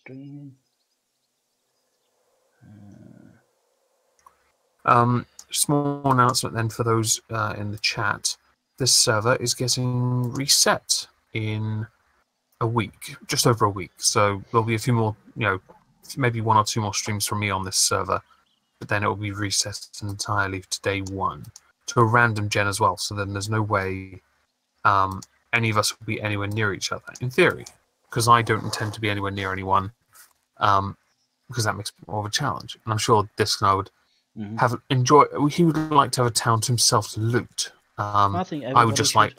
streaming. Small announcement then for those in the chat. This server is getting reset in a week, just over a week. So there'll be a few more, maybe 1 or 2 more streams from me on this server, but then it will be reset entirely to day 1 to a random gen as well. So then there's no way any of us will be anywhere near each other, in theory, because I don't intend to be anywhere near anyone, because that makes it more of a challenge. And I'm sure Diskanar would he would like to have a town to himself to loot. I think I would just like,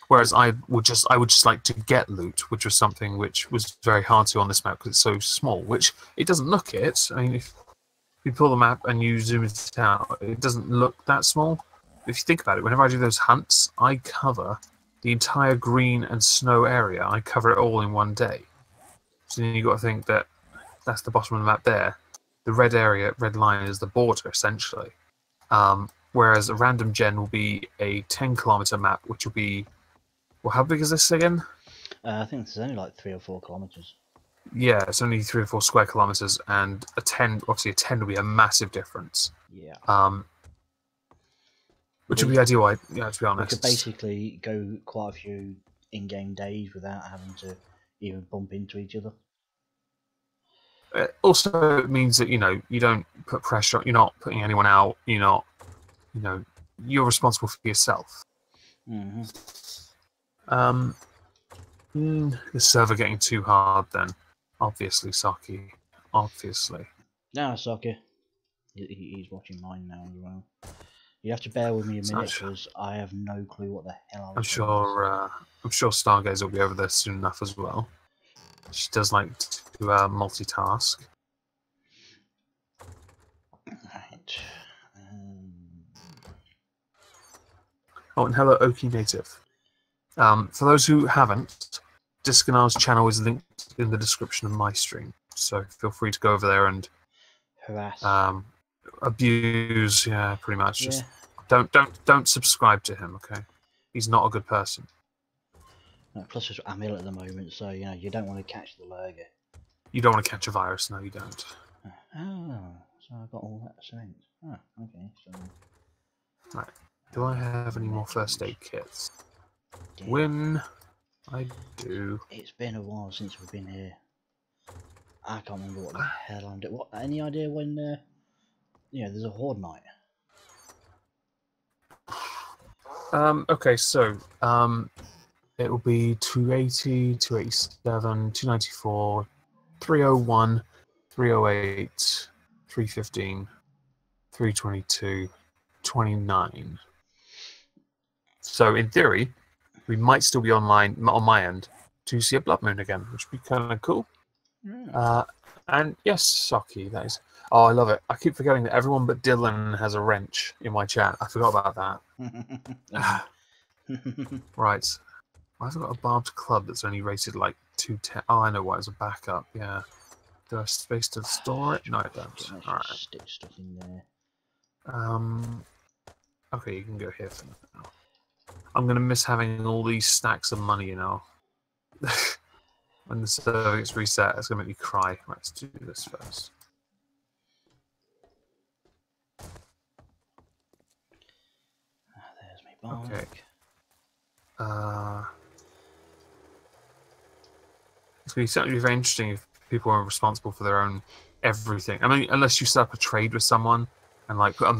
whereas I would just like to get loot, which was something which was very hard to on this map because it's so small. Which it doesn't look it. I mean, if you pull the map and you zoom it out, it doesn't look that small. If you think about it, whenever I do those hunts, I cover the entire green and snow area. I cover it all in one day. So then you got to think that that's the bottom of the map there. The red area, red line, is the border, essentially. Whereas a random gen will be a 10-kilometer map, which will be... Well, how big is this again? I think it's only like 3 or 4 kilometers. Yeah, it's only 3 or 4 square kilometers, and a 10, obviously a 10 will be a massive difference. Yeah. Which would be ideal, to be honest. We could basically go quite a few in-game days without having to even bump into each other. Also, it means that you don't put pressure on. You're not putting anyone out. You're not, you're responsible for yourself. The server getting too hard then. Obviously, Saki. Obviously. No, Saki. He's watching mine now as well. You have to bear with me a minute because I have no clue what the hell I was doing. I'm sure Stargaze will be over there soon enough as well. She does like to multitask. Right. Oh, and hello, Oki Native. For those who haven't, Diskanar's channel is linked in the description of my stream, so feel free to go over there and harass, abuse. Yeah, pretty much. Yeah. Just don't subscribe to him. Okay, he's not a good person. Plus, I'm ill at the moment, so you don't want to catch the lurger. You don't want to catch a virus. No, you don't. Oh, so I got all that sent. Oh, okay. So. Right. Do I have any more first aid kits? When I do. It's been a while since we've been here. I can't remember what the hell I'm doing. Any idea when there's a horde night? Okay, so it will be 280, 287, 294, 301, 308, 315, 322, 29. So in theory, we might still be online on my end to see a blood moon again, which would be kind of cool. And yes, Saki, that is. Oh, I love it. I keep forgetting that everyone but Dylan has a wrench in my chat. I forgot about that. Right. I've got a barbed club that's only rated like 210. Oh, I know why. It's a backup. Yeah. Do I have space to store it? No, I don't. All right. Stick stuff in there. Okay, you can go here for now. I'm gonna miss having all these stacks of money, When the server gets reset, it's gonna make me cry. Let's do this first. There's my bark. Okay. It's going to certainly be very interesting if people are responsible for their own everything. I mean, unless you set up a trade with someone and like put a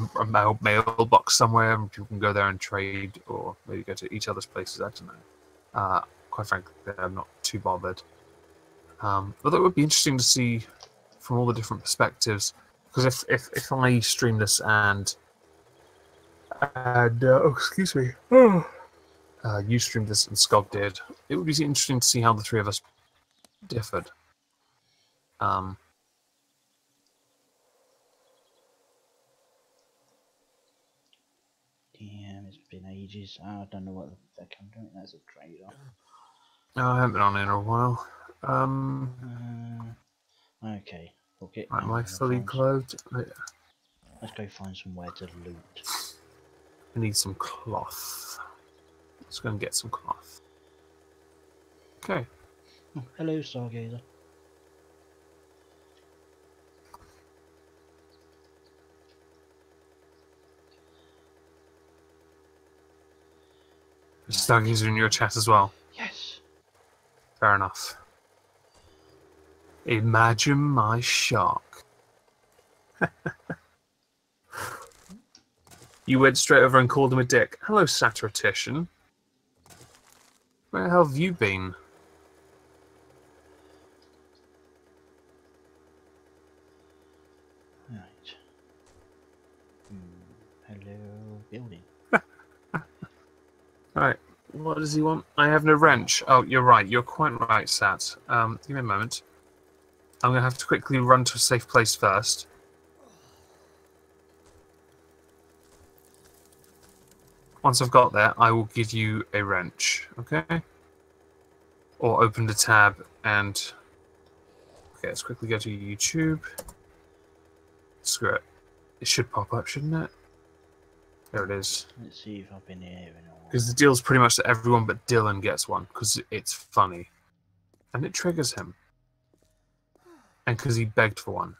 mailbox somewhere and people can go there and trade, or maybe go to each other's places. I don't know. Quite frankly, I'm not too bothered. But it would be interesting to see from all the different perspectives. Because if I stream this and excuse me. You streamed this and Skog did, it would be interesting to see how the three of us differed. Yeah, it's been ages. I don't know what the heck I'm doing. That's a trade-off. I haven't been on in a while. Okay. Okay. Am I fully clothed? Let's go find somewhere to loot. I need some cloth. Let's go and get some cloth. Okay. Oh, hello, Stargazer. Stuggy's in your chat as well. Yes. Fair enough. Imagine my shock. You went straight over and called him a dick. Hello, satirician. Where the hell have you been? Right. Hello, building. Right. What does he want? I have no wrench. Oh, you're right. You're quite right, Sat. Give me a moment. I'm going to have to quickly run to a safe place first. Once I've got there, I will give you a wrench, okay? Or open the tab and... Okay, let's quickly go to YouTube. Screw it. It should pop up, shouldn't it? There it is. Let's see if I've been here in a while. Because the deal's pretty much that everyone but Dylan gets one, because it's funny. And it triggers him. And because he begged for one.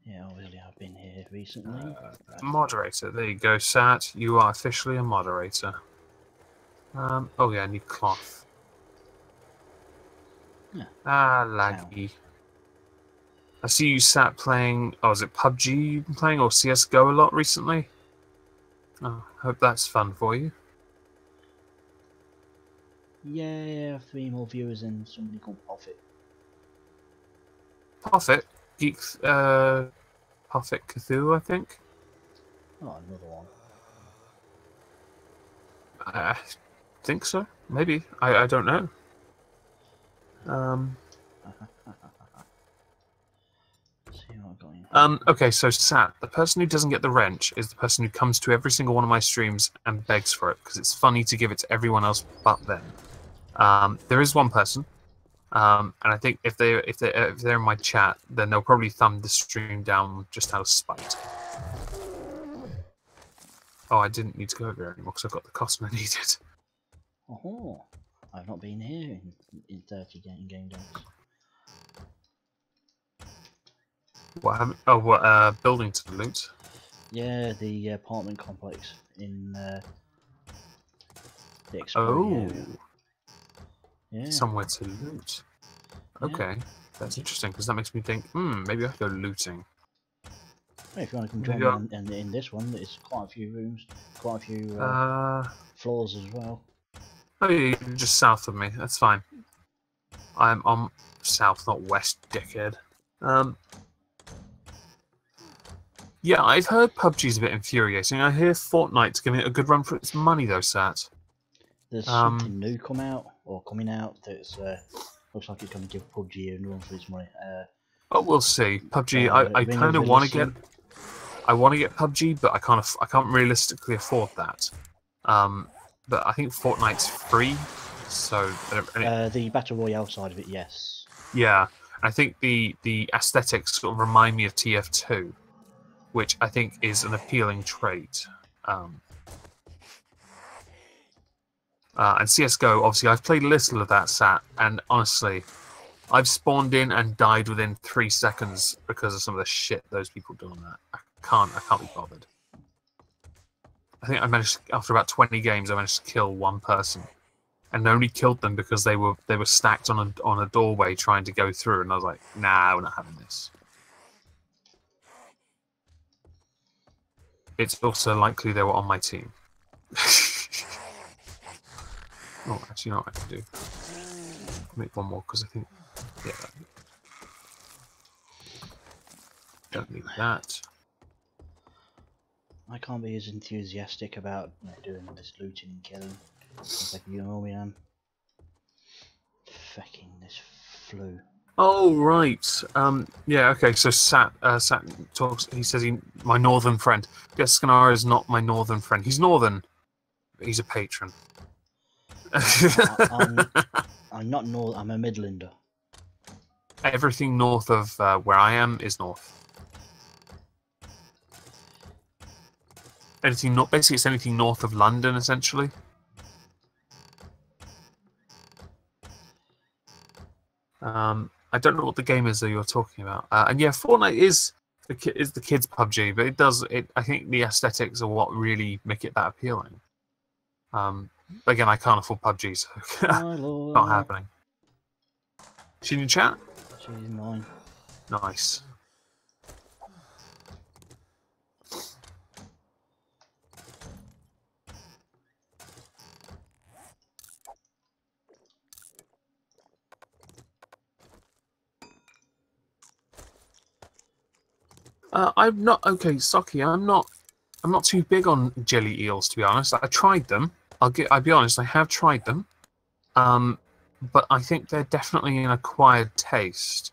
Yeah, obviously I've been here recently. Moderator. There you go, Sat. You are officially a moderator. Oh yeah, I need cloth. Yeah. Ah, laggy. I see you sat playing... Oh, is it PUBG you've been playing? Or CSGO a lot recently? Oh, hope that's fun for you. Yeah, 3 more viewers and somebody called Profit. Profit? Geeks... Profit Cthulhu, I think? Oh, another one. I think so. Maybe. I don't know. See what I've got in. Okay, so Sat, the person who doesn't get the wrench is the person who comes to every single one of my streams and begs for it, because it's funny to give it to everyone else but them. There is one person, and I think if they're in my chat, then they'll probably thumb the stream down just out of spite. Oh, I didn't need to go over there anymore because I've got the costume I needed. Oh, I've not been here in 30 game days. What happened? Oh, what building to loot? Yeah, the apartment complex in the Oh, area. Yeah. Somewhere to loot. Okay, that's interesting because that makes me think, maybe I could go looting. Well, if you want to come join me in this one, there's quite a few rooms, quite a few floors as well. Oh, yeah, you're just south of me. That's fine. I'm on south, not west, dickhead. Yeah, I've heard PUBG's a bit infuriating. I hear Fortnite's giving it a good run for its money, though, Sat. There's something new coming out that's looks like it's going to give PUBG a run for its money. Oh, we'll see. PUBG, I kind of want to get. I want to get PUBG, but I can't realistically afford that. But I think Fortnite's free, so the battle royale side of it, yes. Yeah, I think the aesthetics sort of remind me of TF2, which I think is an appealing trait. And CSGO, obviously, I've played little of that, Sat, and honestly, I've spawned in and died within 3 seconds because of some of the shit those people do on that. I can't be bothered. I think I managed, after about 20 games, I managed to kill one person, and I only killed them because they were stacked on a doorway trying to go through, and I was like, nah, we're not having this. It's also likely they were on my team. Oh, actually, you know what I can do? Make one more because I think, yeah, don't need that. I can't be as enthusiastic about doing this looting and killing. It's like, you know me, I'm fucking this flu. Oh right, yeah, okay. So Sat talks. He says my northern friend. Diskanar is not my northern friend. He's northern. But he's a patron. I'm not north. I'm a Midlander. Everything north of where I am is north. Anything not basically, it's anything north of London, essentially. I don't know what the game is that you're talking about. And yeah, Fortnite is the kids' PUBG, but I think the aesthetics are what really make it that appealing. But again, I can't afford PUBG, so not happening. She in your chat? She's mine. Nice. I'm not okay, Saki. I'm not too big on jelly eels, to be honest. I tried them. I'll be honest. I have tried them. But I think they're definitely an acquired taste.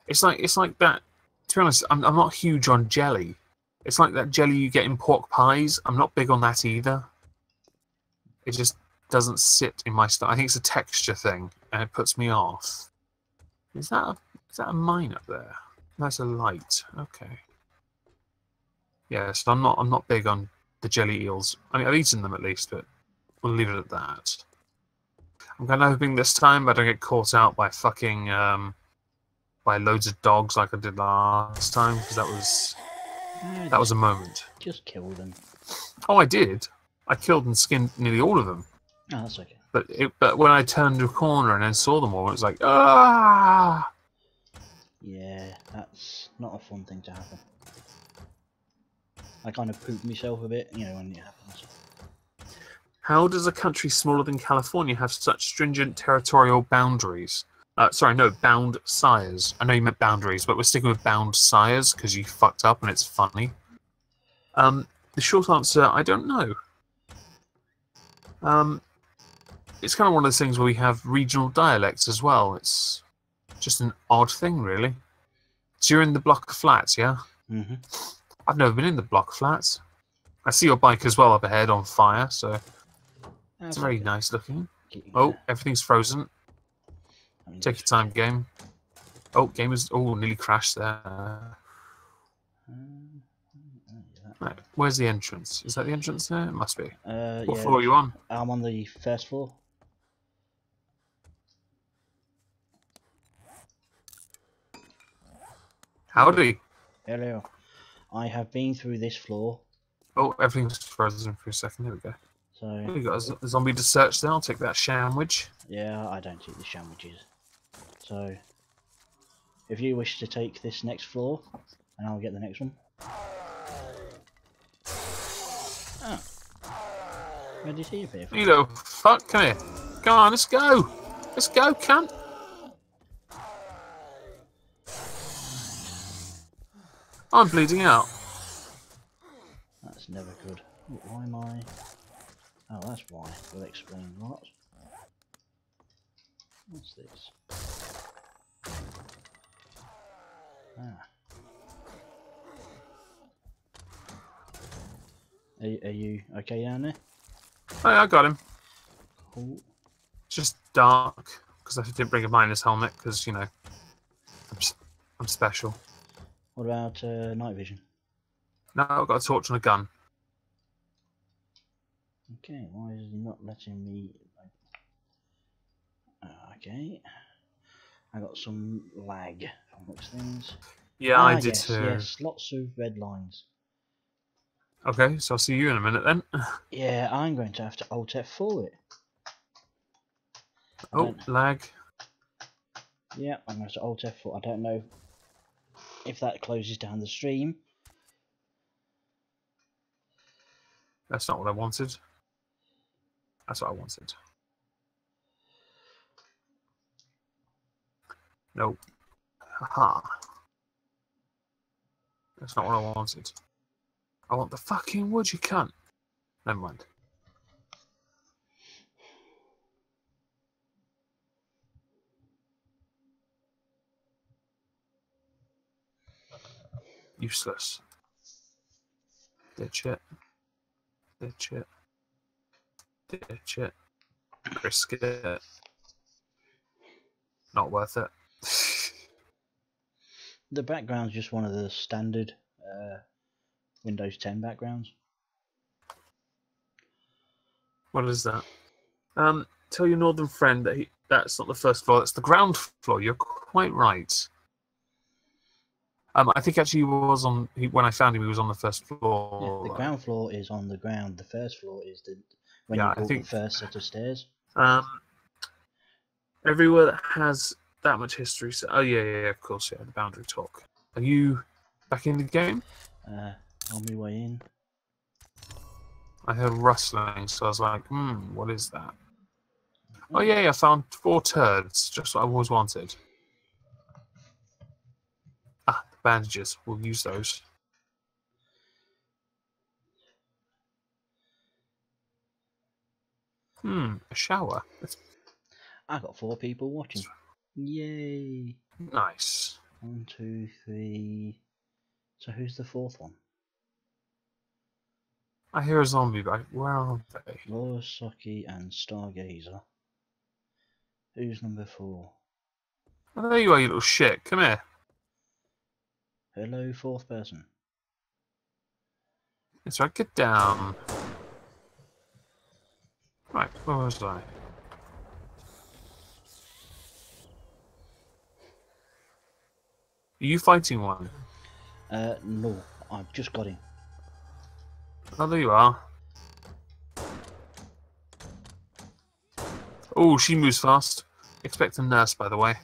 It's like that. To be honest, I'm not huge on jelly. It's like that jelly you get in pork pies. I'm not big on that either. It just doesn't sit in my stomach. I think it's a texture thing, and it puts me off. Is that a mine up there? That's a light. Okay. Yeah, so I'm not big on the jelly eels. I mean, I've eaten them at least, but we'll leave it at that. I'm kind of hoping this time I don't get caught out by fucking by loads of dogs like I did last time, because that was a moment. Just kill them. Oh, I did. I killed and skinned nearly all of them. Oh, that's okay. But when I turned a corner and then saw them all, it was like, ah! Yeah, that's not a fun thing to happen. I kind of pooped myself a bit, you know, when it happens. How does a country smaller than California have such stringent territorial boundaries? Sorry, no, bound sires. I know you meant boundaries, but we're sticking with bound sires because you fucked up and it's funny. The short answer, I don't know. It's kind of one of those things where we have regional dialects as well. It's just an odd thing, really. So you're in the block of flats, yeah? Mm-hmm. I've never been in the block of flats. I see your bike as well up ahead on fire, so it's very nice looking. Oh, everything's frozen. Take your time, game. Oh, game is nearly crashed there. Right, where's the entrance? Is that the entrance there? It must be. What floor are you on? I'm on the first floor. Howdy. Hello. I have been through this floor. Oh, everything's frozen for a second. There we go. So we got a zombie to search there. I'll take that sandwich. Yeah, I don't eat the sandwiches. So if you wish to take this next floor, and I'll get the next one. Oh. Where did you see appear from? You little fuck, come here. Come on, let's go. Let's go, cunt. I'm bleeding out. That's never good. Why am I... Oh, that's why. We'll explain what. What's this? Ah. Are you okay down there? Oh, yeah, I got him. Cool. It's just dark, because I didn't bring a miner's helmet, because, you know, I'm special. What about night vision? No, I've got a torch and a gun. Okay, why is he not letting me... Okay. I got some lag from which things. Yeah, I did too. Yes, lots of red lines. Okay, so I'll see you in a minute then. Yeah, I'm going to have to Alt F4 it. Oh, lag. Yeah, I'm going to Alt F4. I don't know if that closes down the stream. That's not what I wanted. That's what I wanted. Nope. Haha. That's not what I wanted. I want the fucking wood, you cunt. Never mind. Useless. Ditch it. Ditch it. Ditch it. Risk it. Not worth it. The background's just one of the standard Windows 10 backgrounds. What is that? Tell your northern friend that that's not the first floor, that's the ground floor. You're quite right. I think actually he was on. When I found him, he was on the first Yeah, floor. the ground floor is on the ground. The first floor is when Yeah, you I go up think- the first set of stairs. Everywhere that has that much history. So, oh yeah, of course, yeah. The boundary talk. Are you back in the game? On my way in. I heard rustling, so I was like, what is that? Oh yeah, I found 4 turds, just what I've always wanted. Ah, the bandages. We'll use those. A shower. That's I got 4 people watching. Yay! nice. 1, 2, 3. So who's the 4th one? I hear a zombie, but where are they? Laura, Socky, and Stargazer. Who's number 4? Oh, there you are, you little shit. Come here. Hello, 4th person. That's right, get down. Right, where was I? Are you fighting one? No, I've just got him. Oh, there you are. Oh, she moves fast. Expect a nurse, by the way.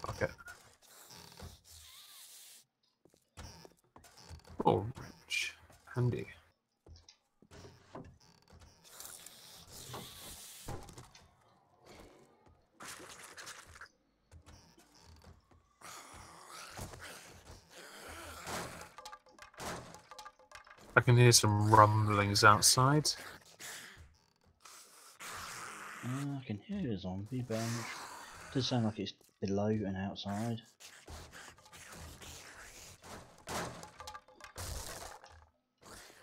Okay. Oh, rich. Handy. I can hear some rumblings outside. I can hear a zombie, but it does sound like it's below and outside.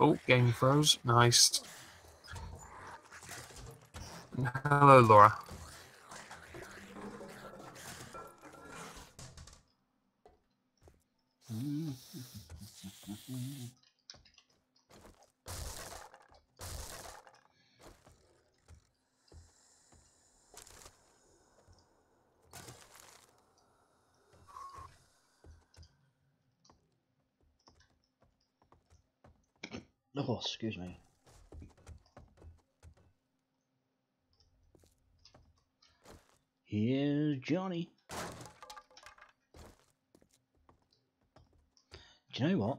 Oh, game froze. Nice. Hello, Laura. Oh, excuse me. Here's Johnny. Do you know what?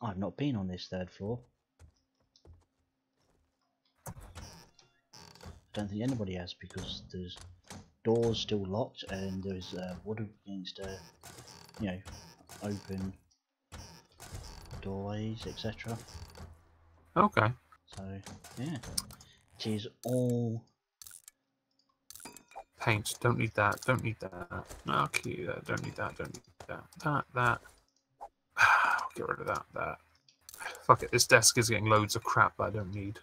I've not been on this 3rd floor. I don't think anybody has, because there's doors still locked and there's wood against open doorways, etc. Okay. So yeah, it is all Paint. Don't need that. Don't need that. Okay, don't need that. Don't need that. That. I'll get rid of that. That. Fuck it. This desk is getting loads of crap that I don't need.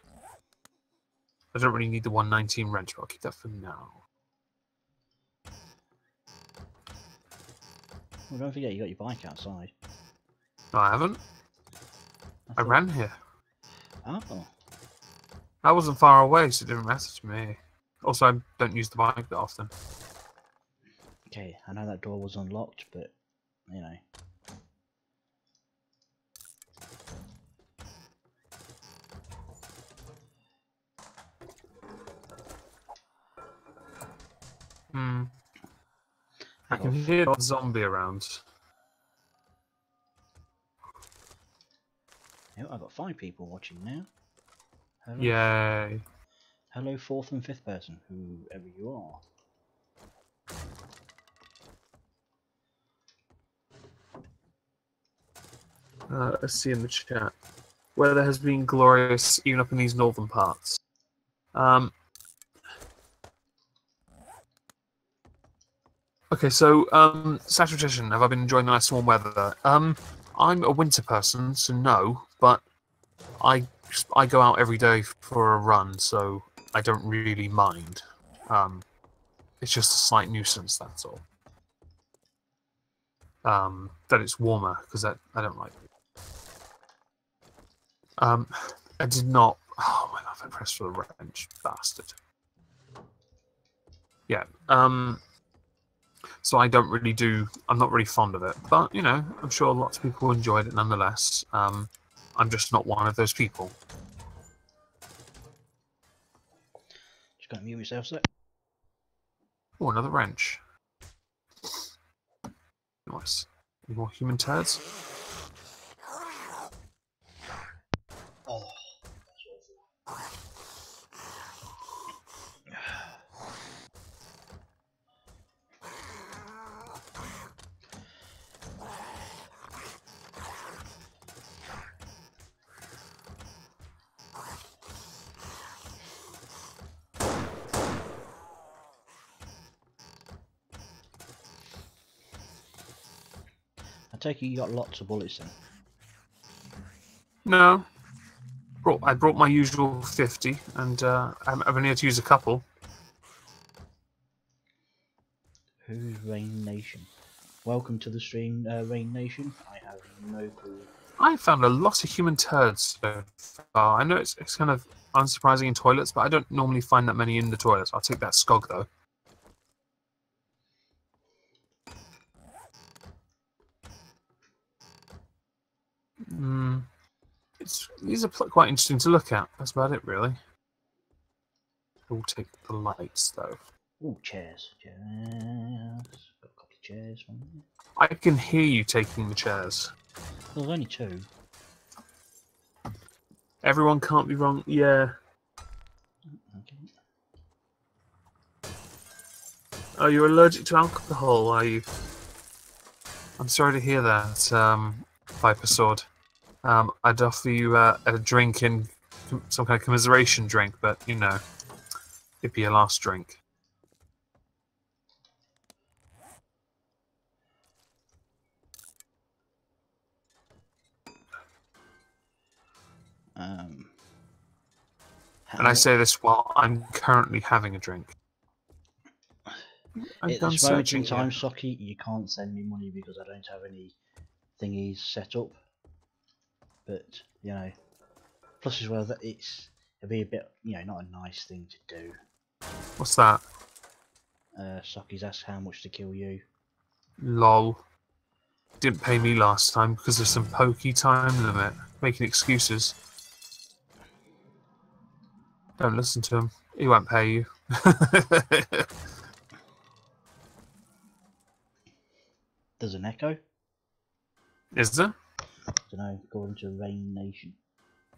I don't really need the 119 wrench, but I'll keep that for now. Well, don't forget you got your bike outside. No, I haven't. I ran here. Oh. I wasn't far away, so it didn't matter to me. Also, I don't use the bike that often. Okay, I know that door was unlocked, but you know. I can hear a zombie around. I've got 5 people watching now. Hello. Yay. Hello, 4th and 5th person, whoever you are. Let's see in the chat. Weather has been glorious, even up in these northern parts. Okay, so, Saturday, have I been enjoying the nice warm weather? I'm a winter person, so no, but I go out every day for a run, so I don't really mind. It's just a slight nuisance, that's all. that it's warmer, because I don't like it. I did not. Oh my god! I pressed for the wrench, bastard. Yeah. So I don't really do. I'm not really fond of it, but you know, I'm sure lots of people enjoyed it nonetheless. I'm just not one of those people. Just gotta mute myself, sir. Oh, another wrench. Nice. Any more human turds? Oh. I take it you got lots of bullets then? No. I brought my usual 50, and I've only had to use a couple. Who's Rain Nation? Welcome to the stream, Rain Nation. I have no clue. I found a lot of human turds so far. I know it's kind of unsurprising in toilets, but I don't normally find that many in the toilets. I'll take that skog, though. These are quite interesting to look at. That's about it, really. We'll take the lights, though. Oh, chairs. Chairs. Got a couple of chairs from there. I can hear you taking the chairs. Well, there's only two. Everyone can't be wrong. Yeah. Okay. Oh, you're allergic to alcohol, are you? I'm sorry to hear that, Viper Sword. I'd offer you a drink in some kind of commiseration drink, but, you know, it'd be your last drink. And I say this while I'm currently having a drink. At this moment in time, Socky, you can't send me money because I don't have any thingies set up. But, you know, plus as well that it'd be a bit, you know, not a nice thing to do. What's that? Socky's asked how much to kill you. Lol. Didn't pay me last time because of some pokey time limit. Making excuses. Don't listen to him. He won't pay you. There's an echo. Is there? I don't know, according to Rain Nation.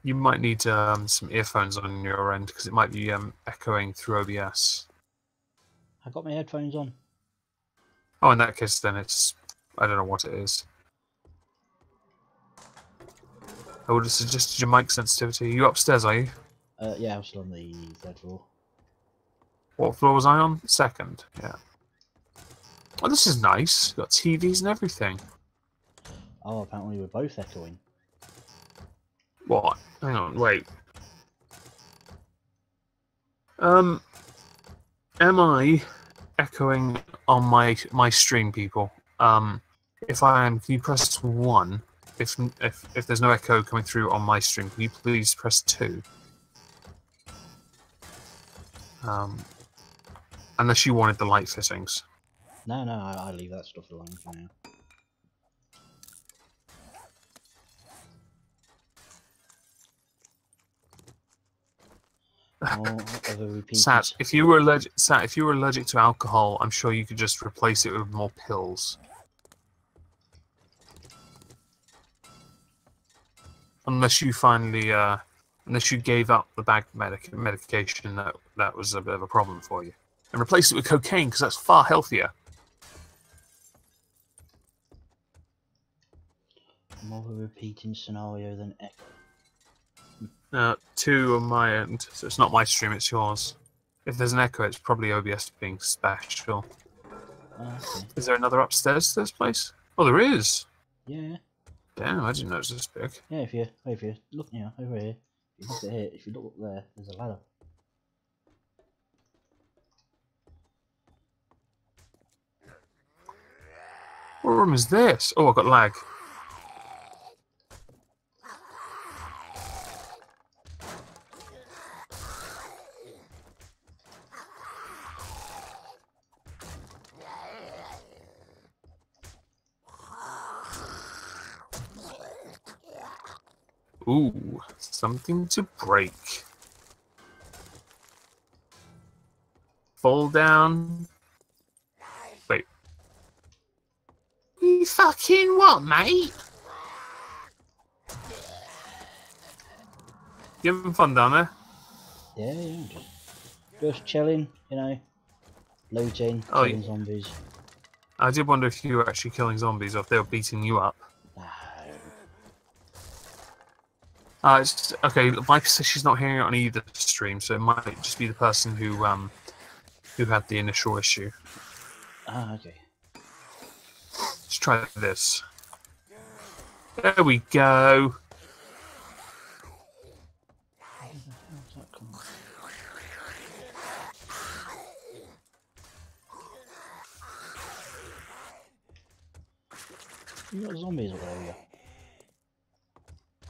You might need some earphones on your end because it might be echoing through OBS. I got my headphones on. Oh, in that case, then it's... I don't know what it is. I would have suggested your mic sensitivity. Are you upstairs, are you? Yeah, I'm still on the third floor. What floor was I on? Second, yeah. Oh, this is nice. Got TVs and everything. Oh, apparently we're both echoing. What? Hang on, wait. Am I echoing on my stream, people? If I am, can you press 1? If there's no echo coming through on my stream, can you please press 2? Unless you wanted the light fittings. No, I leave that stuff alone for now. Sat, if you were allergic to alcohol, I'm sure you could just replace it with more pills. Unless you finally, unless you gave up the bag medication, that was a bit of a problem for you, and replace it with cocaine because that's far healthier. More of a repeating scenario than echo. 2 on my end, so it's not my stream, it's yours. If there's an echo, it's probably OBS being special. Okay. Is there another upstairs to this place? Oh, there is. Yeah. Damn, I didn't know it was this big. Yeah, if you look, you know, over here, if you look at here, if you look up there, there's a ladder. What room is this? Oh, I got lag. Ooh, something to break. Fall down. Wait. You fucking what, mate? You having fun down there? Yeah, just chilling, you know, looting, Oh, killing zombies. I did wonder if you were actually killing zombies or if they were beating you up. No. It's, okay, Viper says she's not hearing it on either stream, so it might just be the person who had the initial issue. Ah, okay. Let's try this. There we go. You got zombies up there, yeah?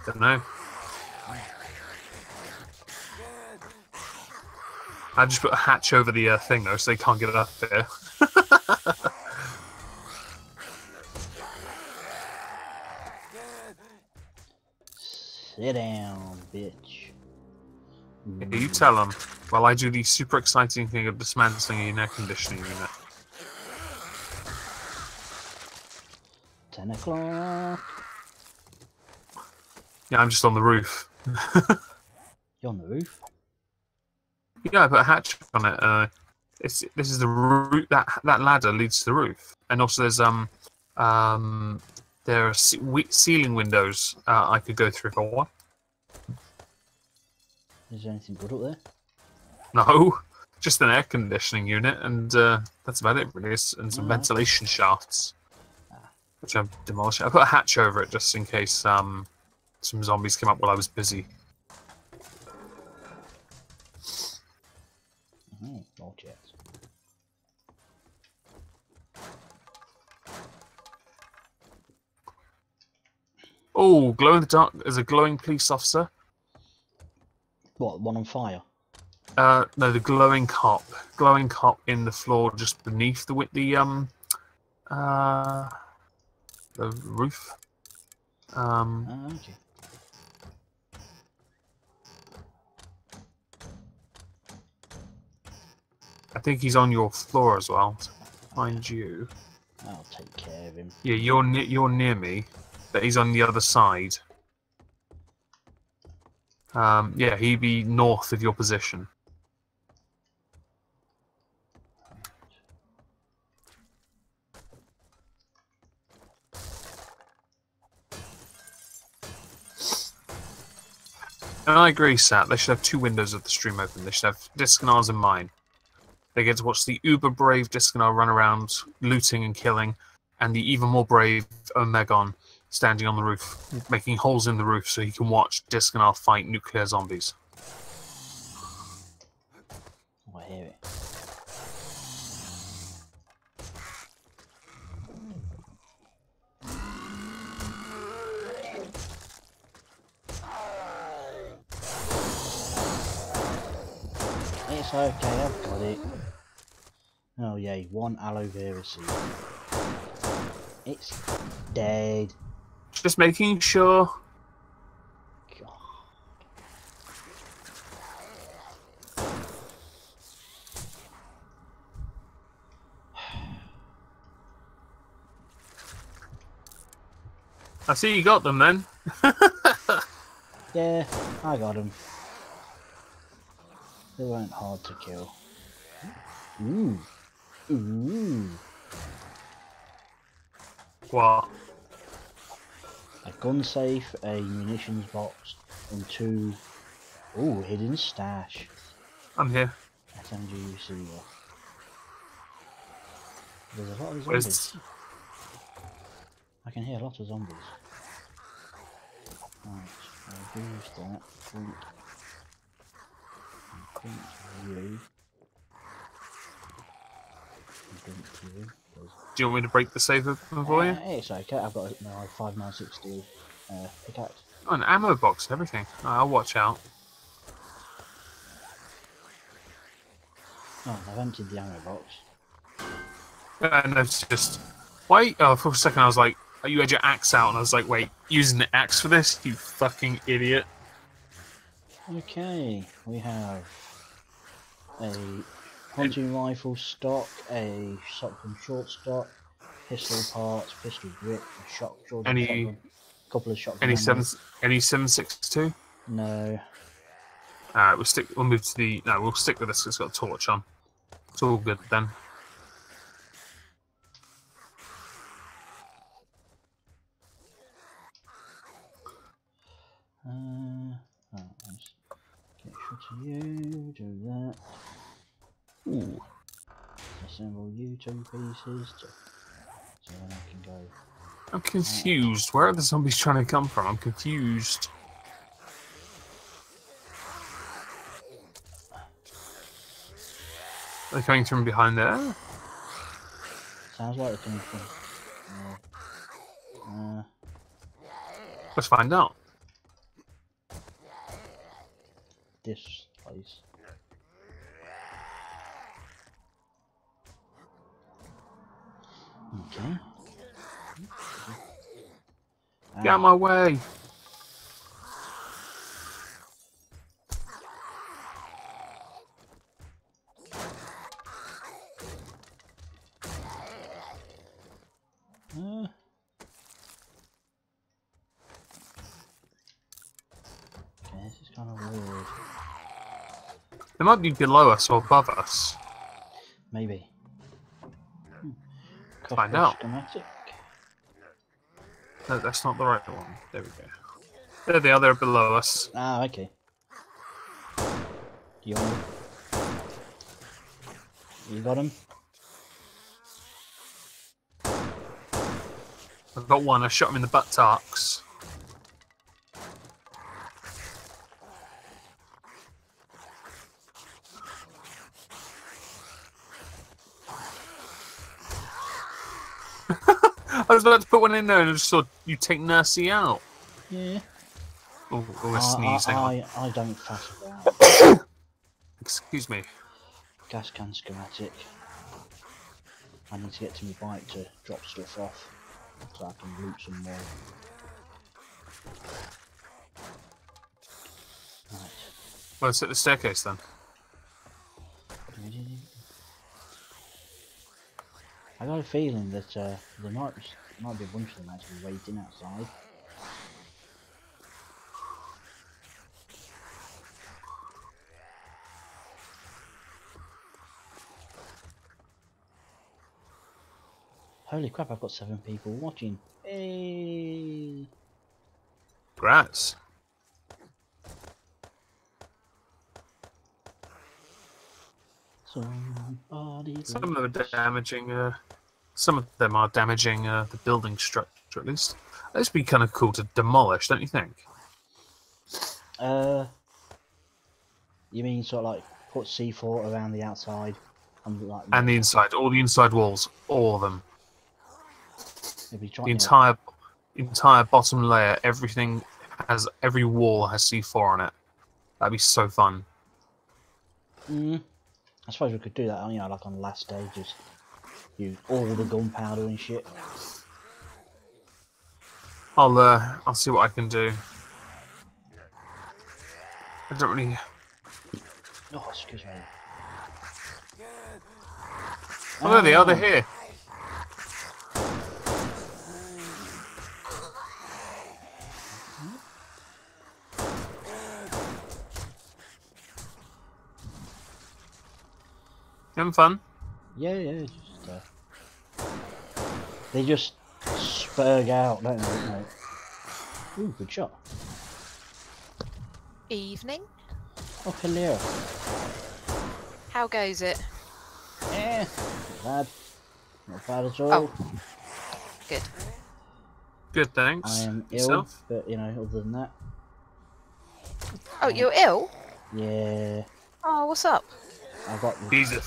Don't know. I just put a hatch over the thing though, so they can't get it up there. Sit down, bitch. Yeah, you tell them while I do the super exciting thing of dismantling an air conditioning unit. 10 o'clock. Yeah, I'm just on the roof. You're on the roof? Yeah, I put a hatch on it. This is the roof. That ladder leads to the roof, and also there are ceiling windows I could go through if I want. Is there anything good up there? No, just an air conditioning unit, and that's about it really. And some ventilation shafts, which I'm demolishing. I put a hatch over it just in case some zombies came up while I was busy. More jets. Oh, glow in the dark. There's a glowing police officer. What, one on fire? No, the glowing cop. Glowing cop in the floor just beneath the roof. Okay. I think he's on your floor as well. Find you. I'll take care of him. Yeah, you're near me, but he's on the other side. Yeah, he'd be north of your position. And I agree, Sat. They should have 2 windows of the stream open. They should have Diskanar's and mine. They get to watch the uber brave Diskanar run around looting and killing, and the even more brave Omegon standing on the roof, making holes in the roof so he can watch Diskanar fight nuclear zombies. Oh, I hear it. It's okay, I've got it. Oh yay, 1 aloe vera seed. It's dead. Just making sure. God. I see you got them then. Yeah, I got them. They weren't hard to kill. Ooh. Ooh. What? A gun safe, a munitions box, and 2... Ooh, hidden stash. I'm here. SMG There's a lot of zombies. Where's... I can hear a lot of zombies. Right, I'll use that. Dump you. Do you want me to break the save open for you? It's okay. I've got a 596 steel pickaxe. Oh, an ammo box and everything. I'll watch out. Oh, I've emptied the ammo box. And it's just... Why? Oh, for a second I was like, you had your axe out, and I was like, wait, using the axe for this? You fucking idiot. Okay, we have a hunting rifle stock, a shotgun short stock, pistol parts, pistol grip, a shotgun, couple of shotgun. Any 7.62? No. Alright, we'll move to the... No, we'll stick with this. It's got a torch on. It's all good then. Let's get shot of you, do that. Ooh. Assemble you 2 pieces so then I can go. I'm confused. Where are the zombies trying to come from? I'm confused. Are they coming from behind there? Sounds like they're coming from. Let's find out. This place. Okay. Get out of my way. Okay, this is kind of weird. They might be below us or above us. Maybe. Find out. Schematic. No, that's not the right one. There we go. There they are. They're below us. Ah, okay. You got him? I've got one. I shot him in the buttocks. I was about to put one in there and I just saw you take Nursey out. Yeah. Oh, we're sneezing. I don't fuss about. Excuse me. Gas can schematic. I need to get to my bike to drop stuff off so I can loot some more. Right. Well, let's hit the staircase then. I got a feeling that there might be a bunch of them actually waiting outside. Holy crap, I've got 7 people watching. Hey! Grats. Somebody. Some of them are damaging. Some of them are damaging the building structure. At least that'd be kind of cool to demolish, don't you think? You mean sort of like put C4 around the outside and like And the inside, all the inside walls, all of them. the entire bottom layer, every wall has C4 on it. That'd be so fun. I suppose we could do that, you know, like on the last day, just use all the gunpowder and shit. I'll see what I can do. I don't really. Oh, excuse me. Oh, there they are. They're here. Having fun? Yeah, they just spurg out, don't they? Ooh, good shot. Evening. Oh, hello. How goes it? Not bad at all. Oh, good. Good, thanks. I am ill, Yourself? but you know, other than that. Oh, you're ill? Yeah. Oh, what's up? I've got These are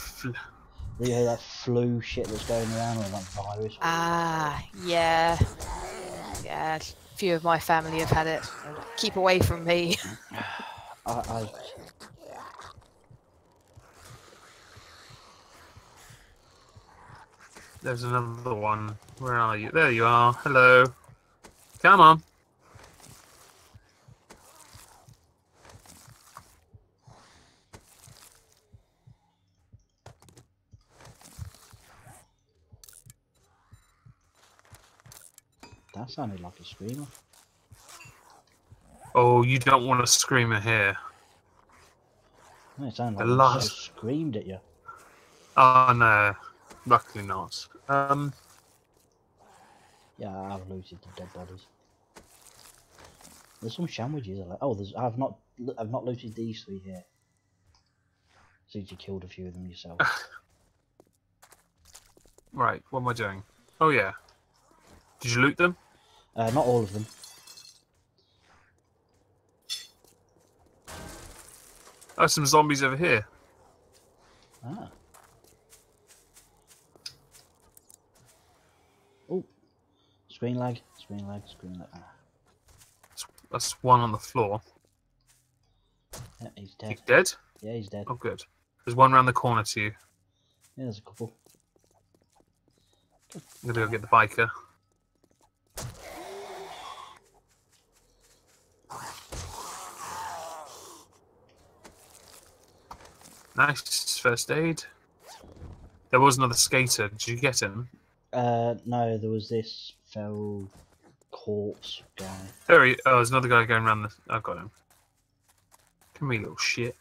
You hear that flu shit that's going around, or that virus? Ah, yeah. Yeah, a few of my family have had it. Keep away from me. I There's another one. Where are you? There you are. Hello. Come on. that sounded like a screamer. Oh, you don't want to scream at here. No, it sounded The like last- I just screamed at you. Oh no. Luckily not. Yeah, I've looted the dead bodies. There's some sandwiches. Oh, I've not looted these 3 here. Since you killed a few of them yourself. Right, what am I doing? Oh yeah. Did you loot them? Not all of them. Oh, some zombies over here. Ah. Oh. Screen lag. Screen lag. Screen lag. Ah. That's one on the floor. Yeah, he's dead. He's dead? Yeah, he's dead. Oh good. There's one around the corner to you. Yeah, there's a couple. I'm gonna go get the biker. Nice first aid. There was another skater. Did you get him? No, there was this feral corpse guy. There he. Oh, there's another guy going around the. I've got him. Come here, little shit.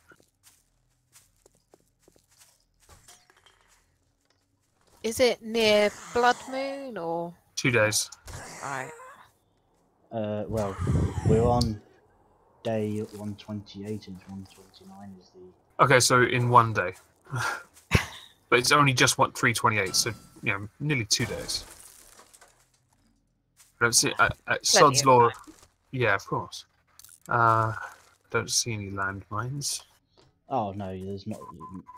Is it near Blood Moon or? 2 days. Right. Well, we're on day 128 and 129 is the... Okay, so in 1 day. But it's only just 328, so nearly 2 days. I don't see. Sod's of Law. Yeah, of course. Don't see any landmines. Oh no, there's not...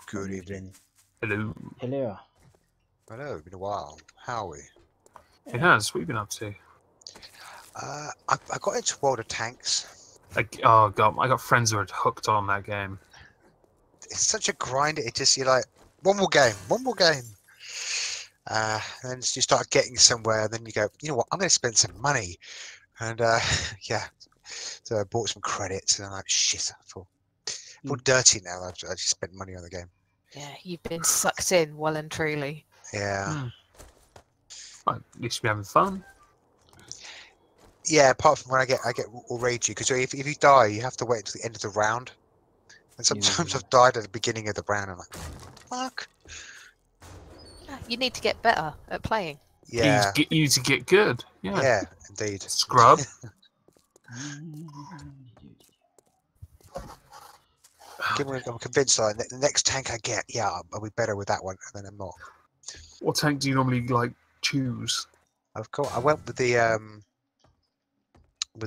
Good evening. Hello. Hello. Hello, been a while. How are we? It has. What have you been up to? I got into World of Tanks. Oh god, I got friends who are hooked on that game. It's such a grind. It just, you're like, one more game, one more game. And then you start getting somewhere, and then you go, you know what, I'm going to spend some money. And yeah, so I bought some credits, and I'm like, shit, I feel dirty now. I just spent money on the game. Yeah, you've been sucked in well and truly. Yeah. Well, at least you're having fun. Yeah, apart from when I get all ragey, because if you die, you have to wait until the end of the round. And sometimes I've died at the beginning of the round, and I'm like, fuck. You need to get better at playing. Yeah. You need to get good. Yeah. Yeah, indeed. Scrub. I'm convinced like the next tank I get, yeah, I'll be better with that one, and then I'm not. What tank do you normally choose? I went with the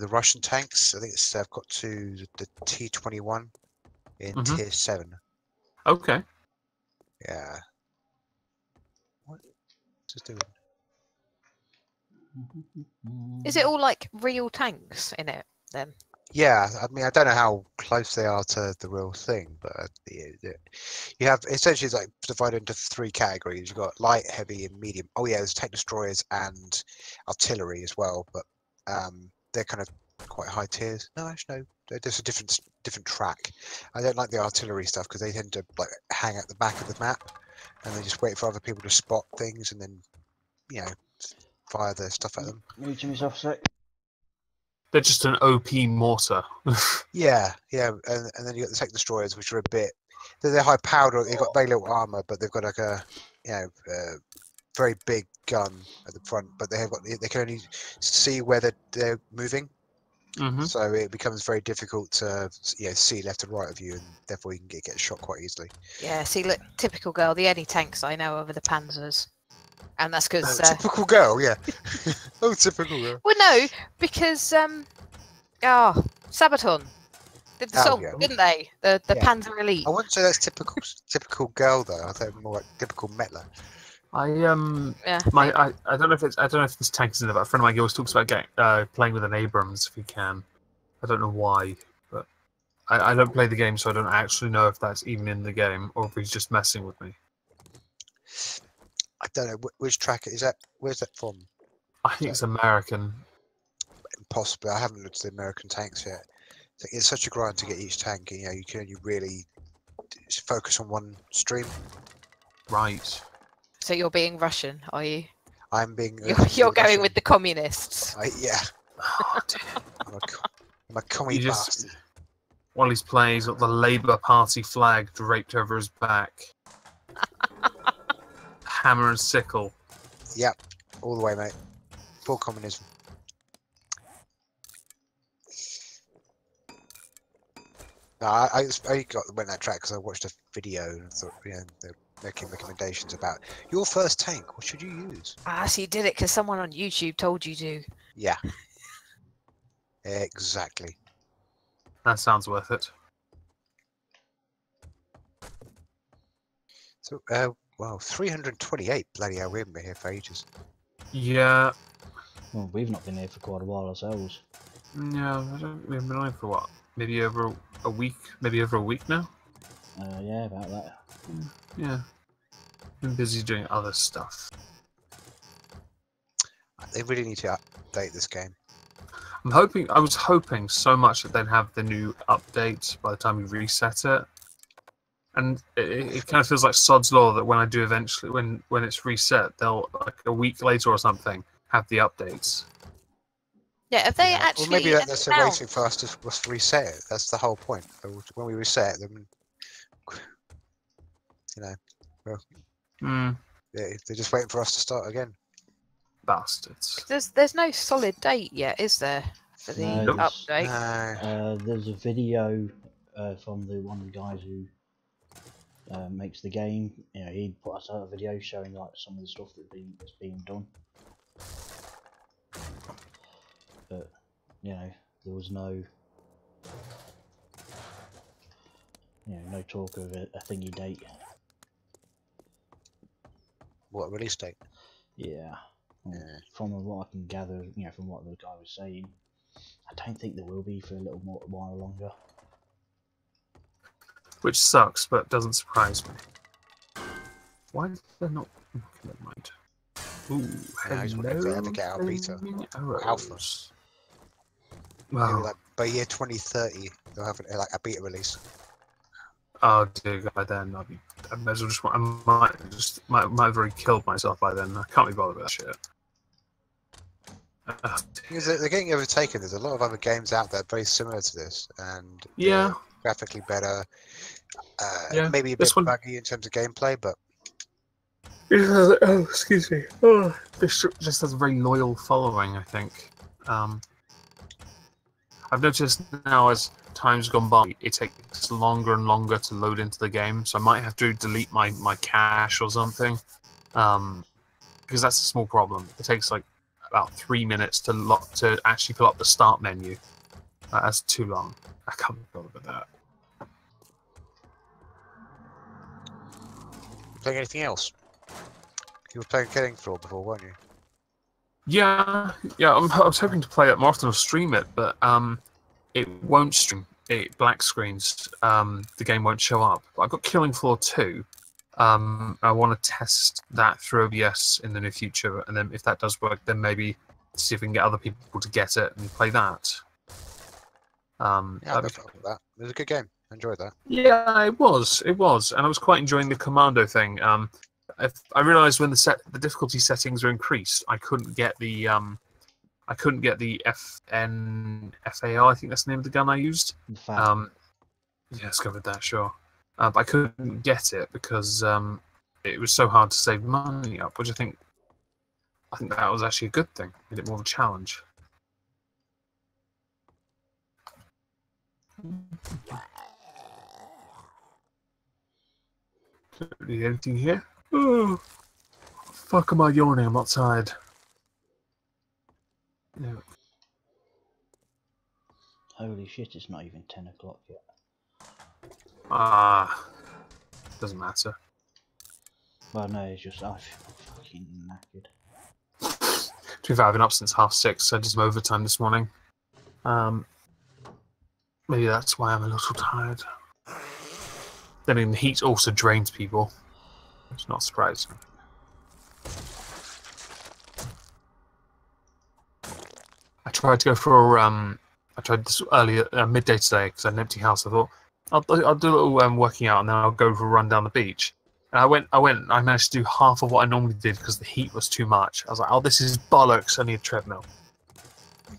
Russian tanks. I think I've got to the T-21 in tier 7. Okay. Yeah. What's it doing? Is it all like real tanks in it then? Yeah, I mean, I don't know how close they are to the real thing, but you have essentially it's like divided into 3 categories. You've got light, heavy, and medium. Oh yeah, there's tank destroyers and artillery as well, but they're kind of quite high tiers. No, actually, no, they're just a different track. I don't like the artillery stuff because they tend to like hang at the back of the map, and they just wait for other people to spot things and then fire their stuff at them. Muting myself a sec. They're just an OP mortar. Yeah, and then you got the tank destroyers, which are a bit. They're high powered. They've got very little armor, but they've got like a very big gun at the front. But they can only see where they're moving, so it becomes very difficult to see left and right of you, and therefore you can get shot quite easily. Yeah, see, look, typical girl. The only tanks I know are the Panzers. And that's because... typical girl, yeah. Oh, typical girl. Well, no, because... Sabaton. Did the Oh, song, yeah. didn't they? The Yeah. Panzer Elite. I wouldn't say that's typical girl though. I think more like typical Metler. Yeah. I don't know if this tank is in it, but a friend of mine always talks about playing with an Abrams if he can. I don't know why, but I don't play the game, so I don't actually know if that's even in the game or if he's just messing with me. I don't know which track is that. Where's that from? I think it's American. Possibly. I haven't looked at the American tanks yet. It's such a grind to get each tank. You know, you can only really focus on one stream. Right. So you're being Russian, are you? I'm being. You're going with the communists. Yeah. Oh, dear. I'm a commie bastard. While he's playing, he's got the Labour Party flag draped over his back. Hammer and sickle. Yep, all the way, mate. Full communism. No, I went that track because I watched a video and thought, you know, they're making recommendations about your first tank. What should you use? Ah, so you did it because someone on YouTube told you to. Yeah. Exactly. That sounds worth it. So, wow, 328. Bloody hell, we haven't been here for ages. Yeah. Well, we've not been here for quite a while ourselves. Yeah, we haven't been on for what? Maybe over a week? Maybe over a week now? Yeah, about that. Yeah. Been busy doing other stuff. They really need to update this game. I was hoping so much that they'd have the new update by the time you reset it. And it kind of feels like sod's law that when I do eventually, when it's reset, they'll, like a week later or something, have the updates. Yeah, have they actually? Well, maybe that's waiting for us to reset it. That's the whole point. When we reset them, you know, well, they're just waiting for us to start again. Bastards. There's no solid date yet, is there, for the update? No. There's a video from one of the guys who makes the game. You know, he put us out a video showing like some of the stuff that's being done. But you know, there was no, no talk of a thingy date. What, release date? Yeah. From what I can gather, from what the guy was saying, I don't think there will be for a little while longer. Which sucks, but doesn't surprise me. Why is there not? Never mind. Ooh, I just wonder if they ever get our beta. Alpha. Wow. Maybe like by year 2030, they'll have like a beta release. Oh dear God! Then I might as well might have already killed myself by then. I can't be bothered with that shit. Because they're getting overtaken. There's a lot of other games out there very similar to this, and yeah, graphically better. Yeah, maybe a bit buggy in terms of gameplay, but oh, excuse me. Oh, this just has a very loyal following, I think. I've noticed now as time's gone by, it takes longer and longer to load into the game, so I might have to delete my cache or something, because that's a small problem. It takes like about 3 minutes to actually pull up the start menu. That's too long. I can't be bothered with that. playing anything else? You were playing Killing Floor before, weren't you? Yeah. I was hoping to play it more often or stream it, but it won't stream. It black screens. The game won't show up. But I've got Killing Floor 2. I want to test that through OBS in the near future, and then if that does work, then maybe see if we can get other people to get it and play that. Yeah, I'd be fun with that. It was a good game. I enjoyed that. Yeah, it was, and I was quite enjoying the commando thing. I realised when the difficulty settings were increased, I couldn't get the FAR. I think that's the name of the gun I used. Yeah, let's go with that, sure. But I couldn't get it because it was so hard to save money up, which I think that was actually a good thing. Made it more of a challenge. Don't need anything here. Oh, fuck am I yawning? I'm outside. No. Holy shit! It's not even 10 o'clock yet. Doesn't matter. Well, no, it's just I feel fucking knackered. To be fair, I've been up since 6:30, so I did some overtime this morning. Maybe that's why I'm a little tired. Then again, the heat also drains people. It's not surprising. I tried to go for I tried this earlier midday today because I had an empty house. I thought I'll do a little working out and then I'll go for a run down the beach. And I went. I managed to do half of what I normally did because the heat was too much. I was like, "Oh, this is bollocks! I need a treadmill."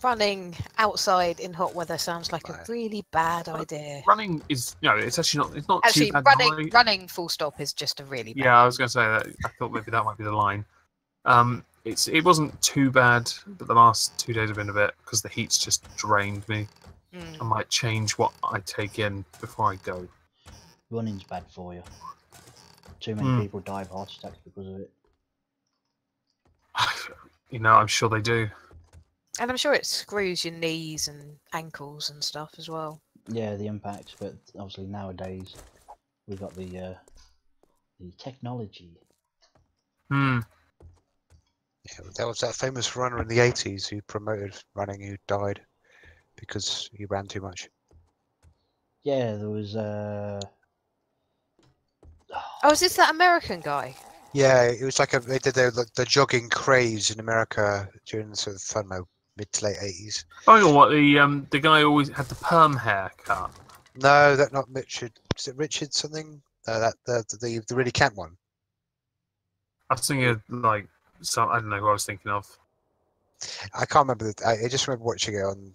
Running outside in hot weather sounds like a really bad idea. Running is, it's actually not. It's not Actually, too bad. running full stop is just a really bad. Yeah, I was going to say that. I thought maybe that might be the line. It wasn't too bad, but the last 2 days have been a bit because the heat's just drained me. I might change what I take in before I go. Running's bad for you. Too many people die of heart attacks because of it. I'm sure they do. And I'm sure it screws your knees and ankles and stuff as well. Yeah, the impact, but obviously nowadays we've got the technology. Yeah, there was that famous runner in the 80s who promoted running who died because he ran too much. Yeah, there was Oh, is this that American guy? Yeah, it was like they did the jogging craze in America during the sort of, I don't know, mid to late 80s. Oh, what the guy always had the perm haircut. No, that's not Richard. Is it Richard something? The really camp one. I was thinking of, I don't know who I was thinking of. I can't remember. I just remember watching it on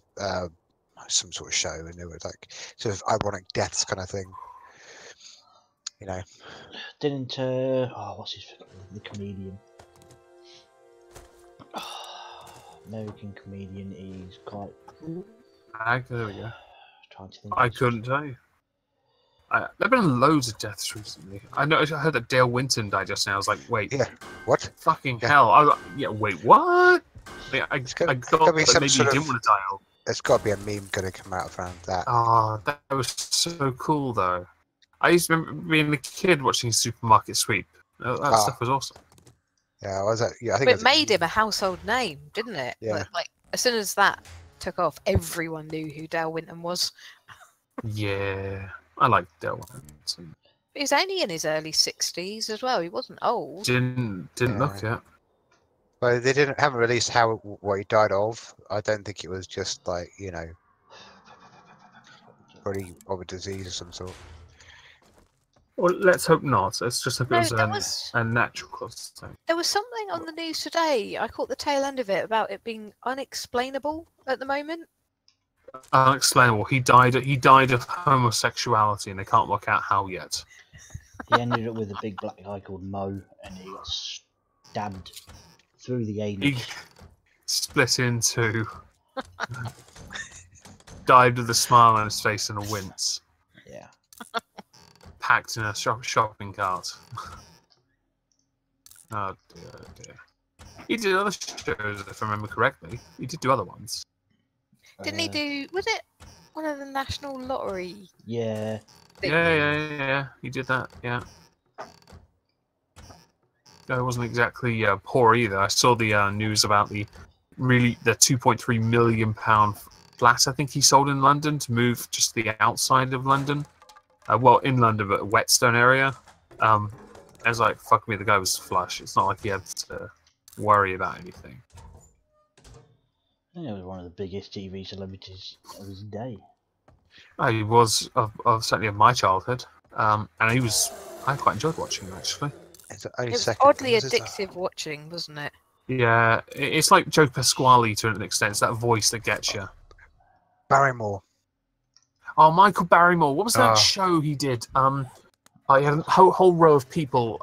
some sort of show, and it was like sort of ironic deaths kind of thing. Didn't what's his the comedian? American comedian. He's quite. There we go. Trying to think. I couldn't tell you. There've been loads of deaths recently. I heard that Dale Winton died just now. I was like, wait, what? Fucking hell! Wait, what? I thought that maybe he didn't want to die. There's got to be a meme going to come out around that. Oh, that was so cool, though. I used to remember being a kid watching Supermarket Sweep. That stuff was awesome. Yeah, I think it made him a household name, didn't it? Yeah. Like as soon as that took off, everyone knew who Dale Winton was. Yeah, I like Dale Winton. He was only in his early 60s as well. He wasn't old. Didn't look it. Well, they haven't released what he died of. I don't think it was just probably of a disease of some sort. Well, let's hope not. It's just if it was a natural cause. There was something on the news today. I caught the tail end of it about it being unexplainable at the moment. Unexplainable. He died of homosexuality, and they can't work out how yet. He ended up with a big black guy called Mo, and he got stabbed through the anus. He split in two. Died with a smile on his face and a wince. Yeah. Packed in a shopping cart. Oh dear. He did other shows, if I remember correctly. He did do other ones. Didn't he do? Was it one of the National Lottery? Yeah. Yeah. He did that. Yeah. It wasn't exactly poor either. I saw the news about the £2.3 million flat I think he sold in London to move just the outside of London. In London, but Whetstone area. I was like, fuck me, the guy was flush. It's not like he had to worry about anything. I think he was one of the biggest TV celebrities of his day. He was certainly of my childhood. And I quite enjoyed watching him, actually. It was oddly addictive watching, wasn't it? Yeah, it's like Joe Pasquale to an extent. It's that voice that gets you. Barrymore. Oh, Michael Barrymore. What was that show he did? He had a whole row of people,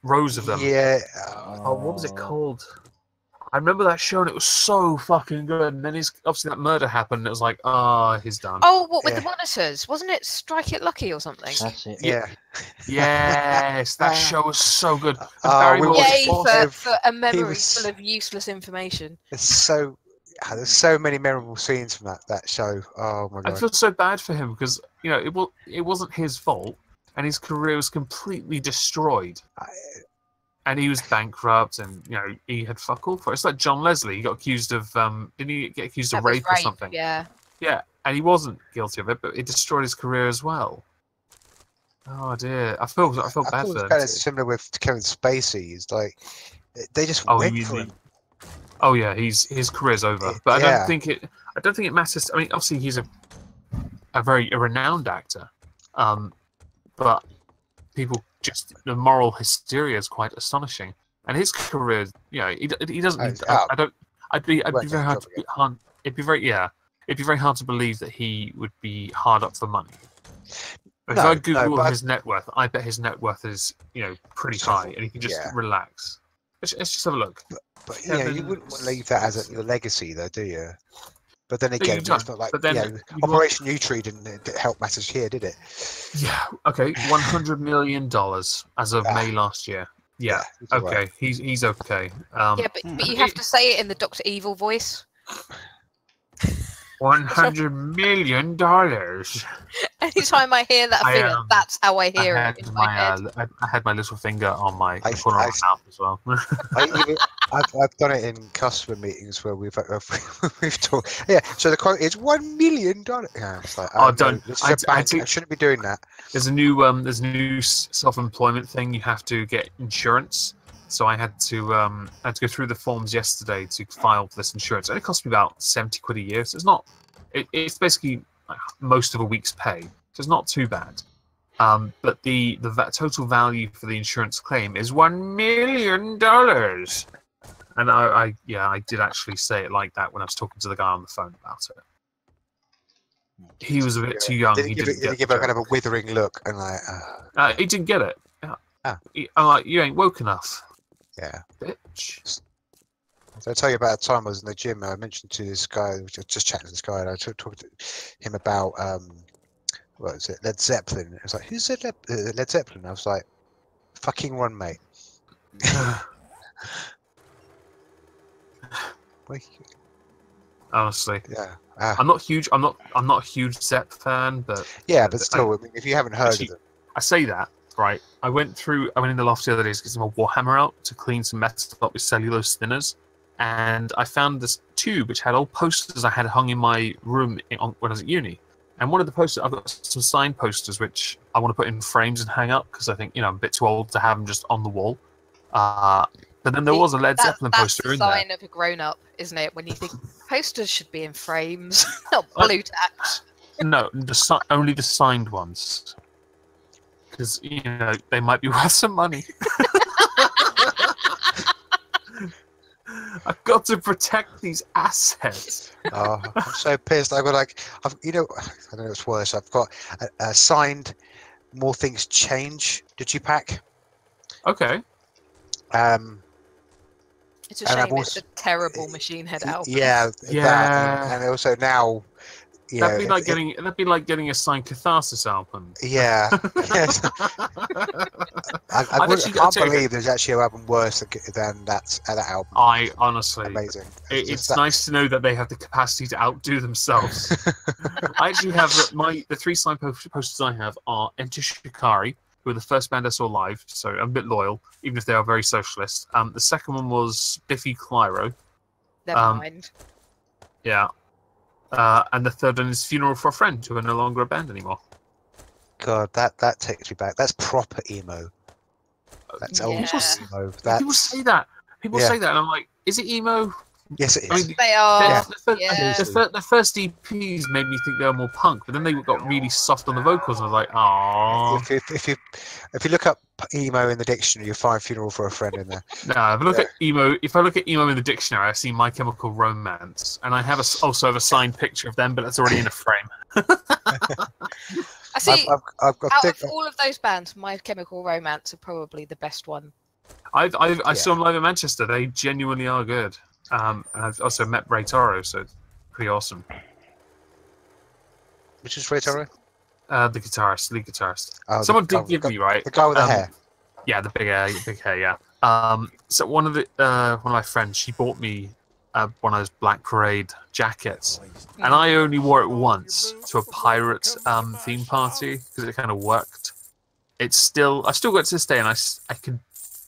rows of them. Yeah. Oh, what was it called? I remember that show, and it was so fucking good. And then obviously that murder happened, and it was like, he's done. Oh, what with the monitors? Wasn't it Strike It Lucky or something? That's it. Yeah. Yes, that show was so good. And Barrymore Yay was for a memory was- full of useless information. It's so there's so many memorable scenes from that show. Oh my I god! feel so bad for him because it wasn't his fault, and his career was completely destroyed. And he was bankrupt, and he had fuck all for it. It's like John Leslie. He got accused of didn't he get accused of That was rape or something? Yeah. Yeah, and he wasn't guilty of it, but it destroyed his career as well. Oh dear, I feel bad thought it for was them. kind of similar with Kevin Spacey. It's like they just Oh, went for him. Oh yeah, his career's over. But Yeah. I don't think it matters. I mean, obviously he's a very renowned actor, but the moral hysteria is quite astonishing. And his career, he doesn't. Need, Oh, I don't. I'd be won't very hard get to It'd be very hard to believe that he would be hard up for money. If I Google his net worth, I bet his net worth is pretty high, and he can just relax. Let's just have a look. But you wouldn't want to leave that as your legacy, though, do you? But then again, it's not like Operation U-Tree didn't help matters here, did it? Yeah. Okay. $100 million as of May last year. Yeah. Okay. Right. He's okay. Yeah, but you have to say it in the Dr. Evil voice. $100 million. Anytime I hear that figure, that's how I hear it in my head. I had my little finger on my corner of my mouth as well. I've done it in customer meetings where we've talked. Yeah, so the quote is $1 million. Yeah, it's like, I shouldn't be doing that. There's a new self-employment thing. You have to get insurance. So I had to go through the forms yesterday to file for this insurance, and it cost me about £70 a year. So it's not. It's basically most of a week's pay. So it's not too bad. But the total value for the insurance claim is $1 million. And I did actually say it like that when I was talking to the guy on the phone about it. He was a bit too young. Did he give a kind of a withering look and like? He didn't get it. I'm like, you ain't woke enough. Yeah. Bitch. So I'll tell you about a time I was in the gym. I mentioned to this guy, just chatting to this guy, and I talked to him about what was it, Led Zeppelin. It was like, who's Led Zeppelin? I was like, fucking one, mate. Honestly, yeah. I'm not huge. I'm not a huge Zepp fan, but but still, I mean, if you haven't heard of them, I say that. Right, I went in the loft the other day to get some Warhammer out to clean some metal up with cellulose thinners, and I found this tube which had old posters I had hung in my room when I was at uni. And one of the posters, I've got some signed posters which I want to put in frames and hang up because I think I'm a bit too old to have them just on the wall. But then there was a Led Zeppelin poster in there. That's the sign of a grown-up, isn't it? When you think posters should be in frames, not blue tack. No, only the signed ones. Because, they might be worth some money. I've got to protect these assets. Oh, I'm so pissed. I've got I don't know what's worse. I've got a signed More Things Change digipack. Okay. It's a shame it's a terrible Machine Head album. Yeah. That, and also now... That'd be like getting a signed Catharsis album. Yeah. Yes. I can't believe there's actually an album worse than that album. I honestly, amazing. It's nice to know that they have the capacity to outdo themselves. I actually have the three signed posters I have are Enter Shikari, who were the first band I saw live, so I'm a bit loyal, even if they are very socialist. The second one was Biffy Clyro. Never mind. Yeah. And the third one is Funeral for a Friend, who are no longer a band anymore. God, that takes me back. That's proper emo. That's old emo. People say that. People say that, and I'm like, is it emo? Yes, it is. I mean, they are. The first EPs made me think they were more punk, but then they got really soft on the vocals, and I was like, "Aww." If you look up emo in the dictionary, you'll find "Funeral for a Friend" in there. No, if I look at emo in the dictionary, I see My Chemical Romance, and I have also have a signed picture of them, but that's already in a frame. I see. Out of all of those bands, My Chemical Romance are probably the best one. I saw them live in Manchester. They genuinely are good. And I've also met Ray Toro, so it's pretty awesome. Which is Ray Toro? The lead guitarist. Oh, someone did give me, right? The guy with the hair. Yeah, the big hair, yeah. So one of my friends, she bought me one of those Black Parade jackets, and I only wore it once to a pirate theme party because it kind of worked. I've still got it to this day, and I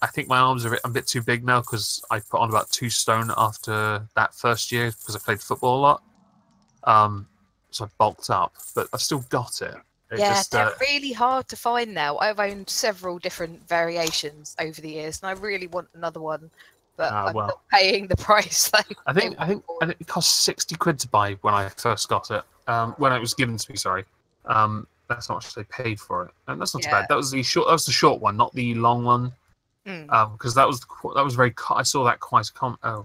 think my arms are a bit too big now because I put on about 2 stone after that first year because I played football a lot. So I bulked up, but I've still got it. They're really hard to find now. I've owned several different variations over the years, and I really want another one, but I'm not paying the price. I think it cost 60 quid to buy when I first got it. When it was given to me, sorry. That's how much they paid for it, and that's not too bad. That was the short one, not the long one. Because that was very. I saw that quite I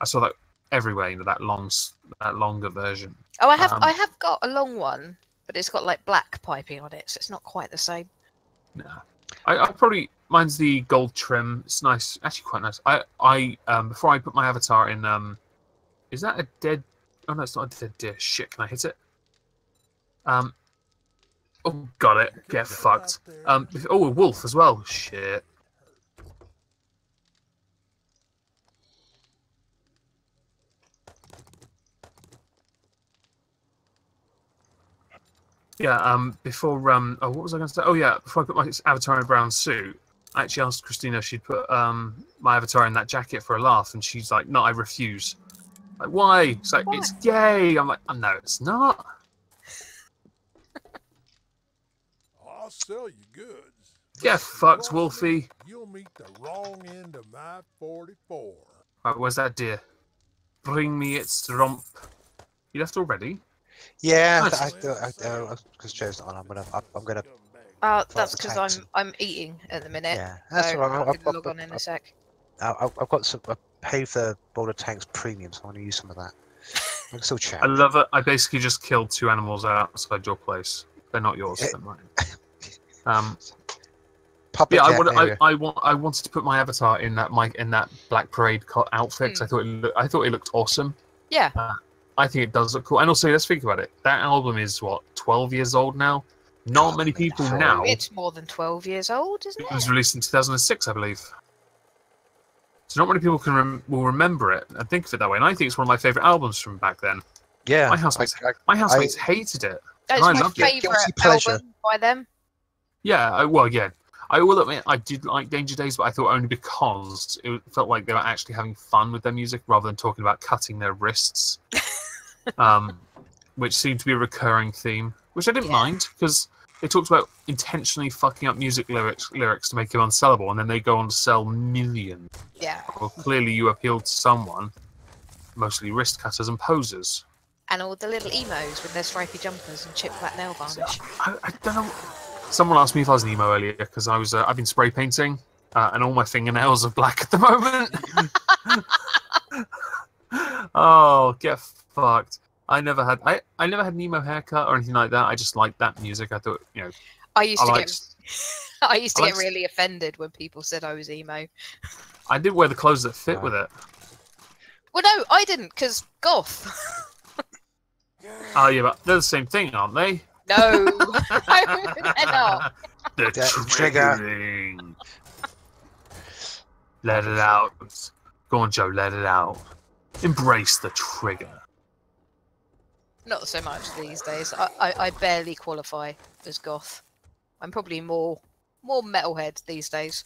saw that everywhere. That longer version. Oh, I have got a long one, but it's got like black piping on it, so it's not quite the same. No, I probably mine's the gold trim. It's nice, actually quite nice. I before I put my avatar in, is that a dead? Oh no, it's not a dead deer. Shit, can I hit it? Oh, got it. Get fucked. Oh, a wolf as well. Shit. Yeah, before, what was I going to say? Oh, yeah, before I put my avatar in a brown suit, I actually asked Christina if she'd put my avatar in that jacket for a laugh, and she's like, no, I refuse. Like, why? It's like, it's gay. I'm like, oh, no, it's not. I'll sell you goods. Get fucked, Wolfie. You'll meet the wrong end of my 44. Right, where's that deer? Bring me its rump. You left already? Yeah, Nice. because Joe's not on. I'm gonna. That's because I'm eating at the minute. Yeah, that's so all right. I'll log on in a sec. I've got some. I paid for the Boulder Tanks premium, so I want to use some of that. I can still chat. I love it. I basically just killed 2 animals outside your place. They're not yours. They're mine. Public I wanted to put my avatar in that Black Parade outfit. I thought it looked awesome. Yeah. I think it does look cool. And also, let's think about it. That album is, 12 years old now? Not many people now... It's more than 12 years old, isn't it? It was released in 2006, I believe. So not many people will remember it and think of it that way. And I think it's one of my favourite albums from back then. Yeah. My housemates hated it. That's my favourite album by them. Yeah, I will admit I did like Danger Days, but I thought only because it felt like they were actually having fun with their music rather than talking about cutting their wrists. Which seemed to be a recurring theme, which I didn't mind because they talked about intentionally fucking up music lyrics to make them unsellable, and then they go on to sell millions. Yeah. Well, clearly you appealed to someone, mostly wrist cutters and posers. And all the little emos with their stripy jumpers and chip black nail varnish. I don't know. Someone asked me if I was an emo earlier because I've been spray painting, and all my fingernails are black at the moment. Oh, get fucked. I never had an emo haircut or anything like that. I just liked that music. I thought, I used to get really offended when people said I was emo. I did wear the clothes that fit with it. Well, no, I didn't, because goth. Oh, yeah, but they're the same thing, aren't they? No, they're not. The trigger. Let it out. Go on, Joe, let it out. Embrace the trigger. Not so much these days. I barely qualify as goth. I'm probably more metalhead these days.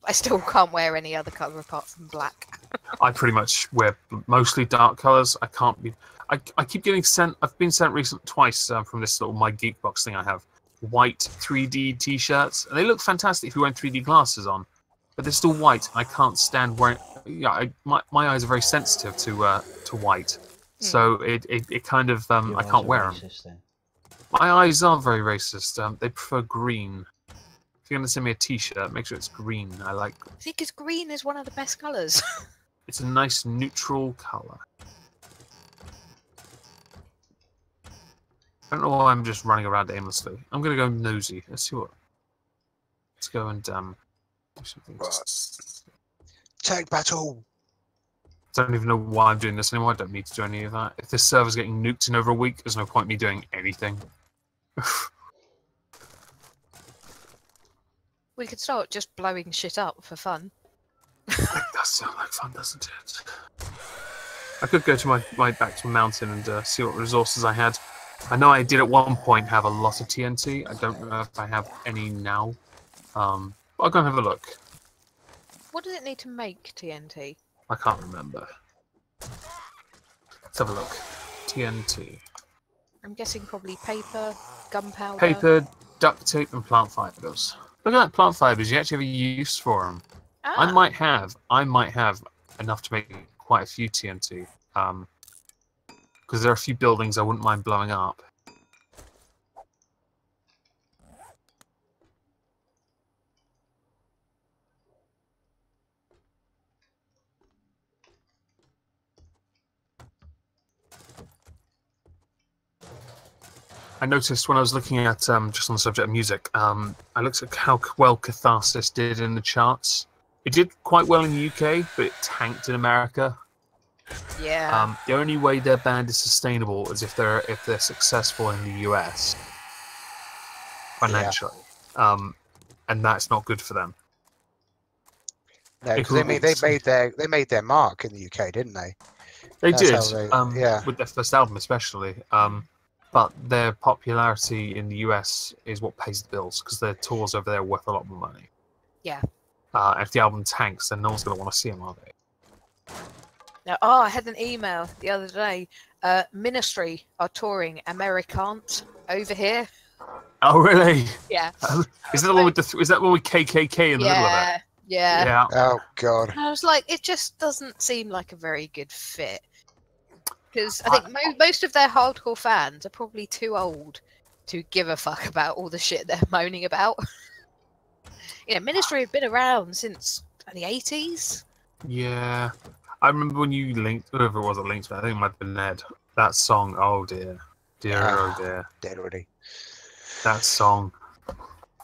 I still can't wear any other colour apart from black. I pretty much wear mostly dark colours. I can't be. I keep getting sent. I've been sent twice from this little My Geek Box thing I have. White 3D T-shirts, and they look fantastic if you wear 3D glasses on, but they're still white. And I can't stand wearing. Yeah, my eyes are very sensitive to white, so it kind of I can't wear them. My eyes are very racist. They prefer green. If you're going to send me a T-shirt, make sure it's green. I like. See, because green is one of the best colours. It's a nice neutral colour. I don't know why I'm just running around aimlessly. I'm going to go nosy. Let's see what. Let's go and do something. Tag battle. I don't even know why I'm doing this anymore. I don't need to do any of that. If this server's getting nuked in over a week, there's no point in me doing anything. We could start just blowing shit up for fun. That does sound like fun, doesn't it? I could go to my back to a mountain and see what resources I had. I know I did at one point have a lot of TNT. I don't know if I have any now. But I'll go and have a look. What does it need to make TNT? I can't remember. Let's have a look. TNT. I'm guessing probably paper, gunpowder. Paper, duct tape, and plant fibers. Look at that, plant fibers. You actually have a use for them. Ah. I might have enough to make quite a few TNT. Because there are a few buildings I wouldn't mind blowing up. I noticed when I was looking at, just on the subject of music, I looked at how well Catharsis did in the charts. It did quite well in the UK, but it tanked in America. Yeah. The only way their band is sustainable is if they're successful in the US financially, and that's not good for them. No, because they made their mark in the UK, didn't they? They That's did, how yeah. with their first album especially. But their popularity in the US is what pays the bills, because their tours over there are worth a lot more money. Yeah. And if the album tanks, then no one's going to want to see them, are they? Now, I had an email the other day. Ministry are touring Americant over here. Oh, really? Yeah. Is that the one with is that one with KKK in the middle of it? Yeah. Yeah. Oh God. And I was like, it just doesn't seem like a very good fit. Because I think most of their hardcore fans are probably too old to give a fuck about all the shit they're moaning about. Ministry have been around since the 80s. Yeah. I remember when you linked, whoever it was that linked me, I think it might have been Ned. That song, oh dear. Oh dear. Dead already. That song,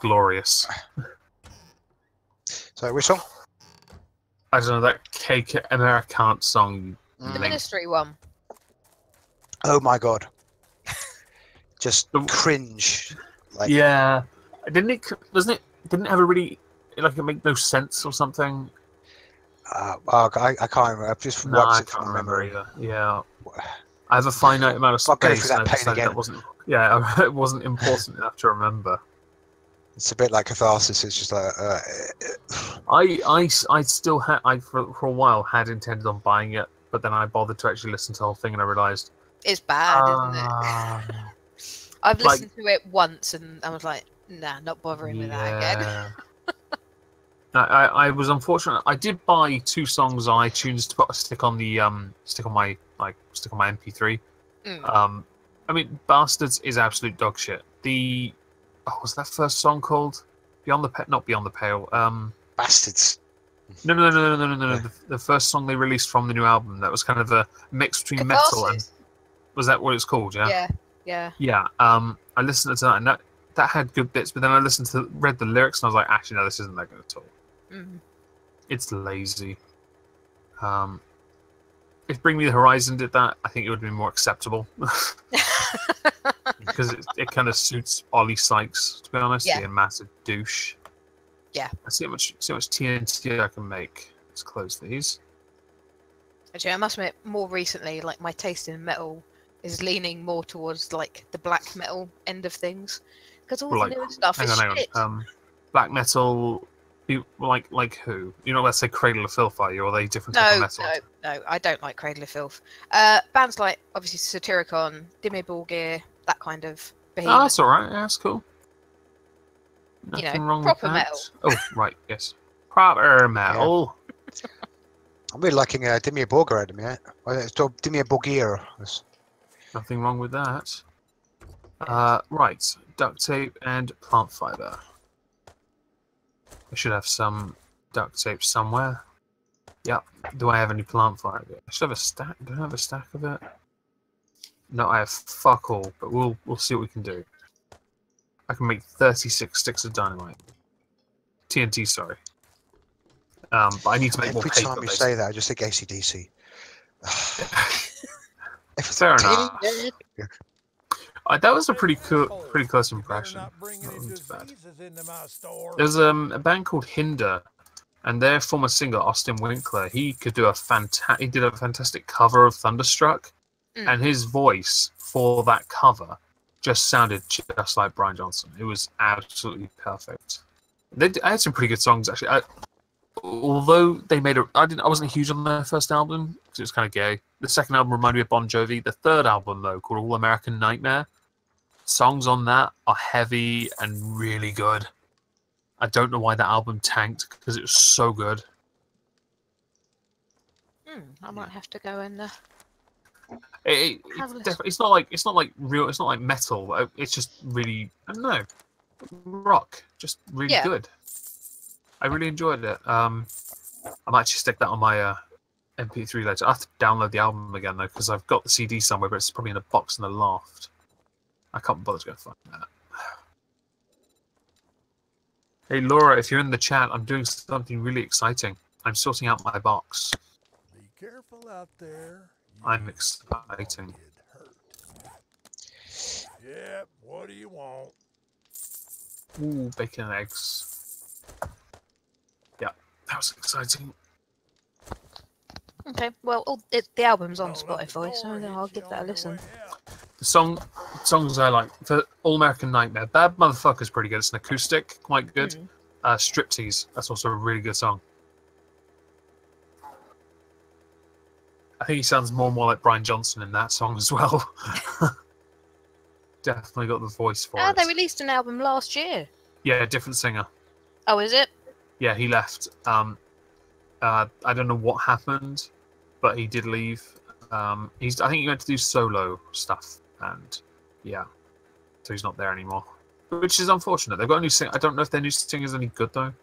glorious. So, which song? I don't know, that KK Americant song. The Ministry one. Oh my God. Just cringe. Like, yeah. Didn't it have a really, like, it make no sense or something? I can't remember. I've just wiped it from memory either. Yeah. I have a finite amount of space. I'll go through that pain again. It wasn't important enough to remember. It's a bit like Catharsis. It's just like... I still had... for a while had intended on buying it, but then I bothered to actually listen to the whole thing and I realised... It's bad, isn't it? I've listened to it once and I was like, nah, not bothering with that again. I was unfortunate. I did buy 2 songs on iTunes to stick on my MP3. I mean, Bastards is absolute dog shit. What's that first song called? Not Beyond the Pale. Bastards. No. The first song they released from the new album that was kind of a mix between Catharsis. metal and... Was that what it's called? Yeah. Yeah. Yeah. I listened to that and that had good bits, but then I read the lyrics and I was like, actually, no, this isn't that good at all. Mm. It's lazy. If Bring Me the Horizon did that, I think it would have been more acceptable. Because it kind of suits Ollie Sykes, to be honest. Yeah. He's a massive douche. Yeah. I see how much TNT I can make. Let's close these. Actually, I must admit, more recently, like, my taste in metal is leaning more towards, like, the black metal end of things. Because all the newer stuff is shit. Black metal... Like who? Let's say Cradle of Filth, are you? Or are they different type of metal? No, I don't like Cradle of Filth. Bands like, obviously, Satyricon, Dimmu Borgir, that kind of behemoth. Oh, that's alright. Yeah, that's cool. Nothing wrong proper with that. metal. Oh, right, yes. Proper metal. Yeah. I'm really liking Dimmu Borgir at the minute. It's called Dimmu Borgir. Nothing wrong with that. Right, duct tape and plant fiber. I should have some duct tape somewhere. Yep. Do I have any plant fiber? I should have a stack. Do I have a stack of it? No, I have fuck all, but we'll see what we can do. I can make 36 sticks of dynamite. TNT, sorry. But I need to make more paper. Every time you say that, I just think AC/DC. Fair enough. That was a pretty close impression. Not too bad. There's a band called Hinder, And their former singer Austin Winkler, he did a fantastic cover of Thunderstruck, and his voice for that cover just sounded just like Brian Johnson. It was absolutely perfect. I had some pretty good songs actually. Although they made I wasn't huge on their first album because it was kind of gay. The second album reminded me of Bon Jovi. The third album though, called All American Nightmare, songs on that are heavy and really good. I don't know why that album tanked because it was so good. I might have to go and It's not like metal. It's just really, I don't know, rock. Just really good. I really enjoyed it. I might actually stick that on my MP3 later. I have to download the album again though because I've got the CD somewhere, but it's probably in a box in the loft. I can't bother to go find that. Hey Laura, if you're in the chat, I'm doing something really exciting. I'm sorting out my box. Be careful out there. I'm exciting. Get hurt. Yep, what do you want? Ooh, bacon and eggs. Yeah, that was exciting. Okay, well, the album's on Spotify, so I'll give that a listen. The songs I like for All American Nightmare. Bad Motherfucker's pretty good. It's an acoustic, quite good. Striptease, that's also a really good song. I think he sounds more and more like Brian Johnson in that song as well. Definitely got the voice for it. They released an album last year. Yeah, different singer. Oh, is it? Yeah, he left. I don't know what happened, but he did leave. I think he went to do solo stuff, and yeah, so he's not there anymore, which is unfortunate. They've got a new singer. I don't know if their new singer's any good though.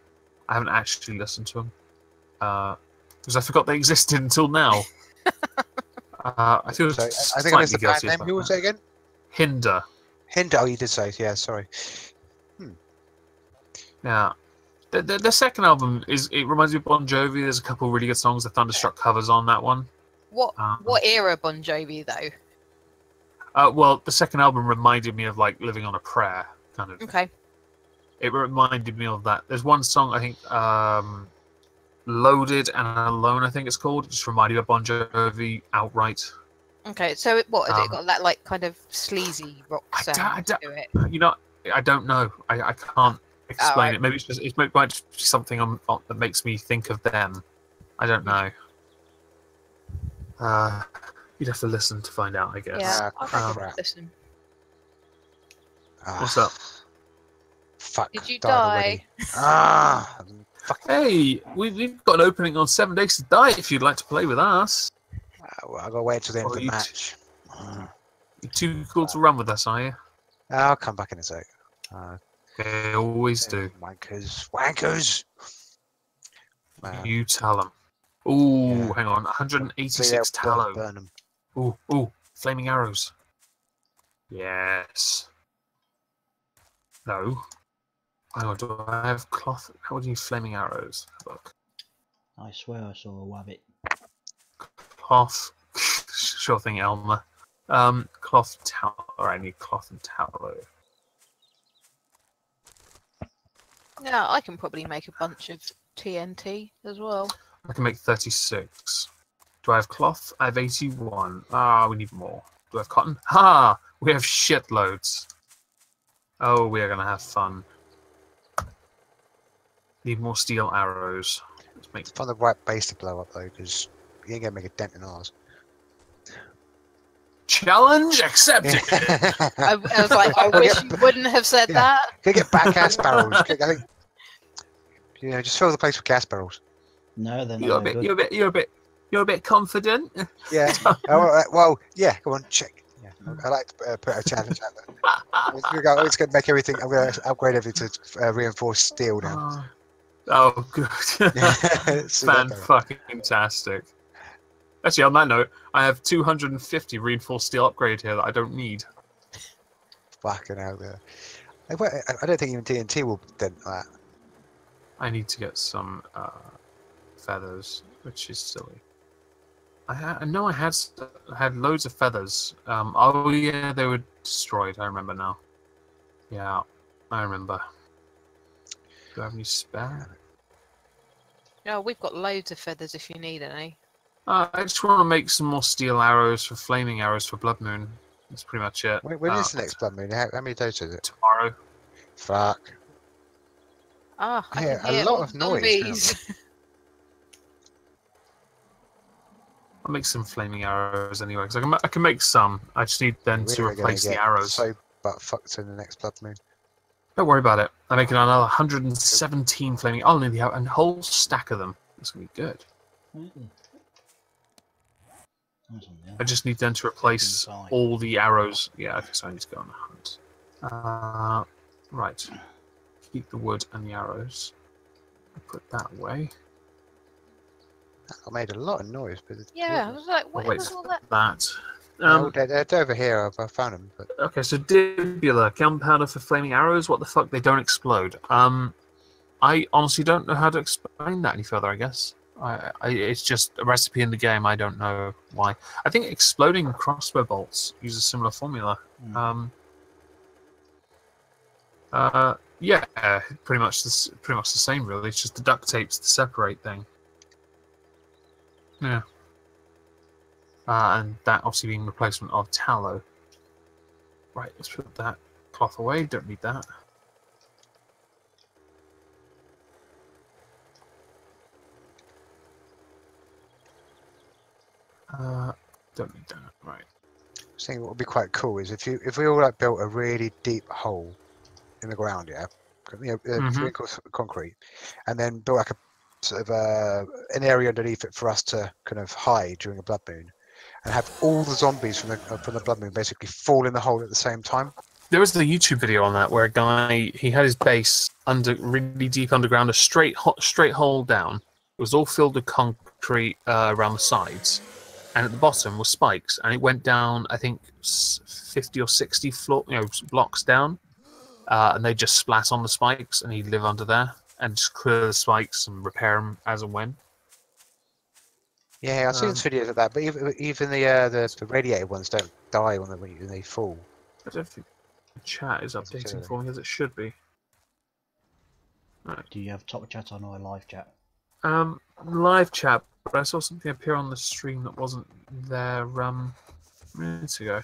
I haven't actually listened to him because I forgot they existed until now. I feel So, I think I missed the band guilty name. about Who was that. it again? Hinder. Hinder. Oh, you did say. Yeah, sorry. Yeah. The second album it reminds me of Bon Jovi. There's a couple of really good songs. The Thunderstruck covers on that one. What era Bon Jovi though? Well, the second album reminded me of like Living on a Prayer, kind of. Okay. It reminded me of that. There's one song I think, Loaded and Alone, I think it's called. It just reminded me of Bon Jovi outright. Okay, so what has it got? That like kind of sleazy rock sound to it. You know, I don't know. I can't explain it. Maybe it might just be something that makes me think of them. I don't know. You'd have to listen to find out, I guess. Yeah, I'll have to listen. What's up? Fuck. Did you die? Hey, we've got an opening on 7 Days to Die if you'd like to play with us. Well, I'll go wait till the end of the match. You're too cool to run with us, are you? I'll come back in a sec. They always do. Wankers! You tell them. Ooh, hang on. 186 tallow. Burn them. Ooh, flaming arrows. Yes. No. Hang on, do I have cloth? How do you flaming arrows? Look. I swear I saw a wabbit. Cloth. Sure thing, Elmer. Cloth tallow. Alright, I need cloth and tallow. Yeah, I can probably make a bunch of TNT as well. I can make 36. Do I have cloth? I have 81. We need more. Do I have cotton? We have shitloads. Oh, we are going to have fun. Need more steel arrows. Let's make... Find the right base to blow up, though, because you ain't going to make a dent in ours. Challenge accepted! I was like, I wish you wouldn't have said that. Can you get back gas barrels? I think, just fill the place with gas barrels. No, they're You're not. a bit confident. Yeah. Well, yeah. Go on, check. Yeah. I like to put a challenge out there. I'm just going to make everything. I'm going to upgrade everything to reinforced steel now. Oh, good. Fan-fucking-tastic. Actually, on that note, I have 250 reinforced steel upgrade here that I don't need. Fucking hell, there. I don't think even TNT will dent that. I need to get some feathers, which is silly. I know I had loads of feathers. Oh yeah, they were destroyed. I remember now. Yeah, I remember. Do I have any spare? Oh, we've got loads of feathers if you need any. I just want to make some more steel arrows for flaming arrows for Blood Moon. That's pretty much it. When is the next blood moon? How many days is it? Tomorrow. Fuck. Ah, I Yeah, can a hear lot all of the noise now. zombies. I'll make some flaming arrows anyway, because I can make some. I just need then to We're gonna replace the get arrows. so butt fucked in the next blood moon. Don't worry about it. I'm making another 117 flaming. I'll need a whole stack of them. It's gonna be good. I just need then to replace all the arrows. Yeah, okay, so I need to go on a hunt. Right. Keep the wood and the arrows. Put that away. I made a lot of noise, but Yeah, I was like, I'll what wait was all for that? that. they're over here. I found them. But Okay, so Dibula, gunpowder for flaming arrows. What the fuck? They don't explode. I honestly don't know how to explain that any further. I guess it's just a recipe in the game. I don't know why. I think exploding crossbow bolts use a similar formula. Yeah, pretty much the same. Really, it's just the duct tape's the separate thing. Yeah. And that obviously being replacement of tallow. Right, let's put that cloth away. Don't need that. Don't need that. Right. I was thinking what would be quite cool is if we all like built a really deep hole in the ground, yeah, 3 inches of concrete, and then built like a sort of an area underneath it for us to kind of hide during a blood moon, and have all the zombies from the blood moon basically fall in the hole at the same time. There was the YouTube video on that where a guy, he had his base really deep underground, a straight hole down. It was all filled with concrete around the sides, and at the bottom were spikes, and it went down, I think, 50 or 60 blocks down, and they just splat on the spikes, and he'd live under there and just clear the spikes and repair them as and when. Yeah, I've seen videos of that, but even the radiated ones don't die when they fall. I don't think the chat is updating for me as it should be. Right. Do you have top chat on or live chat? Live chat, but I saw something appear on the stream that wasn't there minutes ago.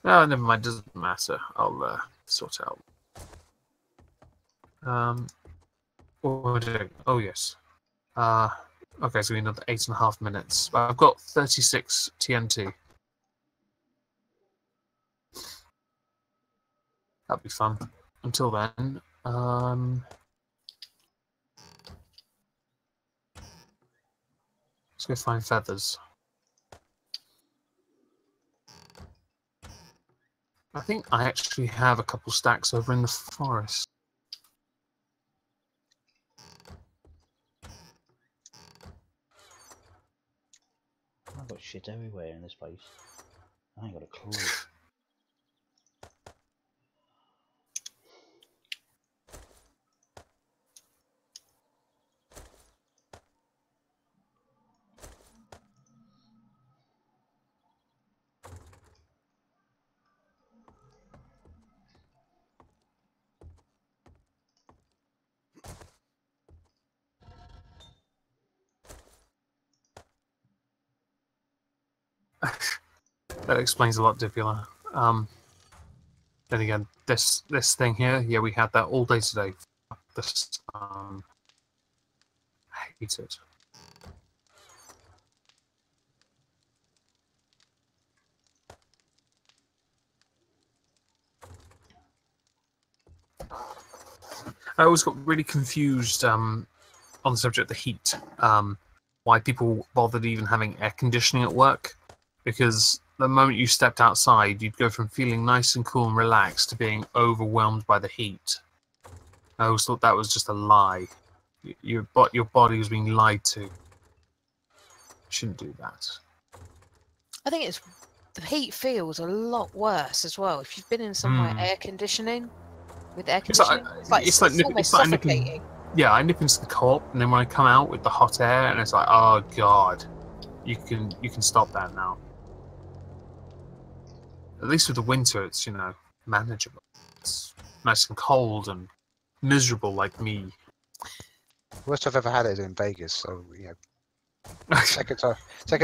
No, never mind, doesn't matter. I'll sort it out. What we're doing? Oh yes. Okay, so we need another 8.5 minutes. I've got 36 TNT. That'll be fun. Until then, let's go find feathers. I think I actually have a couple stacks over in the forest. I've got shit everywhere in this place. I ain't got a clue. That explains a lot, Dibula. Then again, this thing here, yeah, we had that all day today. This, I hate it. I always got really confused on the subject of the heat. Why people bothered even having air conditioning at work? Because the moment you stepped outside, you'd go from feeling nice and cool and relaxed to being overwhelmed by the heat. I always thought that was just a lie. Your body was being lied to. You shouldn't do that. I think the heat feels a lot worse as well. If you've been in somewhere air conditioning, with air conditioning, it's almost suffocating. Yeah, I nip into the co-op, and then when I come out with the hot air, and it's like, oh god, you can stop that now. At least with the winter, it's manageable. It's nice and cold and miserable like me. Worst I've ever had is in Vegas. So second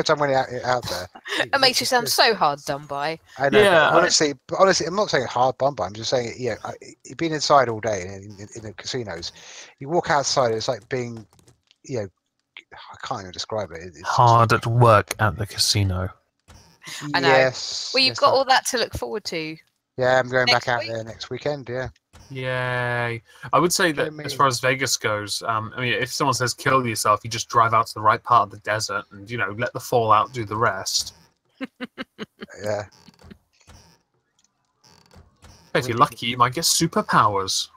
time when you're out there. That makes you sound so hard done by. I know, Yeah, but honestly, I'm not saying hard bum, but I'm just saying, you've been inside all day in the casinos. You walk outside, it's like being, I can't even describe it. It's hard at work at the casino. I know. Yes. Well, you've got all that to look forward to. Yeah, I'm going next back out week. there next weekend. Yeah. Yay! I would say that as far as Vegas goes, I mean, if someone says kill yourself, you just drive out to the right part of the desert and let the fallout do the rest. Yeah. If you're lucky, you might get superpowers.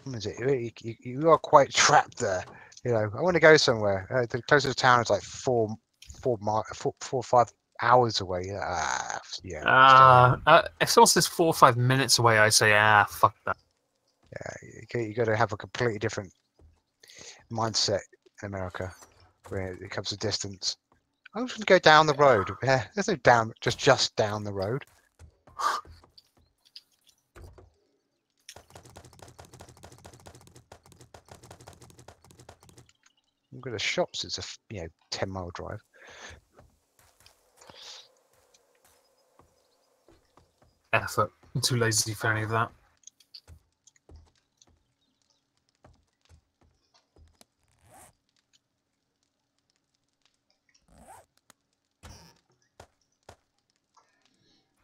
You are quite trapped there. I want to go somewhere. The closest town is like 4 or 5 hours away. If someone says 4 or 5 minutes away, I say, fuck that. Yeah, you got to have a completely different mindset in America when it comes to distance. I'm just going to go down the road. Yeah, there's no just down the road. I'm going to shops. It's a 10-mile drive. Effort. I'm too lazy for any of that.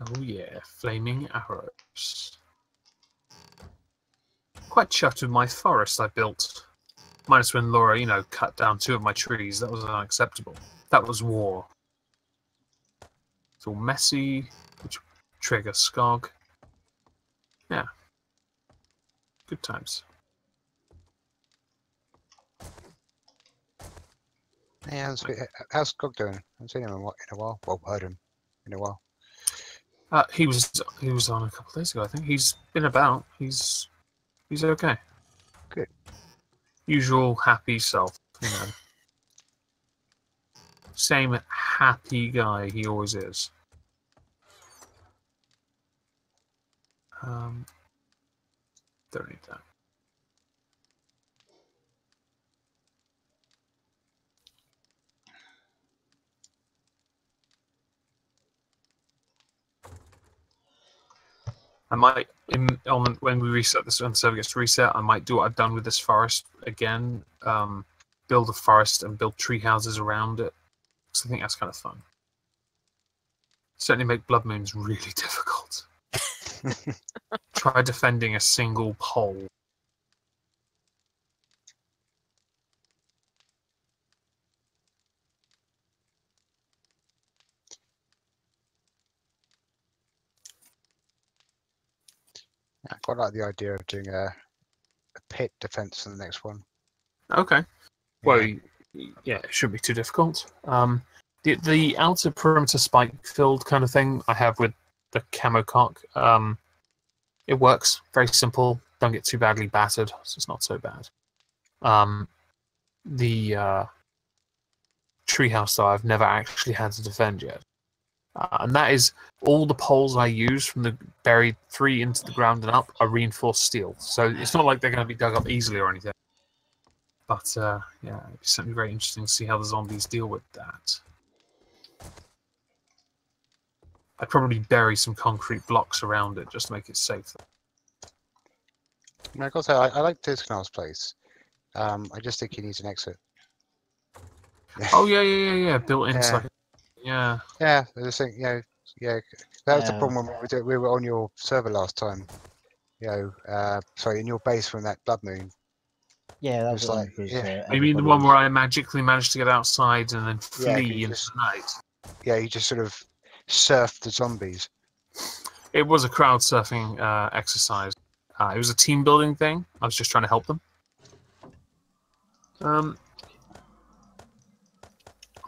Oh yeah, flaming arrows. Quite chuffed with my forest I built. Minus when Laura, cut down 2 of my trees. That was unacceptable. That was war. It's all messy, which trigger Skog. Yeah. Good times. Yeah, how's Skog doing? I haven't seen him in a while. Well, heard him in a while. He was on a couple of days ago, I think. He's been about. He's okay. Good. Usual happy self, Same happy guy he always is. Don't need that. I might, when we reset this, when the server gets reset, I might do what I've done with this forest again. Build a forest and build tree houses around it. Because I think that's kind of fun. Certainly make blood moons really difficult. Try defending a single pole. I quite like the idea of doing a pit defense for the next one. Okay. Well, yeah, it shouldn't be too difficult. The outer perimeter spike filled kind of thing I have with the camo cock. It works. Very simple. Don't get too badly battered, so it's not so bad. The treehouse, though, I've never actually had to defend yet. And that is all the poles I use from the buried 3 into the ground and up are reinforced steel. So it's not like they're going to be dug up easily or anything. But yeah, it's certainly very interesting to see how the zombies deal with that. I'd probably bury some concrete blocks around it just to make it safe. I gotta say, I like Diskanar's place. I just think he needs an exit. Oh yeah. Built inside. Yeah. Yeah, I just think That was the problem when we were on your server last time. Sorry, in your base from that blood moon. Yeah, that was was like. You mean the one where I magically managed to get outside and then flee into the night? Yeah, you just sort of surfed the zombies. It was a crowd surfing exercise. It was a team building thing. I was just trying to help them.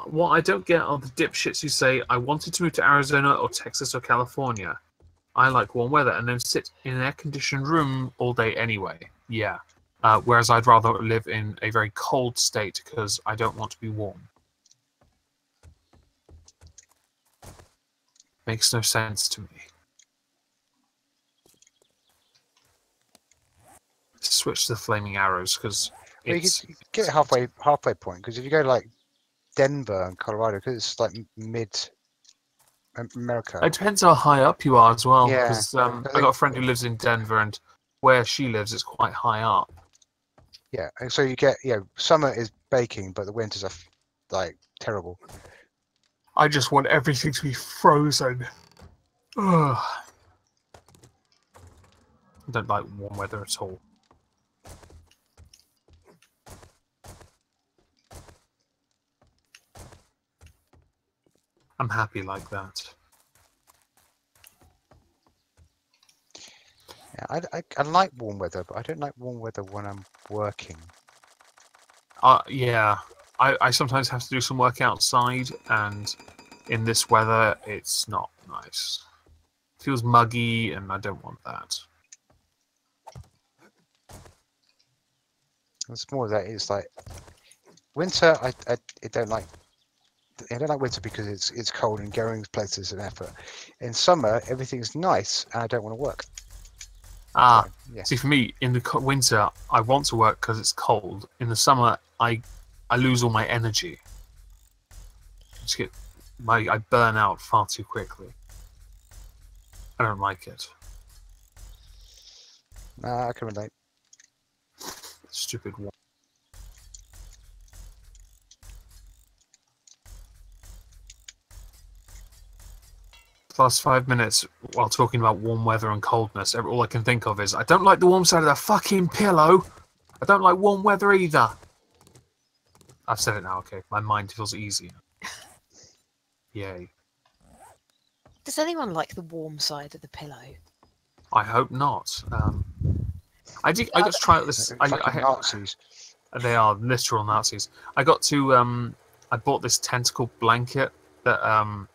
What I don't get are the dipshits who say, I wanted to move to Arizona or Texas or California. I like warm weather and then sit in an air-conditioned room all day anyway. Yeah. Whereas I'd rather live in a very cold state because I don't want to be warm. Makes no sense to me. to switch to the flaming arrows because Well, it's you could get halfway point because if you go to, like Denver and Colorado, because it's like mid America. it depends how high up you are as well. Yeah, Because I I think- got a friend who lives in Denver, and where she lives, it's quite high up. Yeah, and so you get summer is baking, but the winters are like terrible. I just want everything to be frozen. Ugh. I don't like warm weather at all. I'm happy like that. Yeah, I like warm weather, but I don't like warm weather when I'm working. Yeah, I sometimes have to do some work outside, and in this weather, it's not nice. It feels muggy, and I don't want that. It's more that it's like winter. I don't like. I don't like winter because it's cold and going places and effort. In summer, everything's nice and I don't want to work. Ah, So, yeah. see, for me, in the winter, I want to work because it's cold. In the summer, I lose all my energy. I burn out far too quickly. I don't like it. Nah, I can relate. Stupid one. The last 5 minutes, while talking about warm weather and coldness, all I can think of is I don't like the warm side of the fucking pillow. I don't like warm weather either. I've said it now. Okay, my mind feels easier. Yay. Does anyone like the warm side of the pillow? I hope not. I got to try out this. Fucking Nazis. They are literal Nazis. I got to. I bought this tentacle blanket that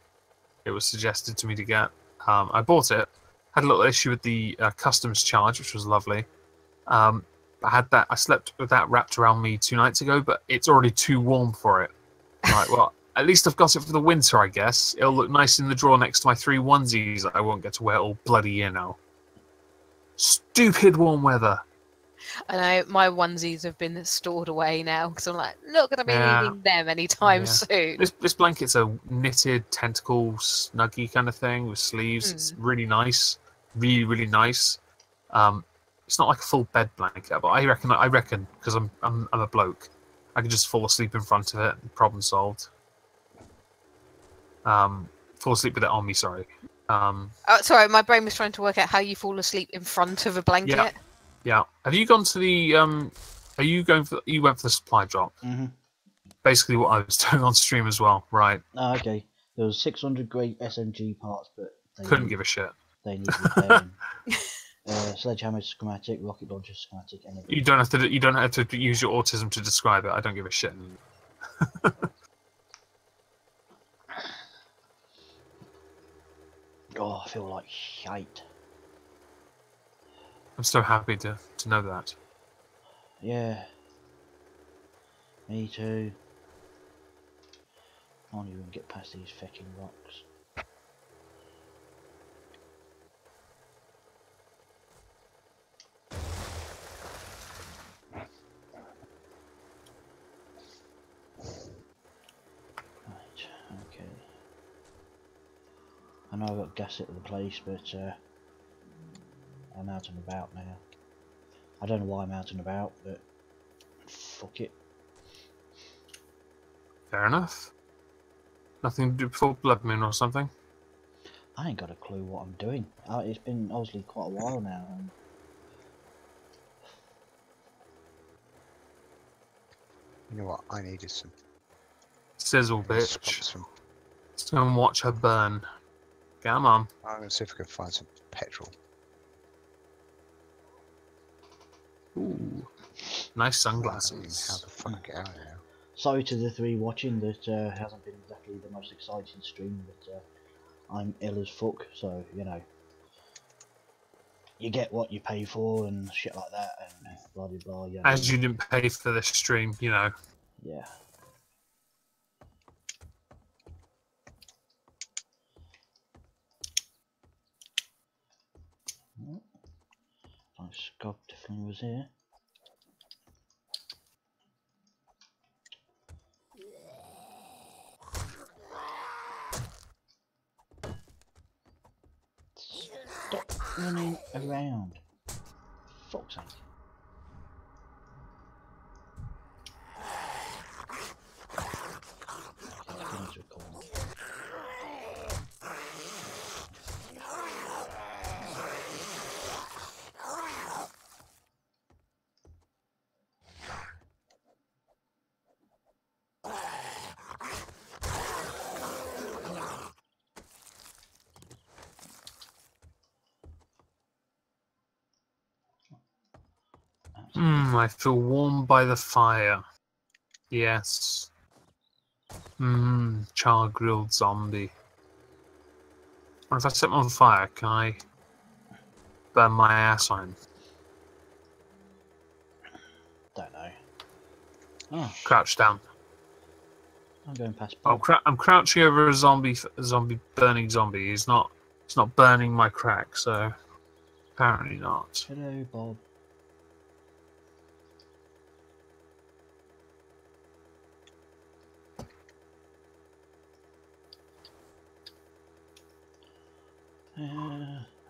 it was suggested to me to get. I bought it. Had a little issue with the customs charge, which was lovely. I had that. I slept with that wrapped around me 2 nights ago, but it's already too warm for it. Right. Well, at least I've got it for the winter, I guess. It'll look nice in the drawer next to my 3 onesies I won't get to wear all bloody year now. Stupid warm weather. I know my onesies have been stored away now because I'm like, not going to be Yeah. needing them anytime Yeah. soon. This blanket's a knitted tentacle snuggie kind of thing with sleeves. It's really nice, really nice. It's not like a full bed blanket, but I reckon because I'm a bloke, I can just fall asleep in front of it. Problem solved. Fall asleep with it on me. Sorry. Oh, sorry, my brain was trying to work out how you fall asleep in front of a blanket. Yeah. Yeah. Have you gone to the Are you going for? You went for the supply drop. Mm-hmm. Basically, what I was doing on stream as well. Right. Oh, okay. There was 600 great SMG parts, but they Couldn't give a shit. They need repairing. Sledgehammer schematic, rocket launcher schematic, and You don't have to use your autism to describe it. I don't give a shit. Oh, I feel like shite. I'm so happy to know that. Yeah. Me too. Can't even get past these fucking rocks. Right, okay. I know I've got gas at the place, but I'm out and about now. I don't know why I'm out and about, but fuck it. Fair enough. Nothing to do before Blood Moon or something. I ain't got a clue what I'm doing. It's been obviously quite a while now. And You know what? I needed some. Sizzle, bitch. Some. Let's go and watch her burn. Come on. I'm gonna see if I can find some petrol. Ooh. Nice How sunglasses. the fuck get out of here? sorry to the 3 watching that hasn't been exactly the most exciting stream, but I'm ill as fuck, so you know. You get what you pay for and shit like that, and blah blah blah. Yeah. As you didn't pay for this stream, you know. Yeah. Nice, God definitely was here. running around. Fuck's sake. Let's get into a corner. I feel warm by the fire. Yes. Char grilled zombie. What if I set them on fire? Can I burn my ass on him? Don't know. Oh, Crouch down. I'm going past I'm, Bob. I'm crouching over a burning zombie. He's not burning my crack, so apparently not. Hello, Bob.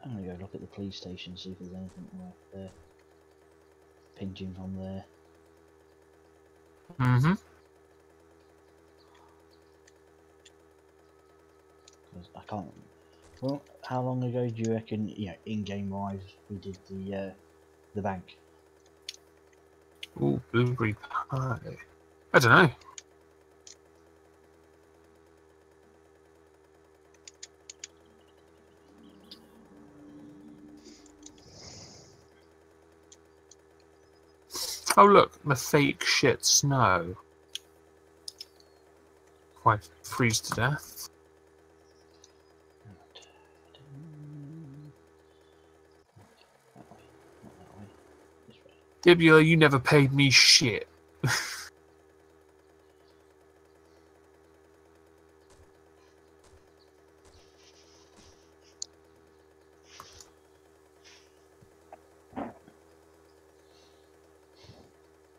I'm gonna go look at the police station, see if there's anything worth there. Pinging from there. Mm-hmm. 'Cause I can't. Well, how long ago do you reckon, in-game wise, we did the bank? Ooh, blueberry pie. I don't know. Oh look, the fake shit snow. Quite freeze to death. That way, not that way. This way. Dibula, you never paid me shit.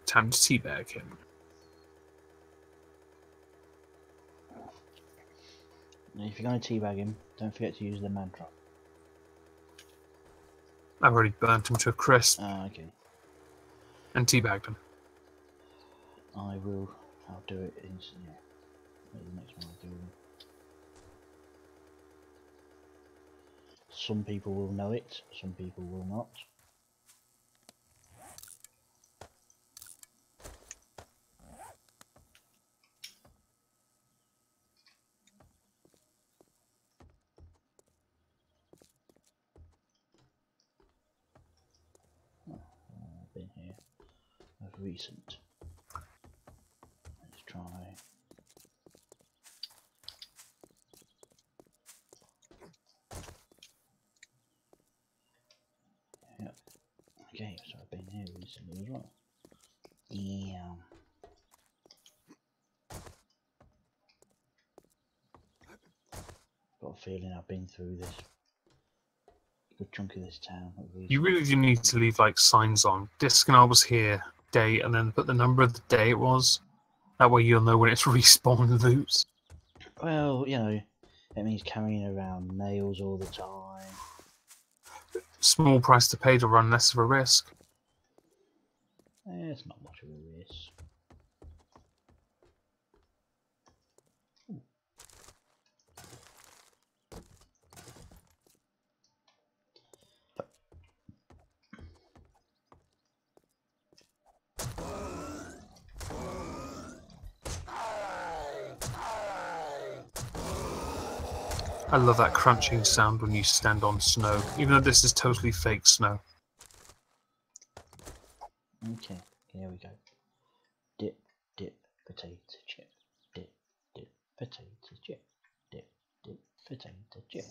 Time to teabag him. Now, if you're going to teabag him, don't forget to use the mantra. I've already burnt him to a crisp Ah, okay. and teabagged him. I'll do it in, maybe the next one I'll do them. Some people will know it, some people will not. I've been here of recent. Let's try. Yep. Okay, so I've been here recently as well. Yeah. Got a feeling I've been through this good chunk of this town. You really do need to leave like signs on. Diskanar was here, day, and then put the number of the day it was. That way you'll know when it's respawn loops. Well, it means carrying around nails all the time. Small price to pay to run less of a risk. It's not much of a risk. I love that crunching sound when you stand on snow, even though this is totally fake snow. Okay, here we go. Dip, dip, potato chip. Dip, dip, potato chip. Dip, dip, potato chip.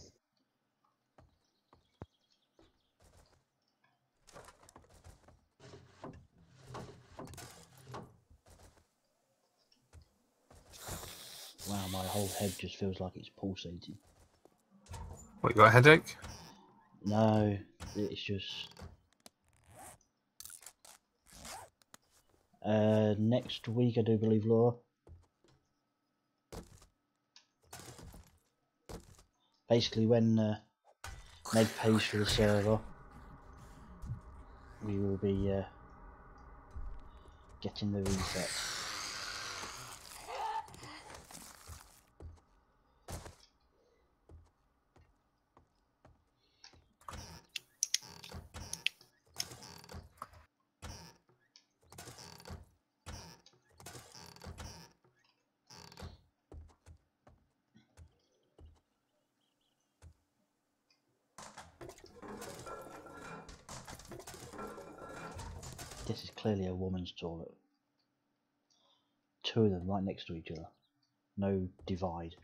Wow, my whole head just feels like it's pulsating. What, you got a headache? No, it's just... next week I do believe, Laura. Basically when Meg pays for the server. We will be getting the reset. This is clearly a woman's toilet. Two of them right next to each other. No divide.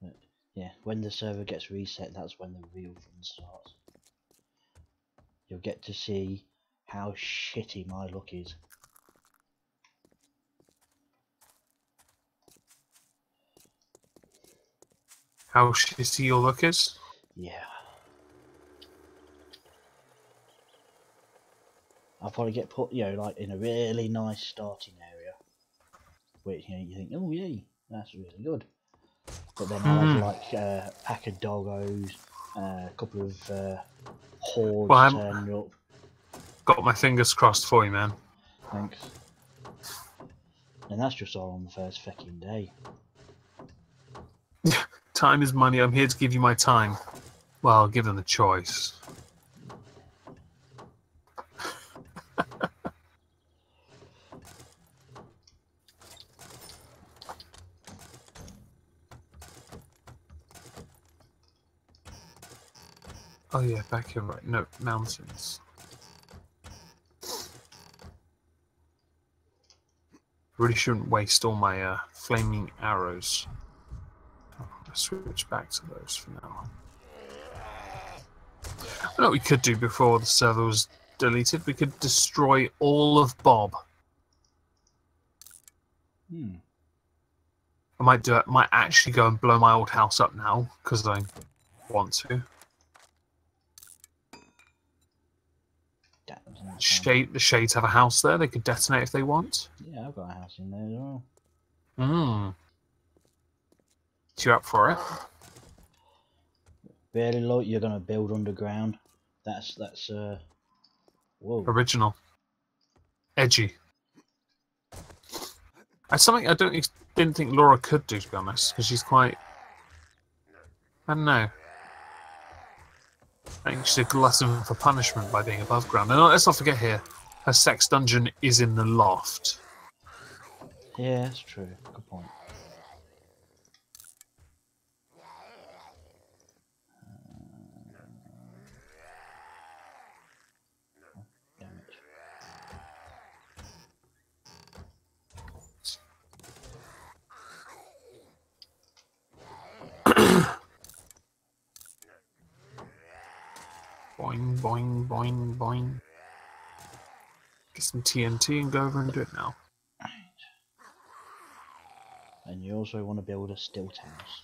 But yeah, when the server gets reset, that's when the real fun starts. You'll get to see how shitty my luck is. How shitty your luck is? Yeah. I'll probably get put, like in a really nice starting area. Which, you think, oh yay, that's really good. But then I'll have like a pack of doggos, a couple of hordes Well, turning up. got my fingers crossed for you, man. Thanks. And that's just all on the first fucking day. Time is money. I'm here to give you my time. Well, given the choice. Oh yeah, back here, right? No, mountains. Really shouldn't waste all my flaming arrows. Oh, I'll switch back to those for now. I know what we could do before the server was deleted. We could destroy all of Bob. I might do it. Might actually go and blow my old house up now because I want to. The Shades have a house there. They could detonate if they want. Yeah, I've got a house in there as well. So you're up for it? Really, look, you're gonna build underground. That's whoa. Original. Edgy. That's something I didn't think Laura could do, to be honest, because she's quite... I don't know. I think she's a glutton for punishment by being above ground. And let's not forget here, her sex dungeon is in the loft. Yeah, that's true. Good point. Damn it. Boing, boing, boing, boing. Get some TNT and go over and do it now. And you also want to build a stilt house.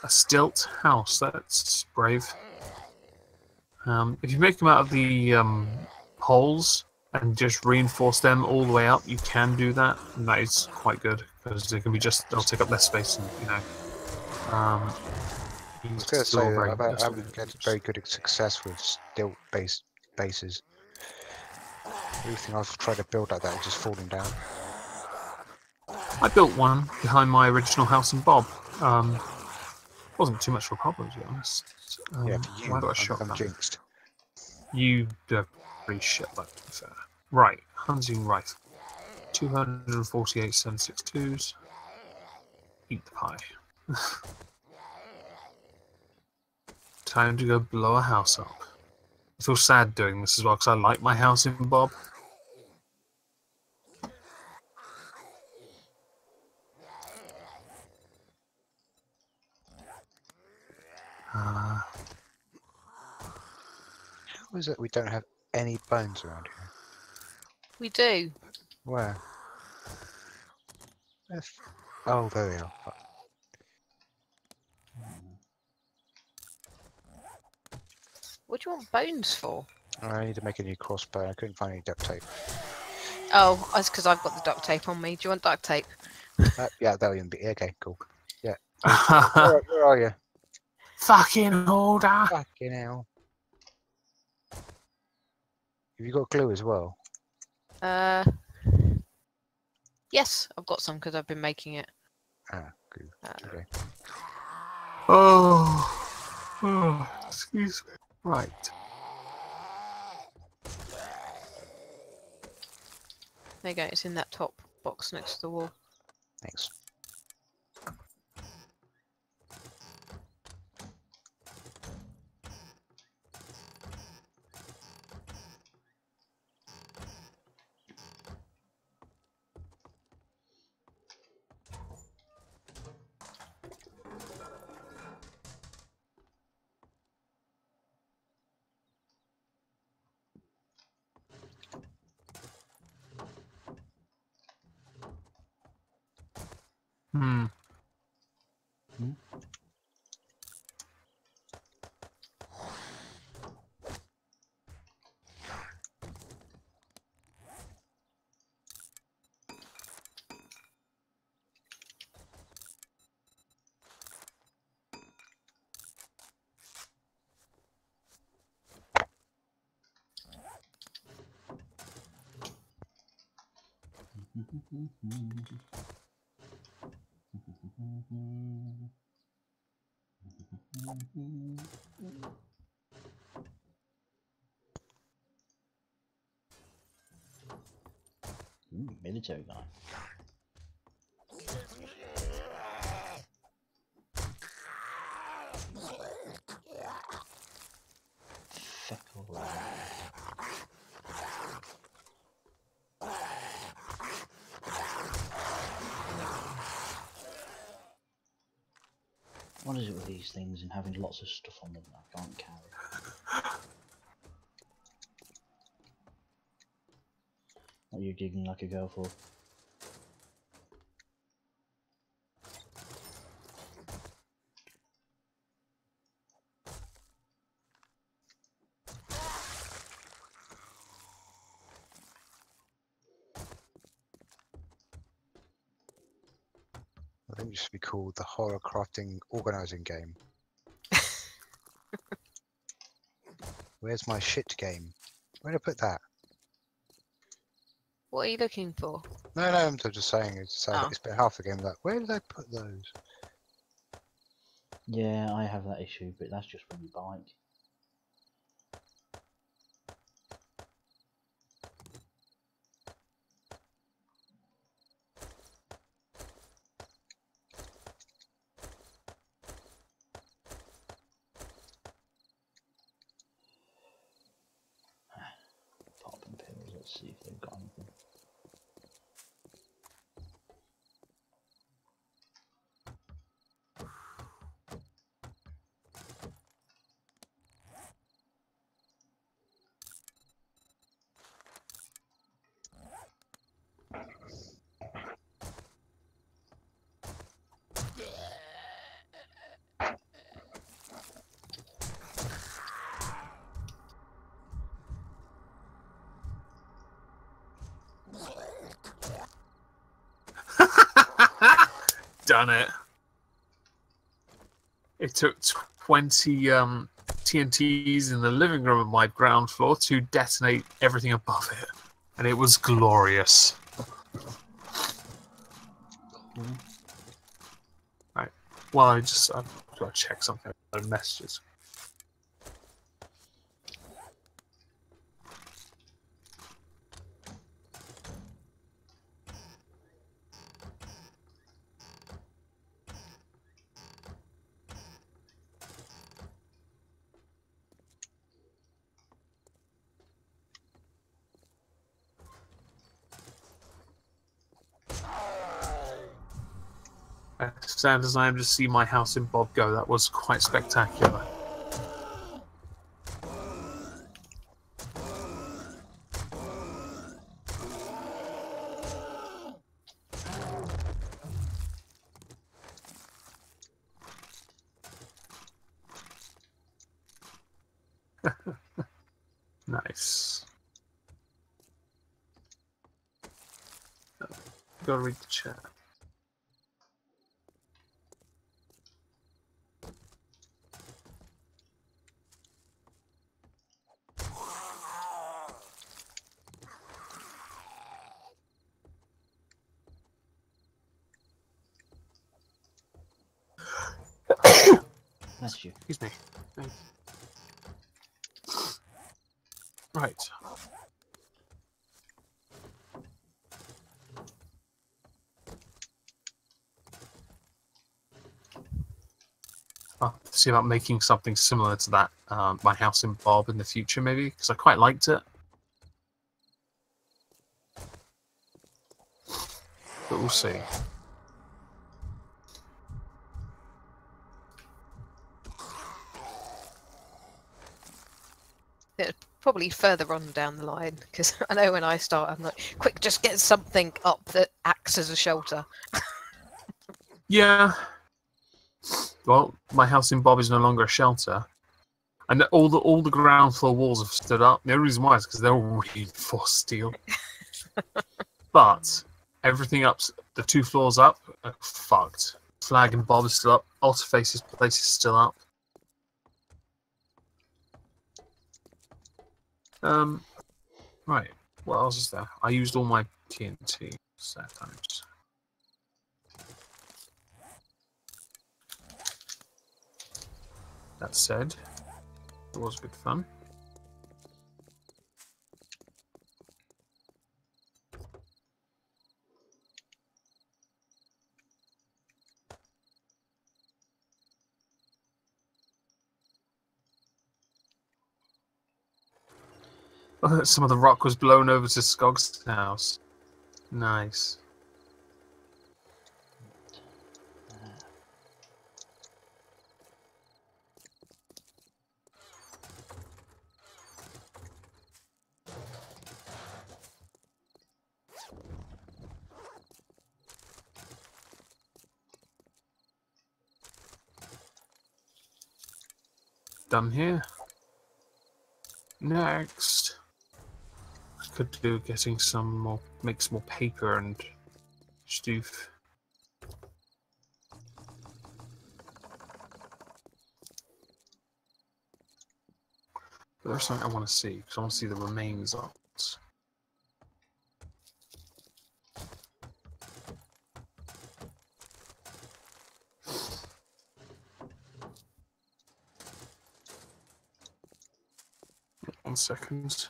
A stilt house, that's brave. If you make them out of the holes and just reinforce them all the way up, you can do that, and that is quite good because they can be they'll take up less space, and I was going to say I haven't had very good success with stilt-based bases. Everything I've tried to build like that is just falling down. I built one behind my original house in Bob. Wasn't too much of a problem, to be honest. Yeah, for you, I got a shot. I'm jinxed. You do pretty shit, like, to be fair. Right, hunting rifle. 248 7.62s. Eat the pie. Time to go blow a house up. I feel sad doing this as well because I like my house in Bob. How is it we don't have any bones around here? We do. Where? Oh, there we are. What do you want bones for? I need to make a new crossbow. I couldn't find any duct tape. Oh, that's because I've got the duct tape on me. Do you want duct tape? Yeah, that'll even be okay. Cool. Yeah. Where are you? Fucking order. Fucking hell. Have you got glue as well? Yes, I've got some because I've been making it. Ah, good. Okay. Oh, excuse me. Right. There you go. It's in that top box next to the wall. Thanks. Hmm. Military guy. Feckle. What is it with these things and having lots of stuff on them that I can't carry? What are you giggling like a girl for? I think it should be called the Horror Crafting Organizing Game. Where's my shit game? Where'd I put that? What are you looking for? No, I'm just saying. It's been half the game. Like, where did I put those? Yeah, I have that issue, but that's just when you bike. Popping pills, let's see if they've got anything. Done it. It took 20 TNTs in the living room of my ground floor to detonate everything above it. And it was glorious. Right. Well, I've got to check something on messages. Sad as I am to see my house in Bob go, that was quite spectacular. Nice. Gotta read the chat. Bless you. Excuse me. Thanks. Right. I'll see about making something similar to that, my house in Bob in the future, maybe, because I quite liked it. But we'll see. It's probably further on down the line, because I know when I start, I'm like, quick, just get something up that acts as a shelter. Yeah. Well, my house in Bob is no longer a shelter. And all the ground floor walls have stood up. The only reason why is because they're all reinforced steel. But everything up, the 2 floors up, are fucked. Flag and Bob is still up. Alterface's place is still up. Right. What else is there? I used all my TNT set times. That said, it was good fun. Some of the rock was blown over to Skog's house. Nice. Done here. Next, I could do getting some more, make some more paper and stoof. But there's something I want to see, because I want to see the remains of it. One second.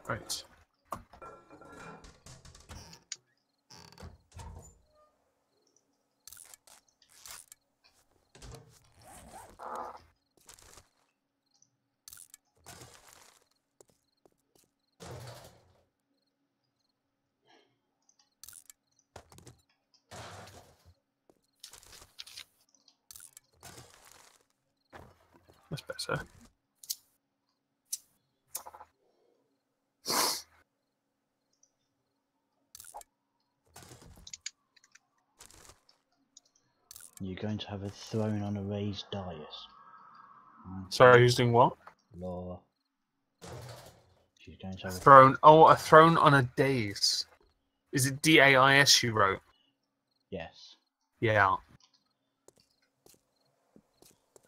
Right. That's better. You're going to have a throne on a raised dais. Sorry, who's doing what? Laura. She's going to have a Throne. Oh, a throne on a dais. Is it DAIS you wrote? Yes. Yeah.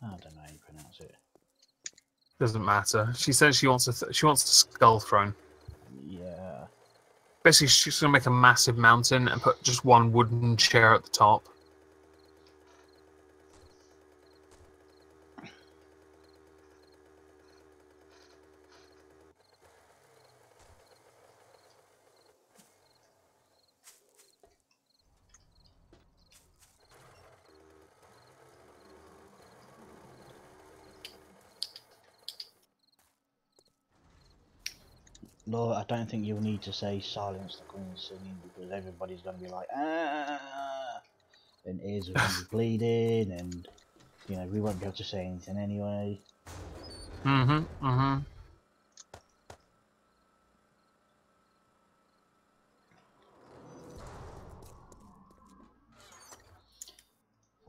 I don't know how you pronounce it. Doesn't matter. She says she wants she wants a skull throne. Yeah. Basically, she's gonna make a massive mountain and put just one wooden chair at the top. Laura, I don't think you'll need to say silence the Queen singing because everybody's going to be like, ah, and ears are going to be bleeding, and you know we won't be able to say anything anyway. Mm-hmm. Mm-hmm.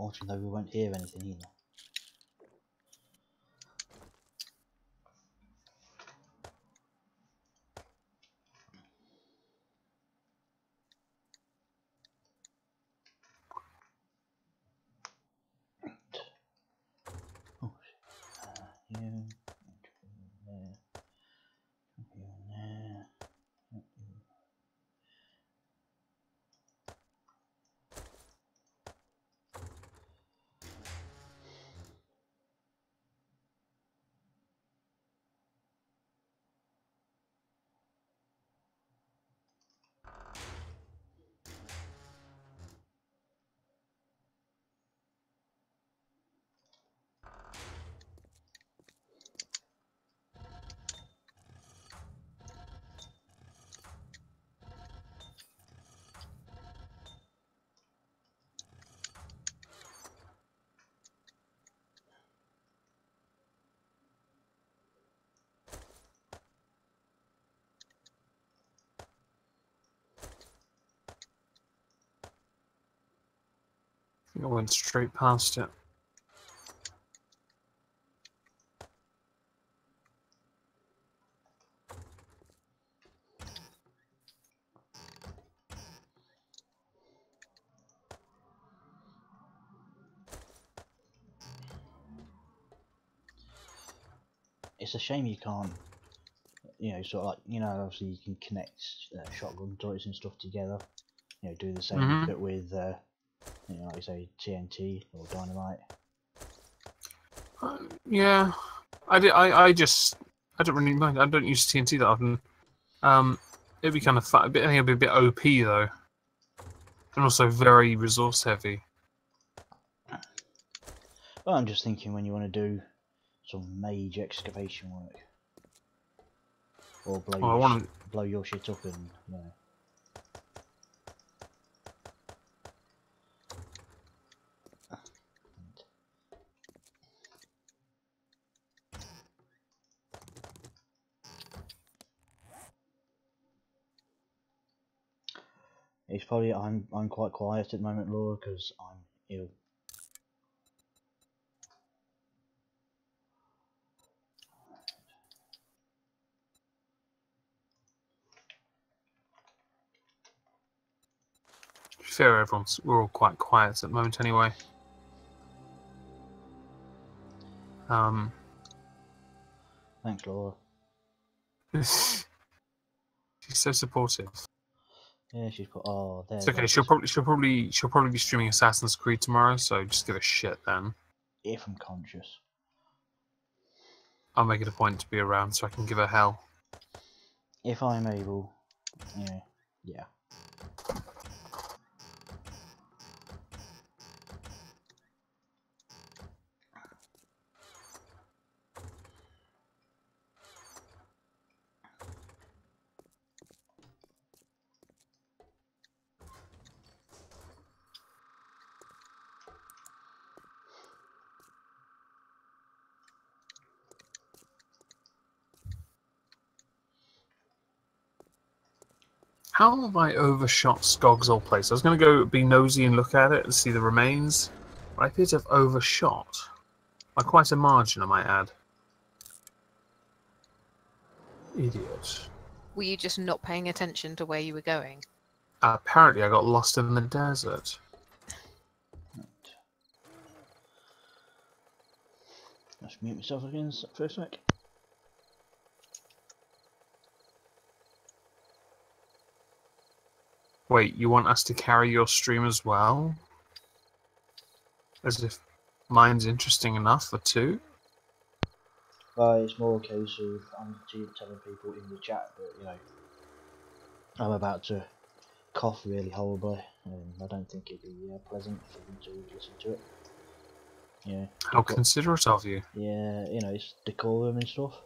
Even though we won't hear anything either. Oh, you, there, you there. I think I went straight past it. It's a shame you can't, sort of like, obviously you can connect shotgun turrets and stuff together, do the same, but with, like you say, TNT or dynamite. Yeah, I don't really mind. I don't use TNT that often. It'd be kind of fun. I think it'd be a bit OP though, and also very resource heavy. Well, I'm just thinking when you want to do some major excavation work, or blow your shit up, and it's probably I'm quite quiet at the moment, Laura, because I'm ill. To be fair, we're all quite quiet at the moment anyway. Thanks, Laura. She's so supportive. Yeah, she's put. Oh, there. It's okay. She'll probably be streaming Assassin's Creed tomorrow, so just give a shit then. If I'm conscious. I'll make it a point to be around so I can give her hell. If I'm able, yeah. How have I overshot Skog's old place? I was going to go be nosy and look at it and see the remains, but I appear to have overshot. By quite a margin, I might add. Idiot. Were you just not paying attention to where you were going? Apparently I got lost in the desert. Let's mute myself again for a sec. Wait, you want us to carry your stream as well? As if mine's interesting enough for two? It's more a case of I'm telling people in the chat that, I'm about to cough really horribly, and I don't think it'd be pleasant for them to listen to it. Yeah. How considerate of you. Yeah, it's decorum and stuff.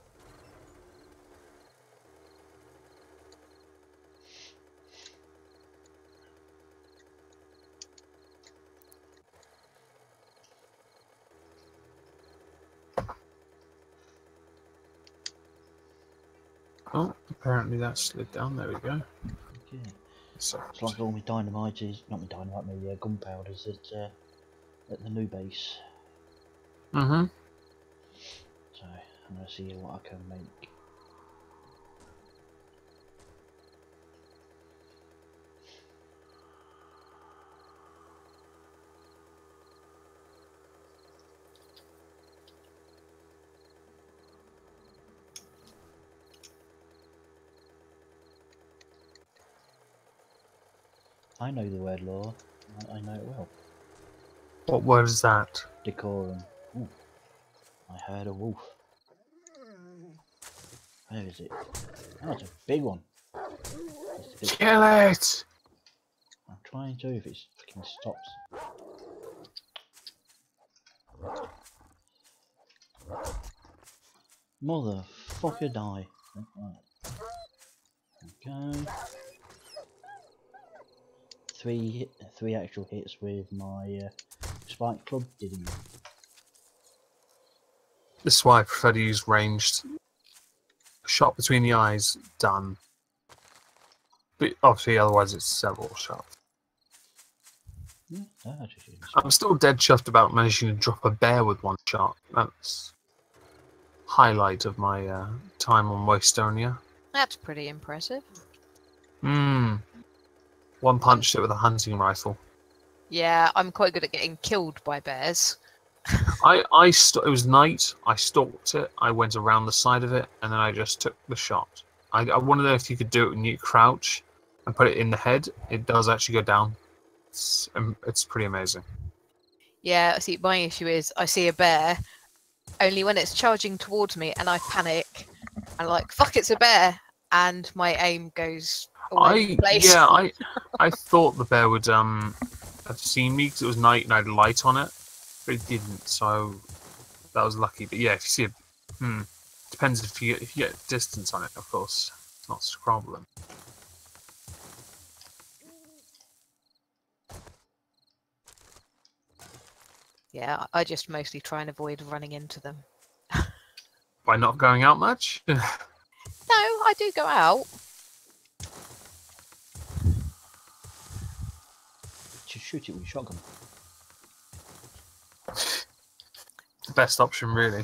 Oh, apparently that slid down. There we go. Okay. So, It's like all my dynamite is, not my dynamite, my gunpowders that at the new base. Mm-hmm. So I'm gonna see what I can make. I know the word law. I know it well. What word is that? Decorum. Ooh, I heard a wolf. Where is it? Oh, it's a big one. It's a bit... Kill it! I'm trying to, if it fucking stops. Motherfucker, die. Okay. Three actual hits with my spike club. Didn't. This is why I prefer to use ranged. Shot between the eyes, done. But obviously, otherwise it's several shots. I'm still dead chuffed about managing to drop a bear with one shot. That's highlight of my time on Wastonia. That's pretty impressive. One punched it with a hunting rifle. Yeah, I'm quite good at getting killed by bears. It was night. I stalked it. I went around the side of it, and then I just took the shot. I want to know if you could do it when you crouch and put it in the head. It does actually go down. It's pretty amazing. Yeah, see, my issue is I see a bear only when it's charging towards me, and I panic. I'm like, "Fuck, it's a bear!" and my aim goes away from the place. I thought the bear would have seen me because it was night and I had light on it, but it didn't. So that was lucky. But yeah, if you see it, depends if you get distance on it. Of course, it's not such a problem. Yeah, I just mostly try and avoid running into them. By not going out much. No, I do go out. Just shoot it with a shotgun. The best option, really.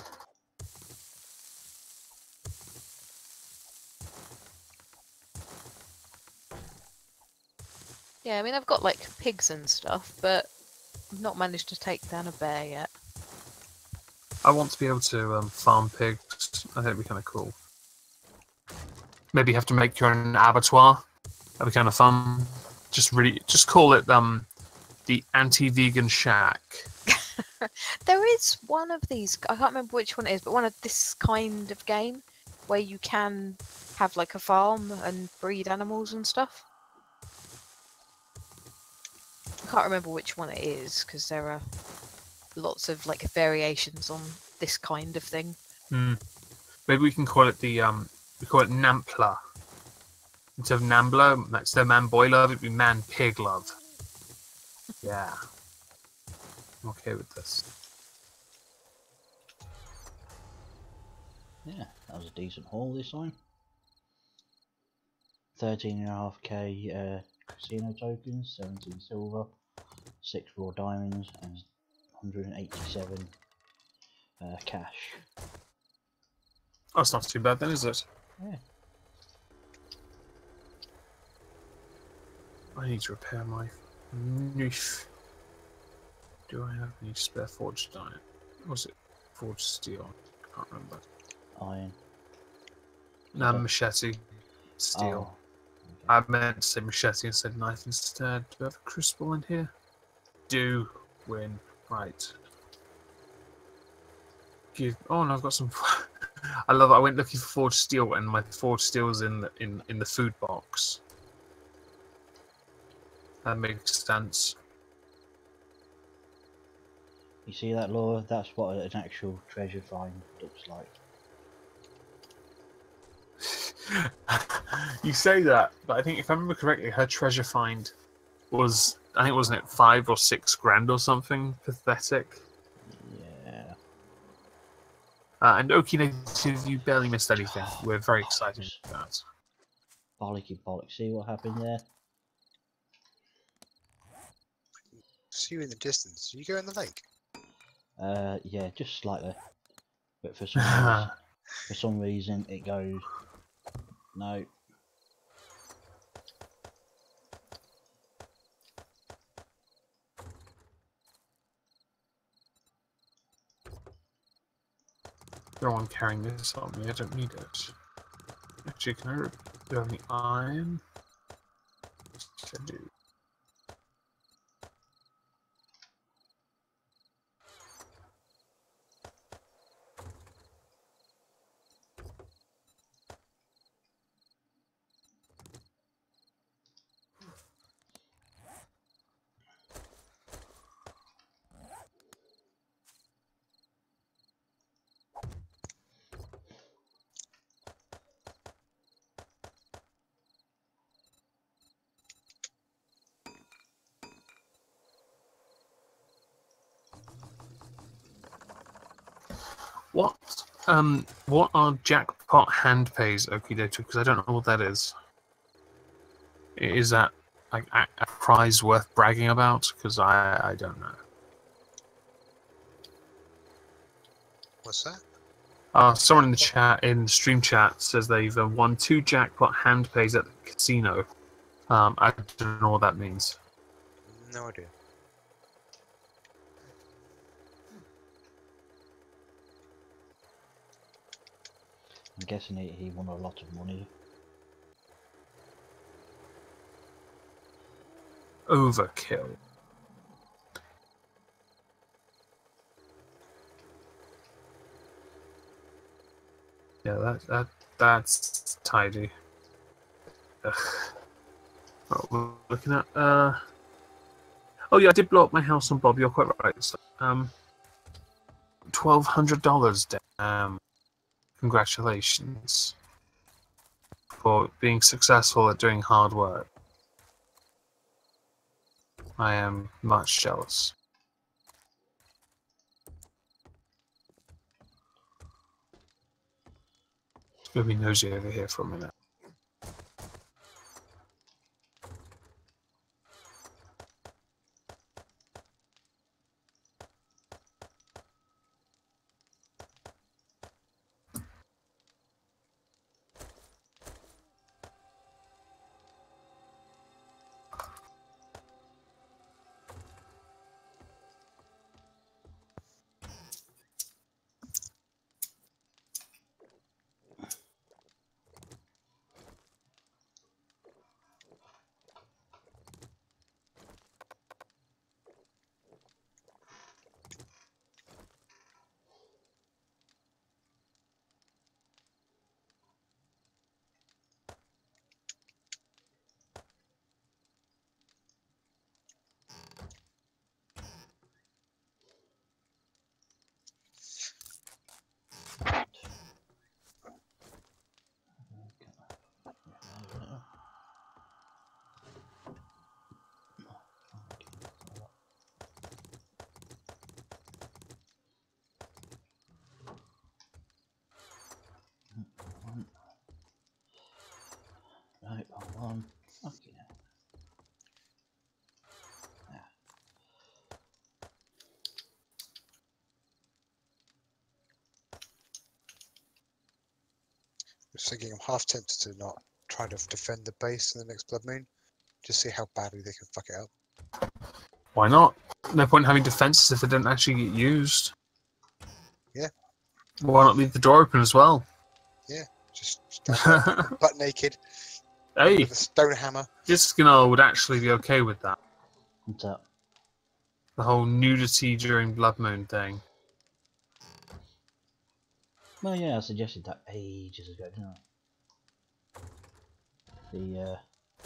Yeah, I mean, I've got like pigs and stuff, but I've not managed to take down a bear yet. I want to be able to farm pigs. I think it'd be kind of cool. Maybe you have to make your own abattoir. That'd be kind of fun. Just call it the anti-vegan shack. There is one of these, I can't remember which one it is, but one of this kind of game where you can have like a farm and breed animals and stuff. I can't remember which one it is because there are lots of like variations on this kind of thing. Maybe we can call it we call it Nampla. Instead of Nambla, instead of man boy love, it'd be man pig love. Yeah. I'm okay with this. Yeah, that was a decent haul this time. 13.5k casino tokens, 17 silver, 6 raw diamonds, and 187 cash. That's not too bad then, is it? Yeah. I need to repair my knife. Do I have any spare forged iron? Or was it forged steel? I can't remember. Iron. No, machete. Steel. Oh, I meant to say machete and said knife instead. Do I have a crucible in here? Do win. Right. Oh no, I've got some. I love it. I went looking for forged steel, and my forged steel is in the food box. That makes sense. you see that, Laura? That's what an actual treasure find looks like. You say that, but I think if I remember correctly, her treasure find was, I think, wasn't it 5 or 6 grand or something pathetic? Yeah. And Okie Native, you barely missed anything. We're very excited about that. Bollocky bollocks. See what happened there? see you in the distance. You go in the lake. Yeah, just slightly. But for some reason it goes no. No one carrying this on me. I don't need it. Actually, can I do have any iron? Yes, I do. What are jackpot hand pays, Okidoki? Because I don't know what that is. Is that like a prize worth bragging about? Because I don't know. What's that? Someone in the chat, in the stream chat, says they've won 2 jackpot hand pays at the casino. I don't know what that means. No idea. I'm guessing he won a lot of money. Overkill. Yeah, that's tidy. Ugh. What we're looking at. Oh yeah, I did blow up my house on Bob. You're quite right. So, $1,200. Damn. Congratulations for being successful at doing hard work. I am much jealous. It's gonna be nosy over here for a minute. Right, hold on. Okay. I was thinking I'm half tempted to not try to defend the base in the next Blood Moon. Just see how badly they can fuck it up. Why not? No point in having defenses if they don't actually get used. Yeah. Why not leave the door open as well? Yeah. Just stand there, butt naked. Hey, With a stone hammer. Diskanar would actually be okay with that. What's up? The whole nudity during Blood Moon thing. Well, yeah, I suggested that ages ago, didn't I?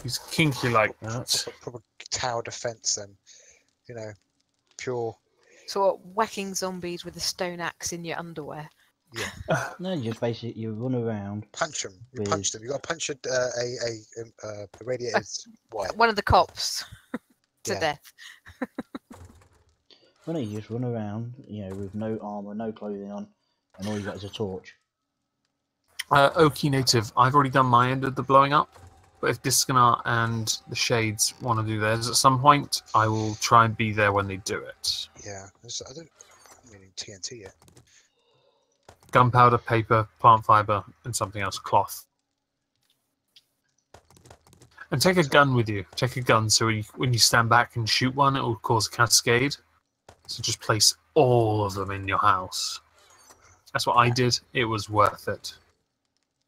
He's kinky like that. Proper tower defense then. You know, pure. So what, whacking zombies with a stone axe in your underwear? Yeah. No, you just basically you run around. Punch them. You with- punch them. You got to punch a radiated wire. One of the cops to Yeah. death. Well, no, you just run around, with no armor, no clothing on, and all you got is a torch. Oki native, I've already done my end of the blowing up. But if Diskanar and the Shades want to do theirs at some point, I will try and be there when they do it. Yeah, I'm meaning TNT yet. Gunpowder, paper, plant fiber, and something else, cloth. And take a gun with you. Take a gun so when you stand back and shoot one, it will cause a cascade. So just place all of them in your house. That's what I did. It was worth it.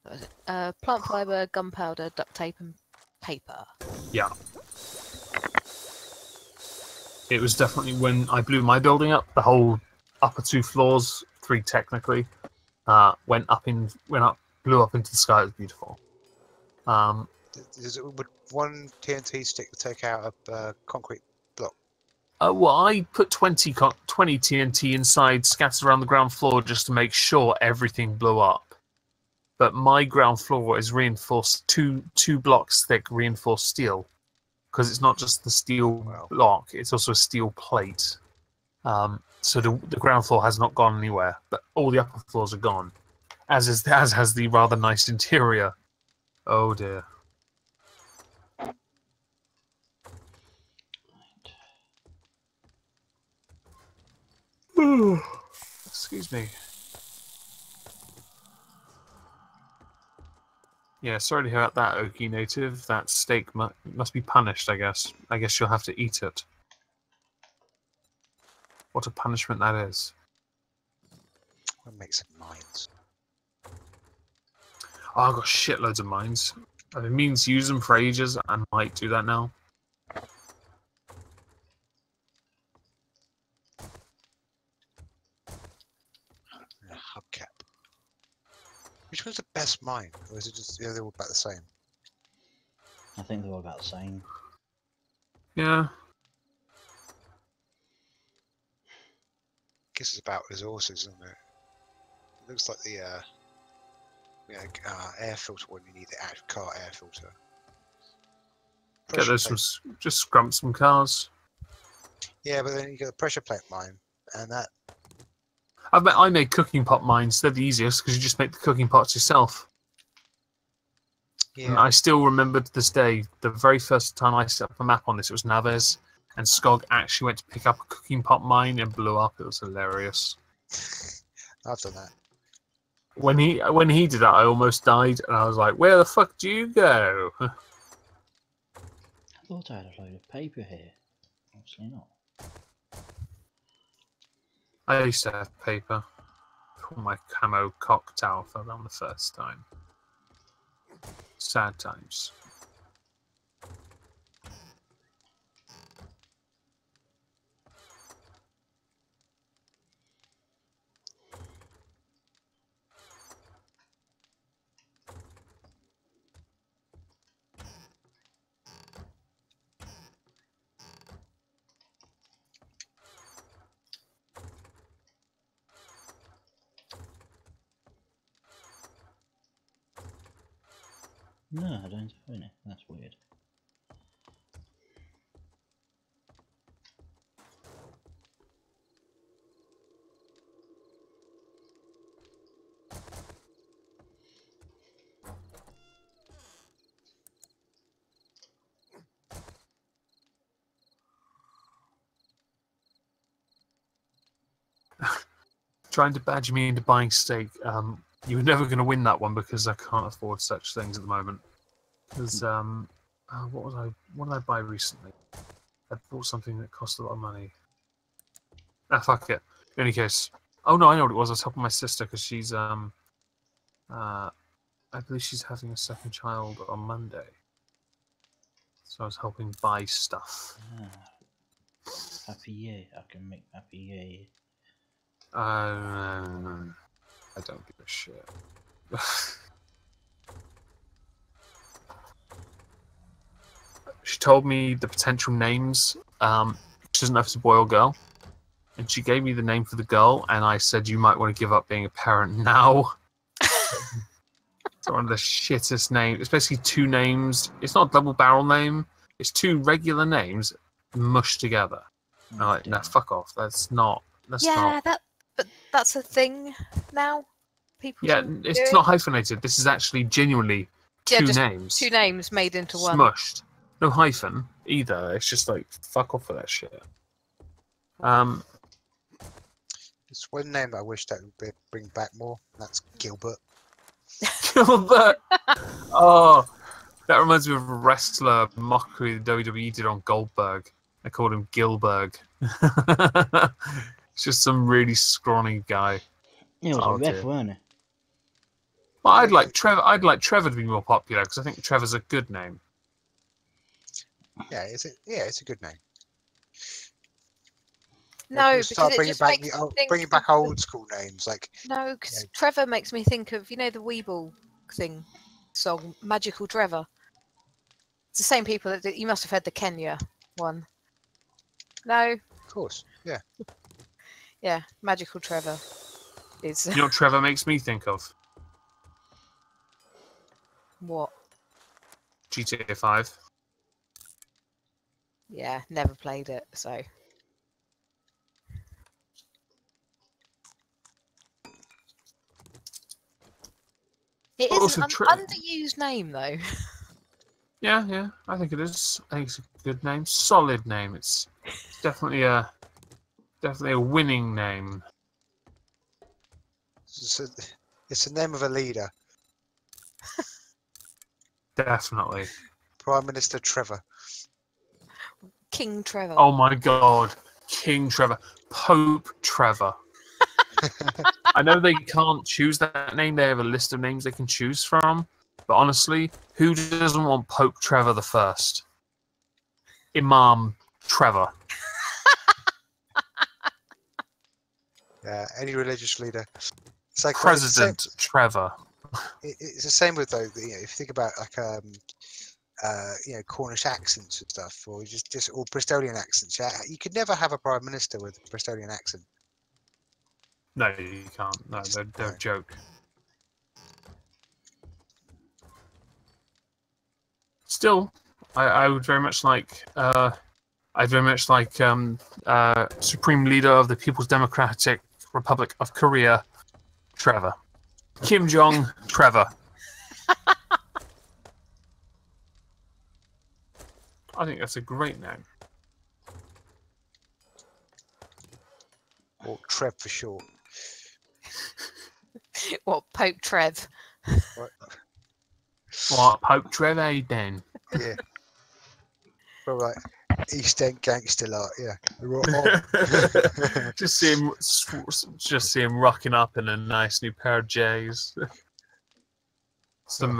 What was it? Plant fiber, gunpowder, duct tape, and paper. Yeah. It was definitely when I blew my building up. The whole upper 2 floors, 3 technically, blew up into the sky. It was beautiful. Would one TNT stick take out a concrete block? Well, I put 20 TNT inside, scattered around the ground floor, just to make sure everything blew up. But my ground floor is reinforced, two blocks thick reinforced steel, because it's not just the steel block; it's also a steel plate. So the ground floor has not gone anywhere, but all the upper floors are gone, as has the rather nice interior. Oh dear. Excuse me. Yeah, sorry to hear about that, Oki native. That steak must be punished, I guess. I guess you'll have to eat it. What a punishment that is. I'll make some mines. Oh, I've got shitloads of mines. I've been meaning to use them for ages. I might do that now. Hubcap. Which one's the best mine? Or is it just they're all about the same? I think they're all about the same. Yeah. I guess it's about resources, isn't it? It looks like the air filter one. You need the actual car air filter. Get those just scrump some cars. Yeah, but then you get the pressure plate mine, and that. I made cooking pot mines. They're the easiest because you just make the cooking pots yourself. Yeah. And I still remember to this day the very first time I set up a map on this. It was Naves, and Skog actually went to pick up a cooking pot mine and blew up. It was hilarious. I've done that. When he did that, I almost died, and I was like, "Where the fuck do you go?" I thought I had a load of paper here. Obviously not. I used to have paper. Oh, my camo cock towel fell down the first time. Sad times. No, I don't have any. That's weird. Trying to badge me into buying steak. You were never going to win that one because I can't afford such things at the moment. Because what did I buy recently? I bought something that cost a lot of money. Ah, fuck it. In any case, oh no, I know what it was. I was helping my sister because she's I believe she's having a second child on Monday. So I was helping buy stuff. Happy year. I can make happy year. I don't give a shit. She told me the potential names. She doesn't know if it's a boy or girl. And she gave me the name for the girl, and I said, you might want to give up being a parent now. It's one of the shittest names. It's basically 2 names. It's not a double barrel name. It's 2 regular names mushed together. I'm like, no, fuck off. That's not. But that's a thing now. People. Yeah, it's not hyphenated. This is actually genuinely two just names. Two names made into one. Smushed. No hyphen either. It's just like fuck off with that shit. There's one name that I wish that would bring back more. And that's Gilbert. Gilbert. Oh, that reminds me of a wrestler mockery the WWE did on Goldberg. They called him Gilberg. It's just some really scrawny guy. He was Oh, a ref, dear. weren't he? Well, I'd like Trevor to be more popular because I think Trevor's a good name. Yeah, it's a good name. No, People start because it just makes me think bringing back old school names like. No, because Yeah. Trevor makes me think of, the Weeble thing song, Magical Trevor. It's the same people that you must have heard the Kenya one. No, Of course, yeah. yeah, Magical Trevor is You know what Trevor makes me think of? what? GTA 5. Yeah, never played it, so. It is Also an underused name, though. Yeah, I think it is. I think it's a good name, solid name. It's definitely a winning name. It's the name of a leader, Definitely. Prime Minister Trevor. King Trevor. Oh my God, King Trevor, Pope Trevor. I know they can't choose that name. They have a list of names they can choose from. But honestly, who doesn't want Pope Trevor the First? Imam Trevor. Yeah, any religious leader. It's like President Trevor. It's the same with though. If you think about like Cornish accents and stuff, or just or Bristolian accents. Yeah, you could never have a prime minister with a Bristolian accent. No, you can't. No, they're a joke. Still, I would very much like. Supreme Leader of the People's Democratic Republic of Korea, Trevor. Kim Jong, Trevor. I think that's a great name. Or Trev for short. What, Pope Trev? What, Pope Trevor then? Yeah. Well, like East End gangster lot, yeah. Just see him rocking up in a nice new pair of J's. Some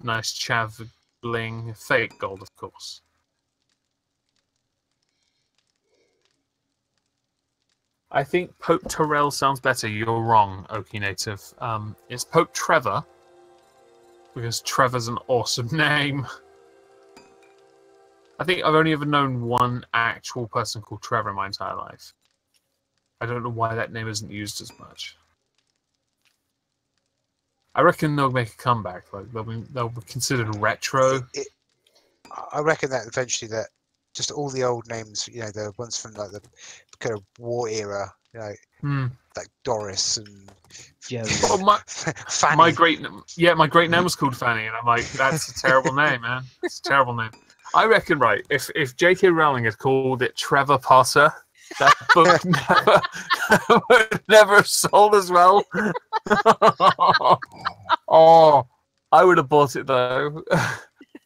nice chav bling, fake gold, of course. I think Pope Terrell sounds better. You're wrong, Okie native. It's Pope Trevor because Trevor's an awesome name. I think I've only ever known one actual person called Trevor in my entire life. I don't know why that name isn't used as much. I reckon they'll make a comeback. Like they'll be considered retro. I reckon that eventually that just all the old names, the ones from like the kind of war era, like Doris and Fanny. My great name was called Fanny, and I'm like, that's a terrible name, man. It's a terrible name. I reckon, right, if J.K. Rowling had called it Trevor Potter, that book would never have sold as well. Oh, I would have bought it though.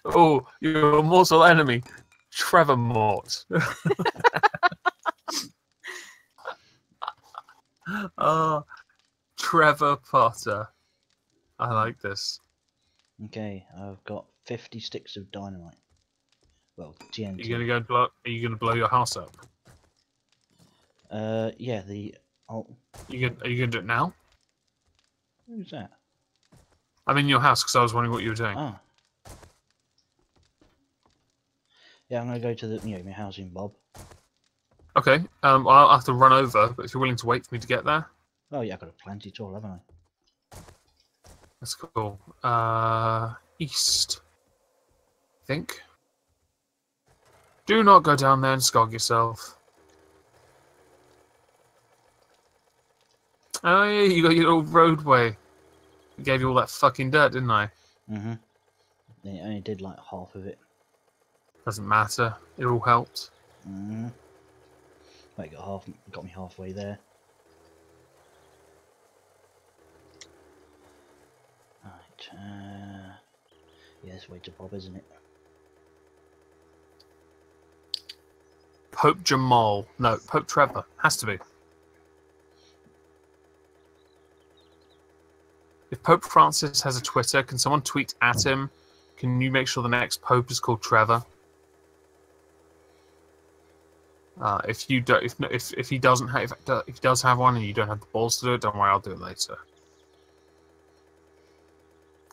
Oh, your mortal enemy, Trevor Mort. Oh, Trevor Potter. I like this. Okay, I've got 50 sticks of dynamite. Well, TNT. Are you gonna blow your house up? Yeah, are you gonna do it now? Who's that? I'm in your house because I was wondering what you were doing. Ah. Yeah, I'm gonna go to the my housing Bob. Okay. I'll have to run over, but if you're willing to wait for me to get there. Oh yeah, I've got a plenty tall, haven't I? That's cool. East. I think. Do not go down there and scog yourself. Oh yeah, you got your little roadway. I gave you all that fucking dirt, didn't I? Mm-hmm. it only did like half of it. Doesn't matter. It all helped. Mm. Wait, got me halfway there. Right. Yeah, it's way to Bob, isn't it? Pope Jamal. No, Pope Trevor. Has to be. If Pope Francis has a Twitter, can someone tweet at him? Can you make sure the next Pope is called Trevor? If you don't, if he doesn't have, if he does have one and you don't have the balls to do it, don't worry, I'll do it later.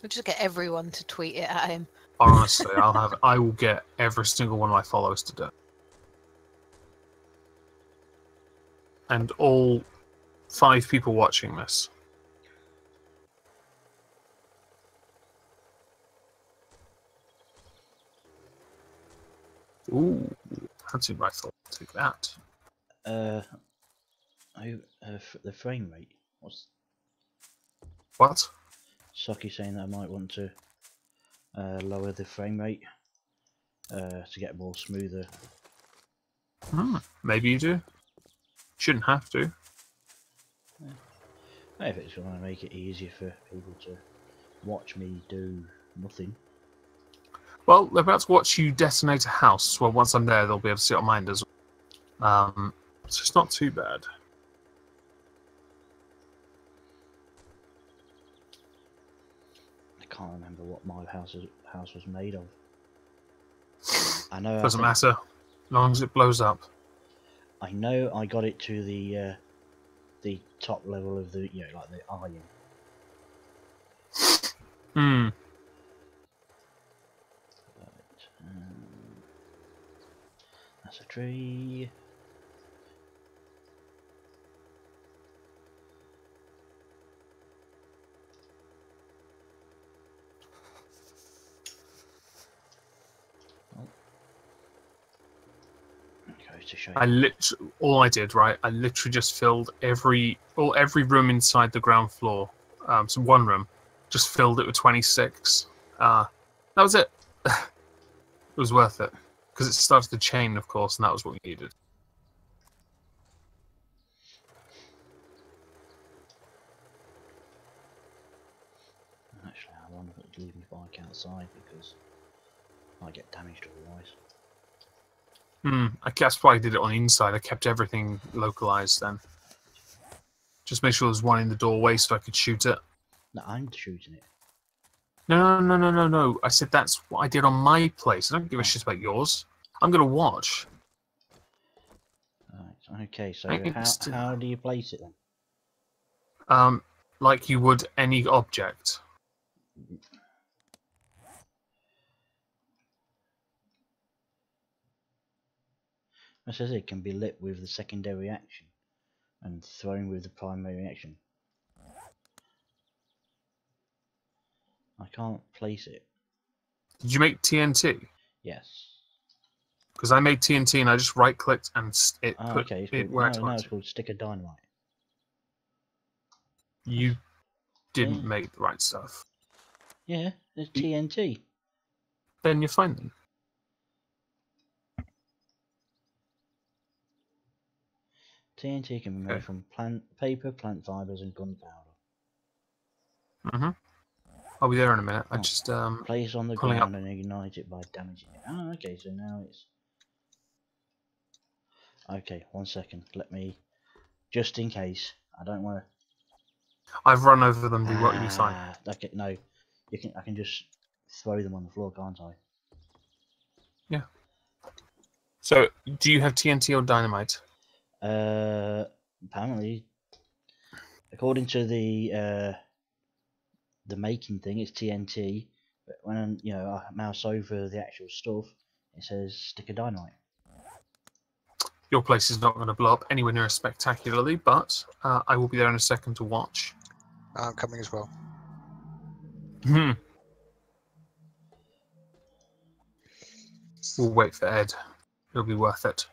We'll just get everyone to tweet it at him. Honestly, I will get every single one of my followers to do it. And all 5 people watching this. Ooh, hunting rifle. Take that. The frame rate. What's What? Saki saying that I might want to lower the frame rate to get more smoother. Maybe you do. Shouldn't have to. If it's going to make it easier for people to watch me do nothing. Well, they're about to watch you detonate a house. Well, once I'm there, they'll be able to see it on mine as well. So it's not too bad. I can't remember what my house was made of. I know. Doesn't matter, as long as it blows up. I know I got it to the top level of the like the iron. Right, that's a tree. All I did, right? I literally just filled every room inside the ground floor. So one room, just filled it with 26. That was it. It was worth it because it started the chain, of course, and that was what we needed. Actually, I want to leave my bike outside because I get damaged otherwise. I guess why I did it on the inside. I kept everything localized then. Just make sure there's one in the doorway so I could shoot it. No, I'm shooting it. No. I said that's what I did on my place. I don't give a shit about yours. I'm gonna watch. Right. Okay. So how do you place it then? Like you would any object. It says it can be lit with the secondary action and thrown with the primary action. I can't place it. Did you make TNT? Yes. Because I made TNT and I just right-clicked and it put okay, it where it's it's called stick of dynamite. You didn't make the right stuff. Yeah, there's TNT. Then you're fine then. TNT can be made from paper, plant fibers, and gunpowder. I'll be there in a minute. I just place on the ground and ignite it by damaging it. Oh, okay. So now it's okay. 1 second. Let me, just in case. I don't want to. I've run over them. You'll be fine. Okay, no. You can. I can just throw them on the floor, can't I? Yeah. So, do you have TNT or dynamite? Apparently, according to the making thing, it's TNT. But when I mouse over the actual stuff, it says stick of dynamite. Your place is not going to blow up anywhere near as spectacularly, but I will be there in a second to watch. I'm coming as well. We'll wait for Ed. It'll be worth it.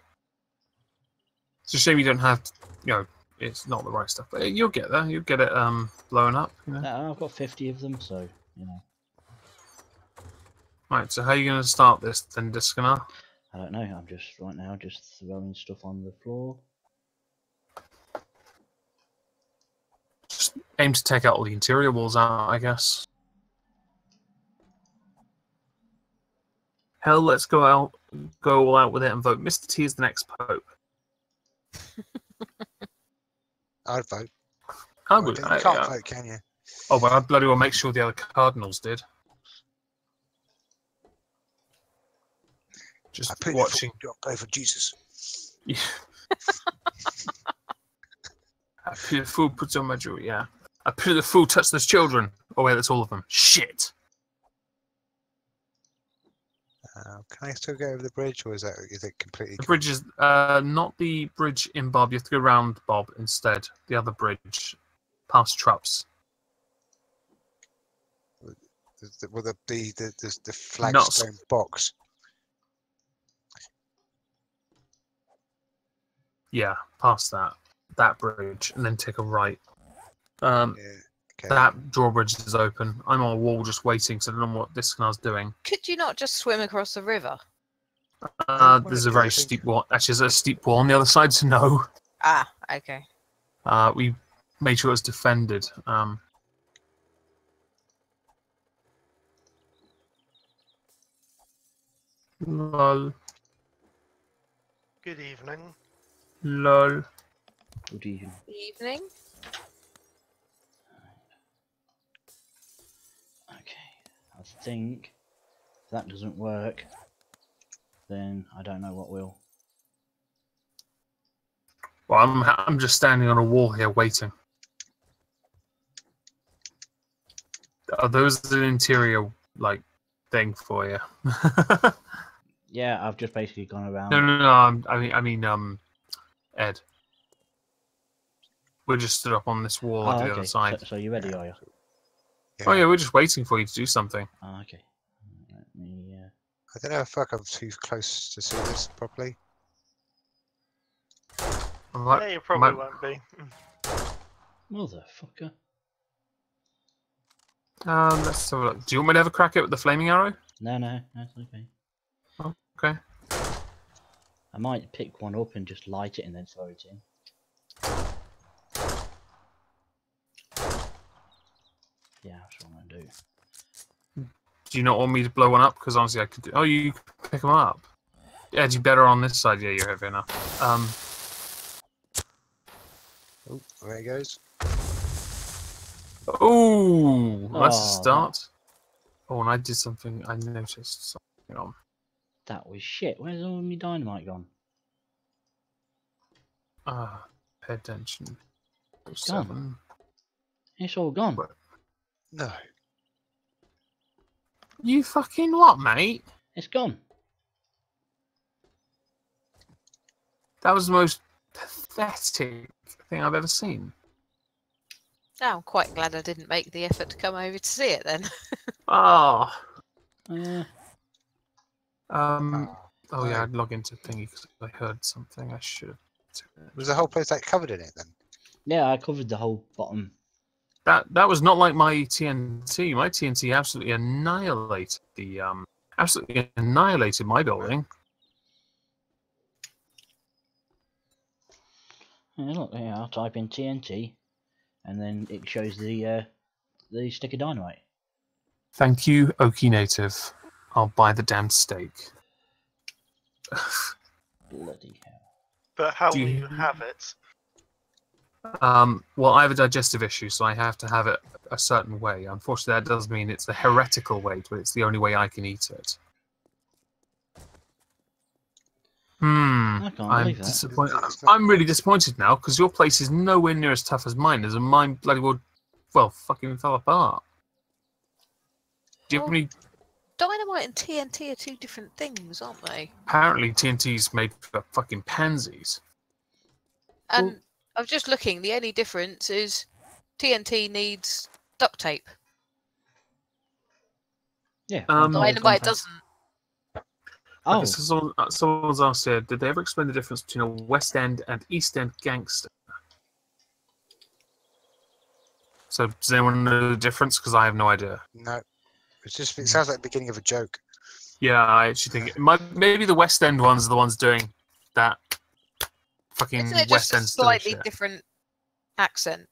It's a shame you don't have, it's not the right stuff, but you'll get there. You'll get it blowing up. I've got 50 of them, so Right, so how are you going to start this then, Diskanar? I don't know. I'm just right now just throwing stuff on the floor. Just aim to take out all the interior walls out, I guess. Hell, let's go all out with it and vote Mr. T as the next Pope. I'd vote. I Well, would. you can't vote, can you? Oh, well, I'd bloody well make sure the other cardinals did. I Just put watching. Go for Jesus. Yeah. I put the fool puts on my jewelry, yeah. I put the fool touch those children. Oh, wait, that's all of them. Shit. Can I still go over the bridge, or is it completely? The bridge is not the bridge in Bob. You have to go round Bob instead. The other bridge, past Traps. Well, the flagstone box. Yeah, past that bridge, and then take a right. Yeah. Okay. That drawbridge is open. I'm on a wall just waiting, so I don't know what Diskanar's doing. Could you not just swim across the river? There's a very steep wall. Actually, there's a steep wall on the other side, so no. Ah, okay. We made sure it was defended. Lol. Good evening. Lol. Good evening. Evening. Okay, I think if that doesn't work, then I don't know what will. Well, I'm just standing on a wall here waiting. Are those an interior thing for you? Yeah, I've just basically gone around. No. I mean, Ed. We're just stood up on this wall on the other side. So you ready, are you? Yeah. Oh yeah, we're just waiting for you to do something. Oh, okay. Let me. I don't know if I'm too close to see this properly. Yeah, you probably won't be. Motherfucker. Let's have a look. Do you want me to have a crack at it with the flaming arrow? No, that's okay. Oh, okay. I might pick one up and just light it and then throw it in. Yeah, that's what I'm gonna do. Do you not want me to blow one up? Because honestly, I could do... Oh, you can pick them up. Yeah, you better on this side. Yeah, you're heavy enough. Oh, there he goes. Oh, that's a Oh, start. Oh, and I did something. I noticed something on. That was shit. Where's all my dynamite gone? Pay attention. It's gone. It's all gone. What? No. You fucking what, mate? It's gone. That was the most pathetic thing I've ever seen. Now I'm quite glad I didn't make the effort to come over to see it then. Oh. Yeah. Oh yeah, I'd log into thingy because I heard something. I should have. Was the whole place covered in it then? Yeah, I covered the whole bottom. That was not like my TNT. My TNT absolutely annihilated my building. Yeah, look, yeah, I'll type in TNT, and then it shows the stick of dynamite. Thank you, Okie Native. I'll buy the damn steak. Bloody hell. But how Do will you- you have it? Well, I have a digestive issue, so I have to have it a certain way. Unfortunately, that does mean it's the heretical way, but it's the only way I can eat it. I can't I'm believe that. disappointed. It's not- I'm really disappointed now because your place is nowhere near as tough as mine is, and mine bloody well, fucking fell apart. Do you have Well- any? Dynamite and TNT are two different things, aren't they? Apparently, TNT's made for fucking pansies. And I was just looking, the only difference is TNT needs duct tape. Yeah. Dynamite doesn't. Oh, Okay, so someone's asked here, did they ever explain the difference between a West End and East End gangster? So does anyone know the difference? Because I have no idea. No. It sounds like the beginning of a joke. Yeah, I actually think maybe the West End ones are the ones doing that fucking Isn't it West just a End still slightly shit. different accent?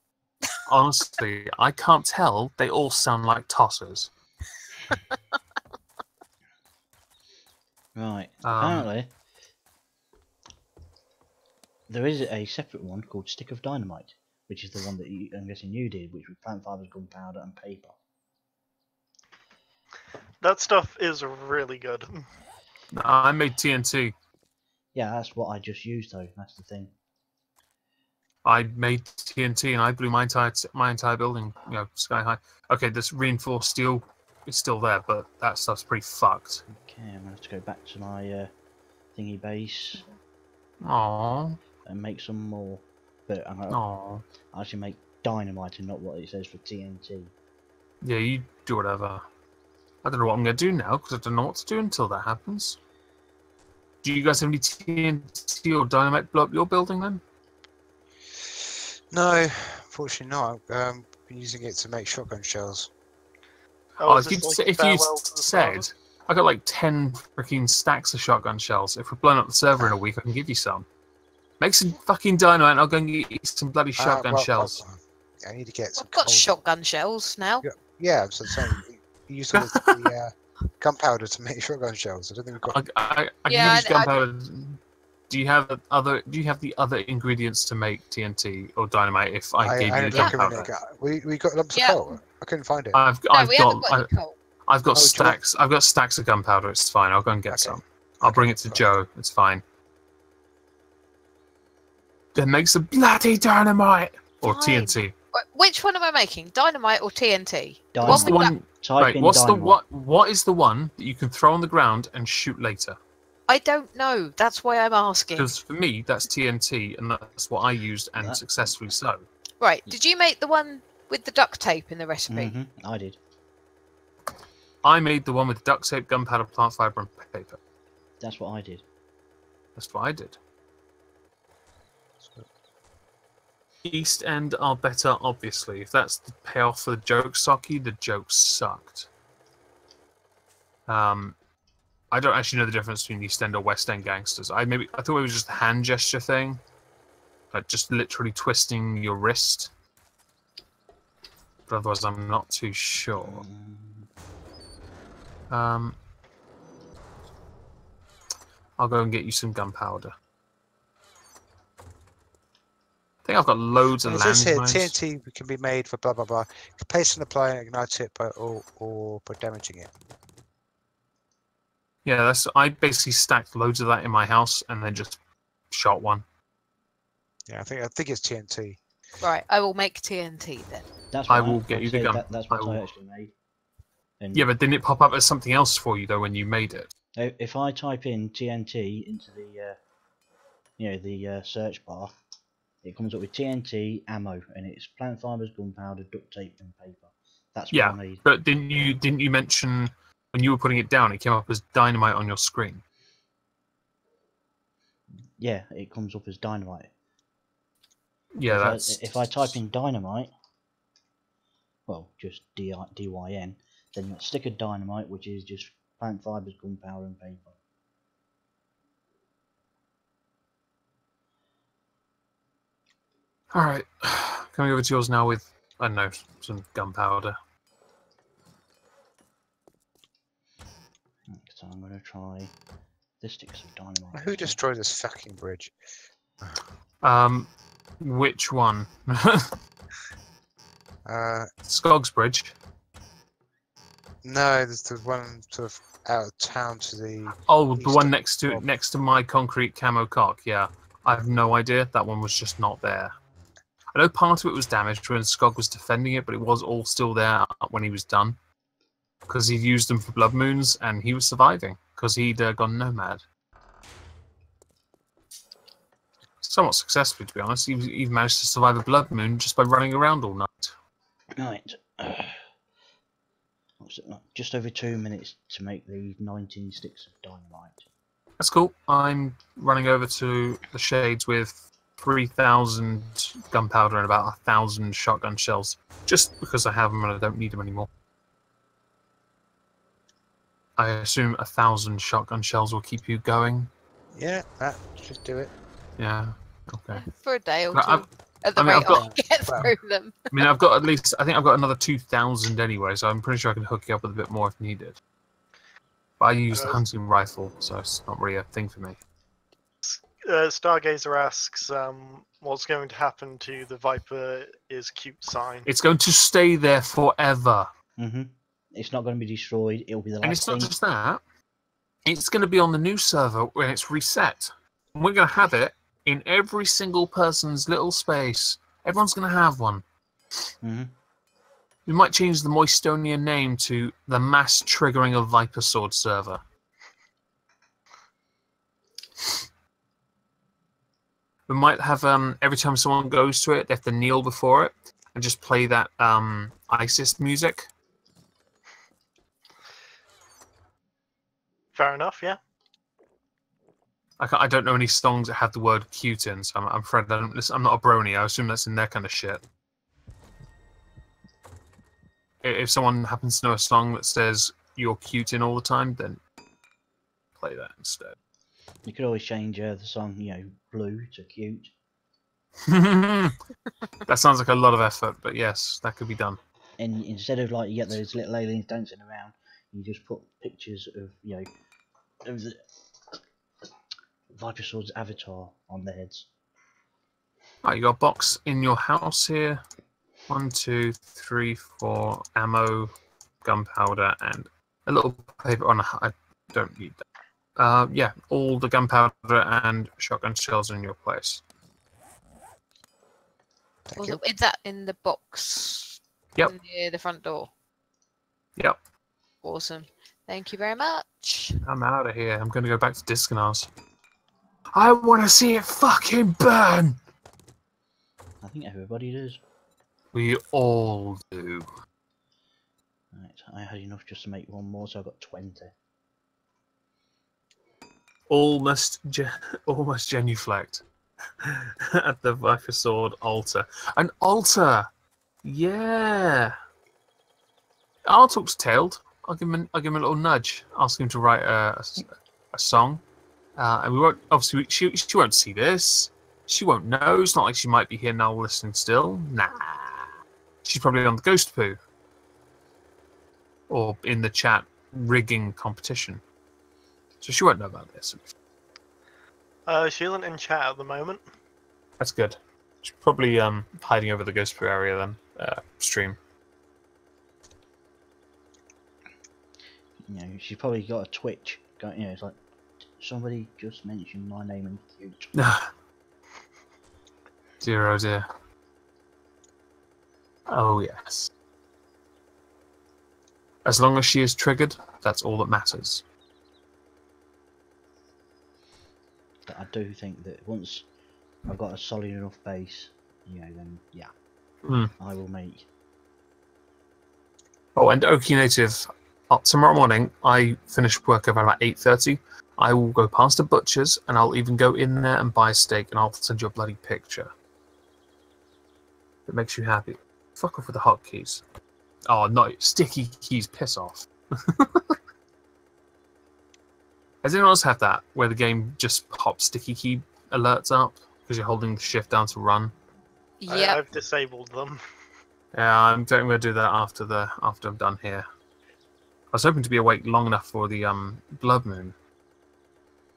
Honestly, I can't tell. They all sound like tossers. Right. Apparently, there is a separate one called Stick of Dynamite, which is the one that I'm guessing you did, which was plant fibers, gunpowder, and paper. That stuff is really good. I made TNT. Yeah, that's what I just used though. That's the thing. I made TNT and I blew my entire building, sky high. Okay, this reinforced steel is still there, but that stuff's pretty fucked. Okay, I'm gonna have to go back to my thingy base Aww. and make some more. But I'm gonna Aww. actually make dynamite and not what it says for TNT. Yeah, you do whatever. I don't know what I'm going to do now, because I don't know what to do until that happens. Do you guys have any TNT or dynamite blow up your building then? No, unfortunately not. Been using it to make shotgun shells. Is if this you like farewell to the said, server? I got like 10 freaking stacks of shotgun shells. If we're blowing up the server in a week, I can give you some. Make some fucking dynamite and I'll go and get you some bloody shotgun shells. I need to get some I've got coal. shotgun shells now. Yeah, I'm saying you use all the gunpowder to make shotgun shells. I don't think we've got. I can Yeah, use gunpowder. Do you have the other ingredients to make TNT or dynamite? If I gave you the gunpowder, We got lumps of coal. I couldn't find it. We haven't got any coal. I've got stacks. I've got stacks of gunpowder. It's fine. I'll go and get some. I'll bring it to Joe. It's fine. Then make some bloody dynamite or TNT. Which one am I making? Dynamite or TNT? What's the one? Type in dynamite. What is the one that you can throw on the ground and shoot later? I don't know. That's why I'm asking. Because for me, that's TNT, and that's what I used and successfully so. Right. Did you make the one with the duct tape in the recipe? I did. I made the one with duct tape, gunpowder, plant fiber, and paper. That's what I did. That's what I did. East End are better, obviously. If that's the payoff for the joke, Socky, the joke sucked. I don't actually know the difference between East End or West End gangsters. I thought it was just a hand gesture thing, like just literally twisting your wrist. But otherwise, I'm not too sure. I'll go and get you some gunpowder. I think I've got loads of landmines. TNT can be made for blah blah blah. You can place and apply and ignite it or by damaging it. Yeah, I basically stacked loads of that in my house and then just shot one. Yeah, I think it's TNT. Right, I will make TNT then. That's what I will get you the gun. That's what I actually made. And yeah, but didn't it pop up as something else for you though when you made it? if I type in TNT into the search bar, it comes up with TNT, ammo, and it's plant fibers, gunpowder, duct tape, and paper. That's what I made. But didn't you mention when you were putting it down, it came up as dynamite on your screen? Yeah, it comes up as dynamite. Yeah, if I type in dynamite, well, just DYN, then stick of dynamite, which is just plant fibers, gunpowder, and paper. All right, coming over to yours now with I don't know some gunpowder. So I'm going to try the sticks of dynamite. Who destroyed this fucking bridge? Which one? Skog's Bridge. No, there's the one sort of out of town to the. Oh, the one next to my concrete camo cock. Yeah, I have no idea. That one was just not there. I know part of it was damaged when Skog was defending it, but it was all still there when he was done. Because he'd used them for blood moons, and he was surviving because he'd gone nomad. Somewhat successfully, to be honest. He managed to survive a blood moon just by running around all night. Right. Just over 2 minutes to make the 19 sticks of dynamite. That's cool. I'm running over to the Shades with 3,000 gunpowder and about 1,000 shotgun shells, just because I have them and I don't need them anymore. I assume 1,000 shotgun shells will keep you going. Yeah, that should do it. Yeah. Okay. For a day or But two. At the I mean, rate I've got- I get well, through them. I mean, I've got at least. I think I've got another 2,000 anyway, so I'm pretty sure I can hook you up with a bit more if needed. But I use the hunting rifle, so it's not really a thing for me. Stargazer asks, what's going to happen to the Viper is cute sign? It's going to stay there forever. It's not going to be destroyed. It'll be the And last it's not thing. just that. It's going to be on the new server when it's reset. And we're going to have it in every single person's little space. Everyone's going to have one. We might change the Moistonian name to the Mass Triggering of Viper Sword server. We might have every time someone goes to it, they have to kneel before it and just play that ISIS music. Fair enough, yeah. I don't know any songs that have the word cute in, so I'm afraid I'm not a brony. I assume that's in their kind of shit. If someone happens to know a song that says you're cute in all the time, then play that instead. You could always change the song, blue to cute. That sounds like a lot of effort, but yes, that could be done. And instead of you get those little aliens dancing around, you just put pictures of of the Viper Sword's avatar on their heads. Right, you got a box in your house here. 1, 2, 3, 4 ammo, gunpowder, and a little paper on. I don't need that. Yeah, all the gunpowder and shotgun shells in your place. Is that in the box? Yep. Near the front door. Yep. Awesome. Thank you very much. I'm out of here. I'm going to go back to Diskanar's. I want to see it fucking burn! I think everybody does. We all do. Right, I had enough just to make one more, so I got 20. Almost genuflect at the Viper Sword altar. An altar! Yeah! I'll talk to Tailed. I'll give him a little nudge. Ask him to write a song. And we won't, obviously, she won't see this. She won't know. It's not like she might be here now listening still. Nah. She's probably on the Ghost Poo. Or in the chat rigging competition. So she won't know about this. She isn't in chat at the moment. That's good. She's probably hiding over the Ghost Poo area then. Stream. She's probably got a Twitch. It's like, somebody just mentioned my name and cute. Dear oh dear. Oh yes. As long as she is triggered, that's all that matters. But I do think that once I've got a solid enough base, then yeah, I will make. Oh, and Okie Native, tomorrow morning I finish work around about 8:30. I will go past the butcher's and I'll even go in there and buy a steak and I'll send you a bloody picture. That makes you happy. Fuck off with the hotkeys. Oh no, sticky keys, piss off. Does anyone else have that, where the game just pops sticky key alerts up because you're holding the shift down to run? Yeah. I've disabled them. Yeah, I'm going to do that after I'm done here. I was hoping to be awake long enough for the blood moon.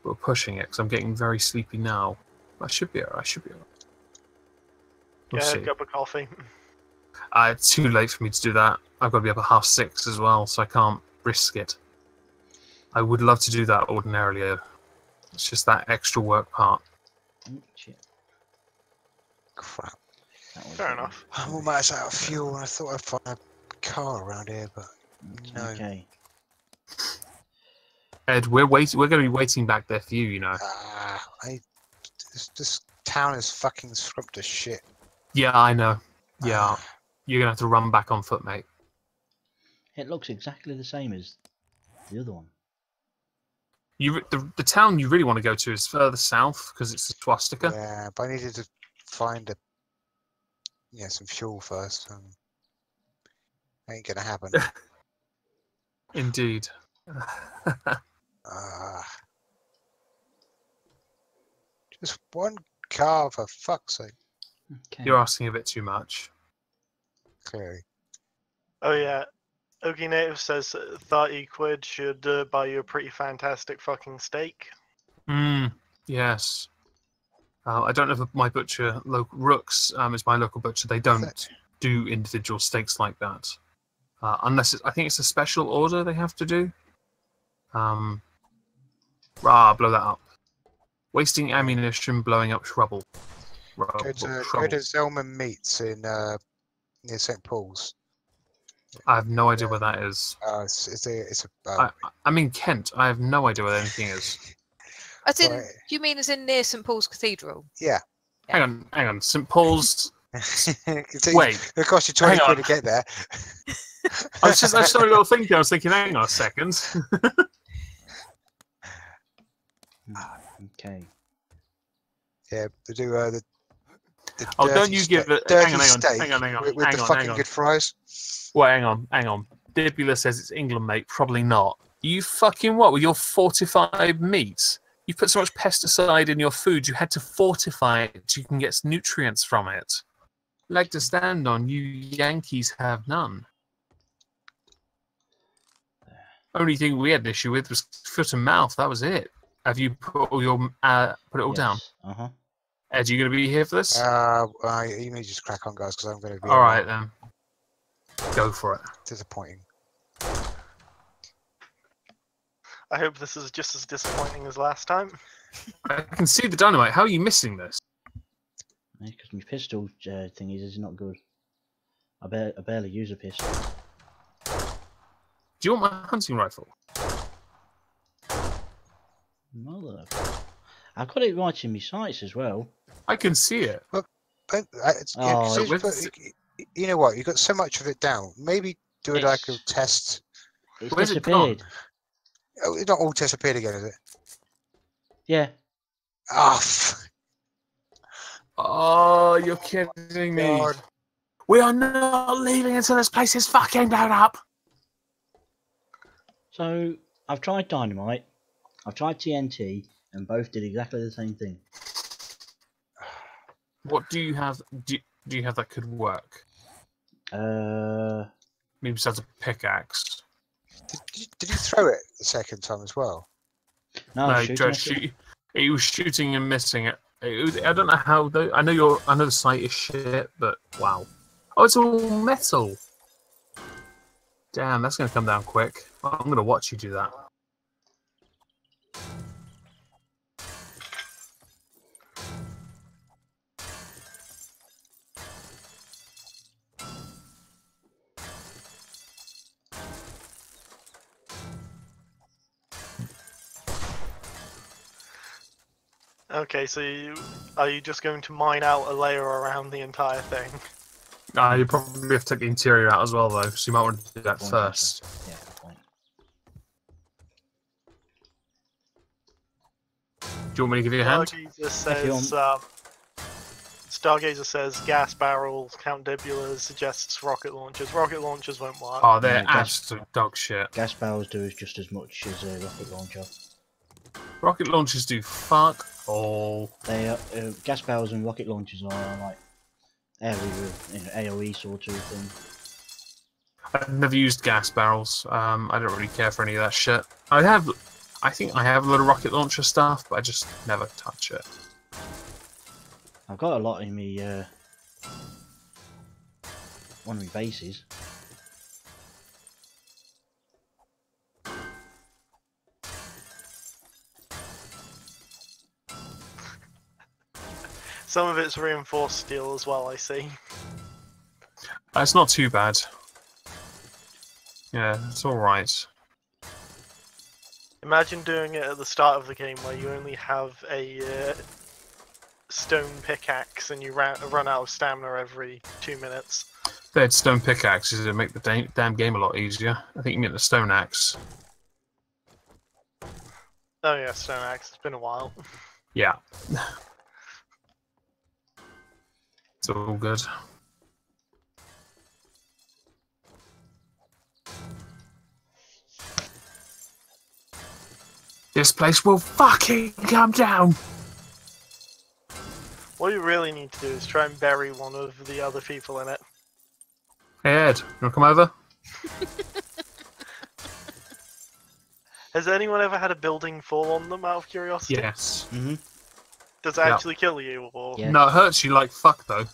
But we're pushing it because I'm getting very sleepy now. I should be alright. We'll Yeah, see. cup of coffee. It's too late for me to do that. I've got to be up at 6:30 as well, so I can't risk it. I would love to do that ordinarily. It's just that extra work part. Shit. Crap. Fair enough. I'm almost out of fuel. I thought I'd find a car around here, but no. Okay. Ed, we're going to be waiting back there for you. This town is fucking scrubbed to shit. Yeah, I know. Yeah, you're gonna have to run back on foot, mate. It looks exactly the same as the other one. The town you really want to go to is further south because it's the swastika. Yeah, but I needed to find some fuel first. Ain't gonna happen. Indeed. Just one car, for fuck's sake. Okay. You're asking a bit too much. Clearly. Oh yeah. Okie Native says 30 quid should buy you a pretty fantastic fucking steak. Yes. I don't know if my butcher, Rooks, is my local butcher. They don't do individual steaks like that. Unless I think it's a special order they have to do. Blow that up. Wasting ammunition, blowing up rubble. Go to Zelman Meats in near St Paul's. I have no idea where that is. I'm in Kent. I have no idea where anything is. As in, you mean as in near St Paul's Cathedral? Yeah. Hang on. St Paul's. Wait. It cost you 20 quid to get there. I just had a little thinking. I was thinking, hang on a second. Okay. Yeah, they do the don't you give it? Dirty Hang on. With the fucking good fries. Well, hang on. Dibula says it's England, mate. Probably not. You fucking what? With your fortified meat? You put so much pesticide in your food, you had to fortify it so you can get nutrients from it. Leg to stand on, you Yankees have none. Only thing we had an issue with was foot and mouth. That was it. Have you put all your put it all down? Uh-huh. Ed, you going to be here for this? You may just crack on, guys, because I'm going to be. All right then. Go for it. Disappointing. I hope this is just as disappointing as last time. I can see the dynamite. How are you missing this? Because my pistol thingies is not good. I barely use a pistol. Do you want my hunting rifle? Mother. I've got it right in my sights as well. I can see it. Look, Oh, you know what? You got so much of it down. Maybe do it like a test. It's Where's it gone? disappeared. Oh, it's not all disappeared again, is it? Yeah. Oh, you're kidding me. God. We are not leaving until this place is fucking blown up. So I've tried dynamite, I've tried TNT, and both did exactly the same thing. What do you have? Do you have that could work? Maybe besides a pickaxe. Did you throw it the second time as well? No, he was shooting and missing it. I don't know how though. I know the sight is shit, but wow. Oh, it's all metal. Damn, that's gonna come down quick. I'm gonna watch you do that. Okay, so are you just going to mine out a layer around the entire thing? You probably have to take the interior out as well, though, so you might want to do that first. Yeah, good point. Do you want me to give you a hand? Stargazer says gas barrels, Count Dibula suggests rocket launchers. Rocket launchers won't work. Oh, they're absolute dog shit. Gas barrels do just as much as a rocket launcher. Rocket launchers do fuck all. They are, gas barrels and rocket launchers are like AOE sort of thing. I've never used gas barrels. I don't really care for any of that shit. I think I have a lot of rocket launcher stuff, but I just never touch it. I've got a lot in me one of my bases. Some of it's reinforced steel as well, I see. It's not too bad. Yeah, it's alright. Imagine doing it at the start of the game where you only have a stone pickaxe and you run out of stamina every 2 minutes. If they had stone pickaxes, it'd make the damn game a lot easier. I think you can get the stone axe. Oh yeah, stone axe. It's been a while. Yeah. It's all good. This place will fucking come down. What you really need to do is try and bury one of the other people in it. Hey Ed, you wanna come over? Has anyone ever had a building fall on them out of curiosity? Yes. Mm-hmm. Does it actually kill you, or...? Yeah. No, it hurts you like fuck though.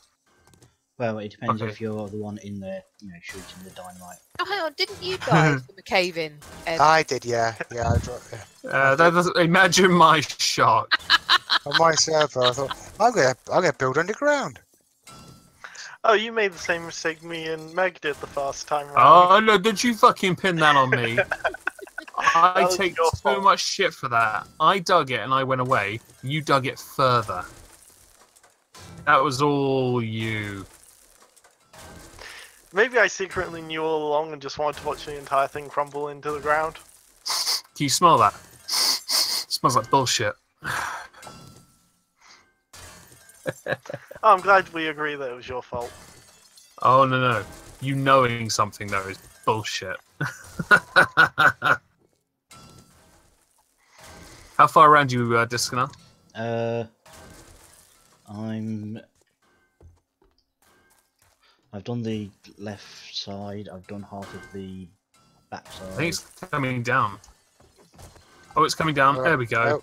Well, it depends Okay. if you're the one in there, shooting the dynamite. Oh, hang on, didn't you die from a cave-in, Ed? I did, yeah. Yeah, I dropped. Yeah. That doesn't imagine my shock. On my server, I thought I'm gonna build underground. Oh, you made the same mistake me and Meg did the first time round. Oh no, did you fucking pin that on me? I was take your so fault. much shit for that. I dug it and I went away. You dug it further. That was all you. Maybe I secretly knew all along and just wanted to watch the entire thing crumble into the ground. Can you smell that? Smells like bullshit. Oh, I'm glad we agree that it was your fault. Oh no. You knowing something though is bullshit. How far around you, Diskanar? I've done the left side. I've done half of the back I side. think it's coming down. Oh, it's coming down. There we go.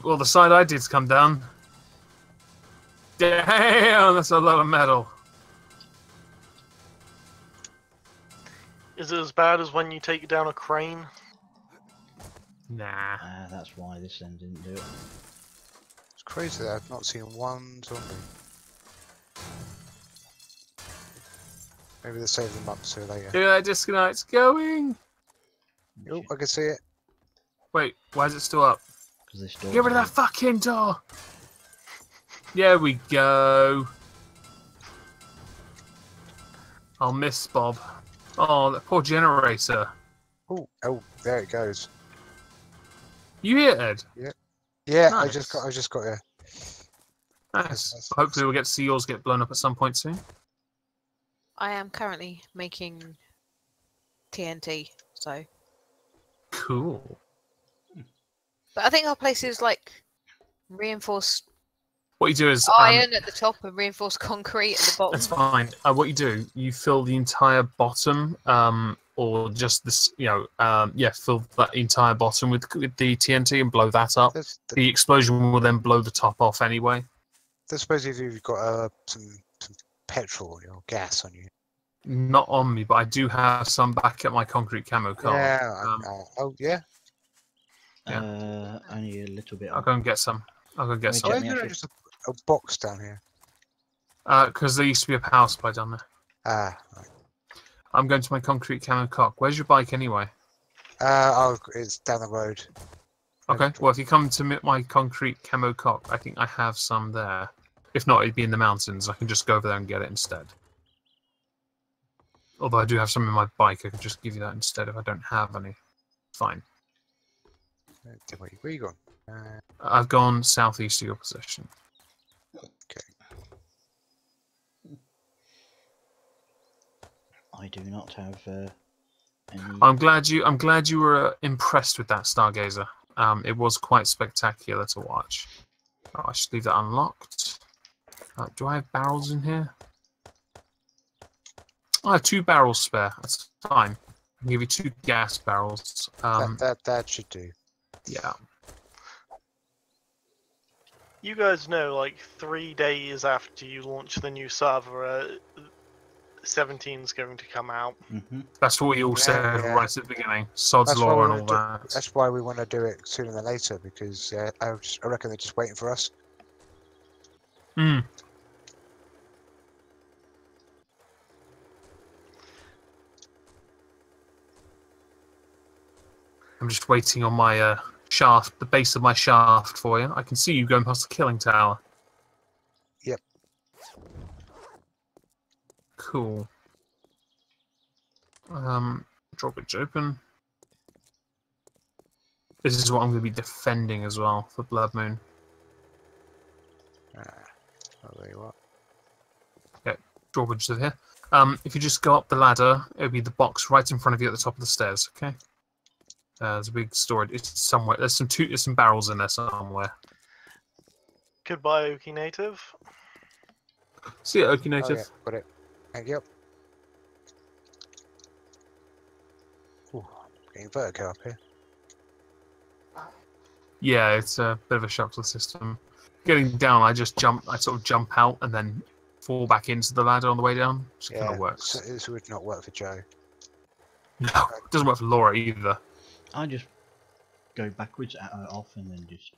Well, the side I did's come down. Damn, that's a lot of metal. Is it as bad as when you take down a crane? Nah. That's why this end didn't do it. It's crazy that I've not seen one zombie. Maybe they'll save them up so later. Yeah, Diskanar, it's going. Oh, I can see it. Wait, why is it still up? Because this door. Get rid of that fucking door. There we go. I'll miss Bob. Oh, that poor generator. Oh, there it goes. You hear Ed? Yeah, Nice. I just got here. Nice. Hopefully we'll get to see yours get blown up at some point soon. I am currently making TNT, so. Cool. But I think our place is like reinforced What you do is iron at the top and reinforced concrete at the bottom. that's fine. What you do, you fill the entire bottom, or just this, fill that entire bottom with the TNT and blow that up. The explosion will then blow the top off anyway. I suppose if you've got some petrol or gas on you. Not on me, but I do have some back at my concrete camo car. Yeah. Yeah. Only a little bit. I'll go and get some. I'll go get Let me some. check. Why is there just a box down here? Because there used to be a power supply down there. Ah. Right. I'm going to my concrete camo cock. Where's your bike anyway? It's down the road. Okay, well, if you come to my concrete camo cock, I think I have some there. If not, it'd be in the mountains. I can just go over there and get it instead. Although I do have some in my bike, I can just give you that instead if I don't have any. Fine. Where are you going? I've gone southeast of your position. Okay. I do not have any. I'm glad you were impressed with that Stargazer. It was quite spectacular to watch. Oh, I should leave that unlocked. Do I have barrels in here? I have 2 barrels spare. That's fine. I'll give you 2 gas barrels. That should do. Yeah. You guys know, like 3 days after you launch the new server, 17's going to come out. Mm-hmm. That's what we all said Yeah. right at the beginning. Sod's That's why law we and all wanna that. That's why we want to do it sooner than later because I reckon they're just waiting for us. Hmm. I'm just waiting on my shaft, the base of my shaft for you. I can see you going past the killing tower. Yep. Cool. Drawbridge open. This is what I'm going to be defending as well for Blood Moon. I'll tell you what. Drawbridge is here. If you just go up the ladder, it'll be the box right in front of you at the top of the stairs, okay? There's a big storage. It's somewhere. There's some barrels in there somewhere. Goodbye, Oki native. See ya, Oki Oh, native. yeah, got it. Thank you. Ooh, getting vertigo up here. Yeah, it's a bit of a shock to the system. Getting down, I sort of jump out and then fall back into the ladder on the way down. Just kind of works. So this would not work for Joe. No, it doesn't work for Laura either. I just go backwards off and then just.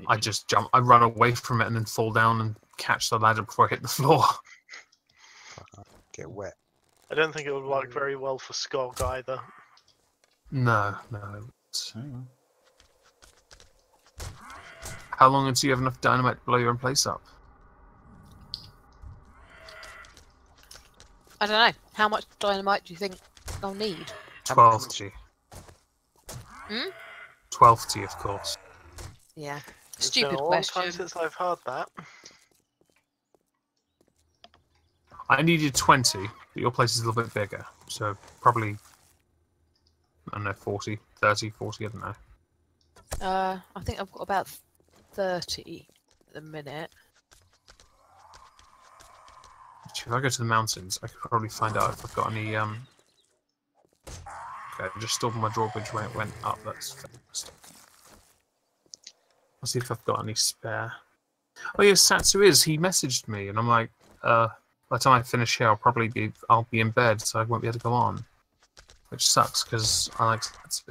I just jump. I run away from it and then fall down and catch the ladder before I hit the floor. Get wet. I don't think it would work very well for Skog either. No. Oh, well. How long until you have enough dynamite to blow your own place up? I don't know. How much dynamite do you think I'll need? 12T. Hmm? 12T, of course. Yeah. It's Stupid been a long question. time since I've heard that. I needed 20, but your place is a little bit bigger. So probably, I don't know, 40, 30, 40, I don't know. I think I've got about 30 at the minute. If I go to the mountains, I could probably find out if I've got any. Okay, I just stored my drawbridge when it went up. That's fantastic. I'll see if I've got any spare. Oh yeah, Satsu is. He messaged me, and I'm like, by the time I finish here, I'll be in bed, so I won't be able to go on. Which sucks because I like Satsu.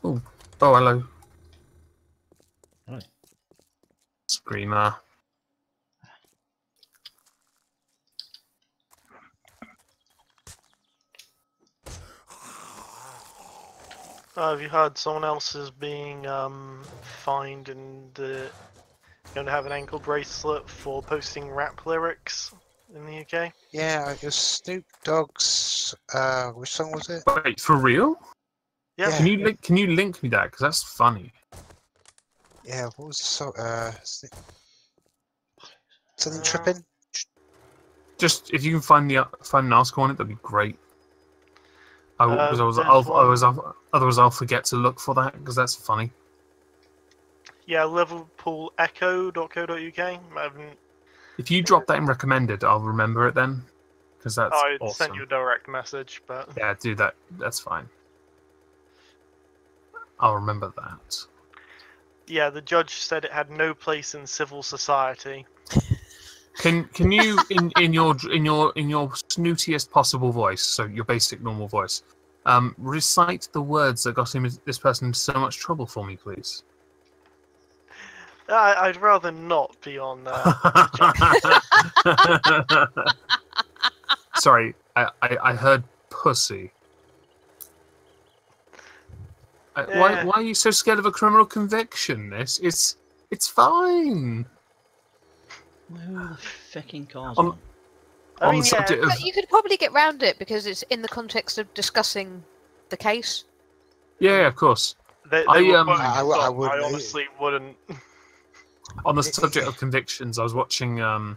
Oh, hello. Hello. Screamer. Have you heard someone else is being fined and going to have an ankle bracelet for posting rap lyrics in the UK? Yeah, it was Snoop Dogg's. Which song was it? Wait, for real? Yeah. Can you link me that? Because that's funny. Yeah, what was the song? Something tripping. Just if you can find an article on it, that'd be great. Otherwise, I'll forget to look for that because that's funny. Yeah, liverpoolecho.co.uk. If you drop that in recommended, I'll remember it then, because that's I awesome. sent you a direct message, but Yeah, do that. That's fine. I'll remember that. yeah, the judge said it had no place in civil society. Can you in your snootiest possible voice, so your basic normal voice, recite the words that got this person into so much trouble for me, please? I'd rather not be on. Sorry, I heard pussy. Why are you so scared of a criminal conviction? It's fine. Who are the fucking cars? I mean, the subject of, But you could probably get round it because it's in the context of discussing the case. yeah, of course. They I were um, both I stopped. wouldn't- I honestly wouldn't. On the subject of convictions, I was watching. I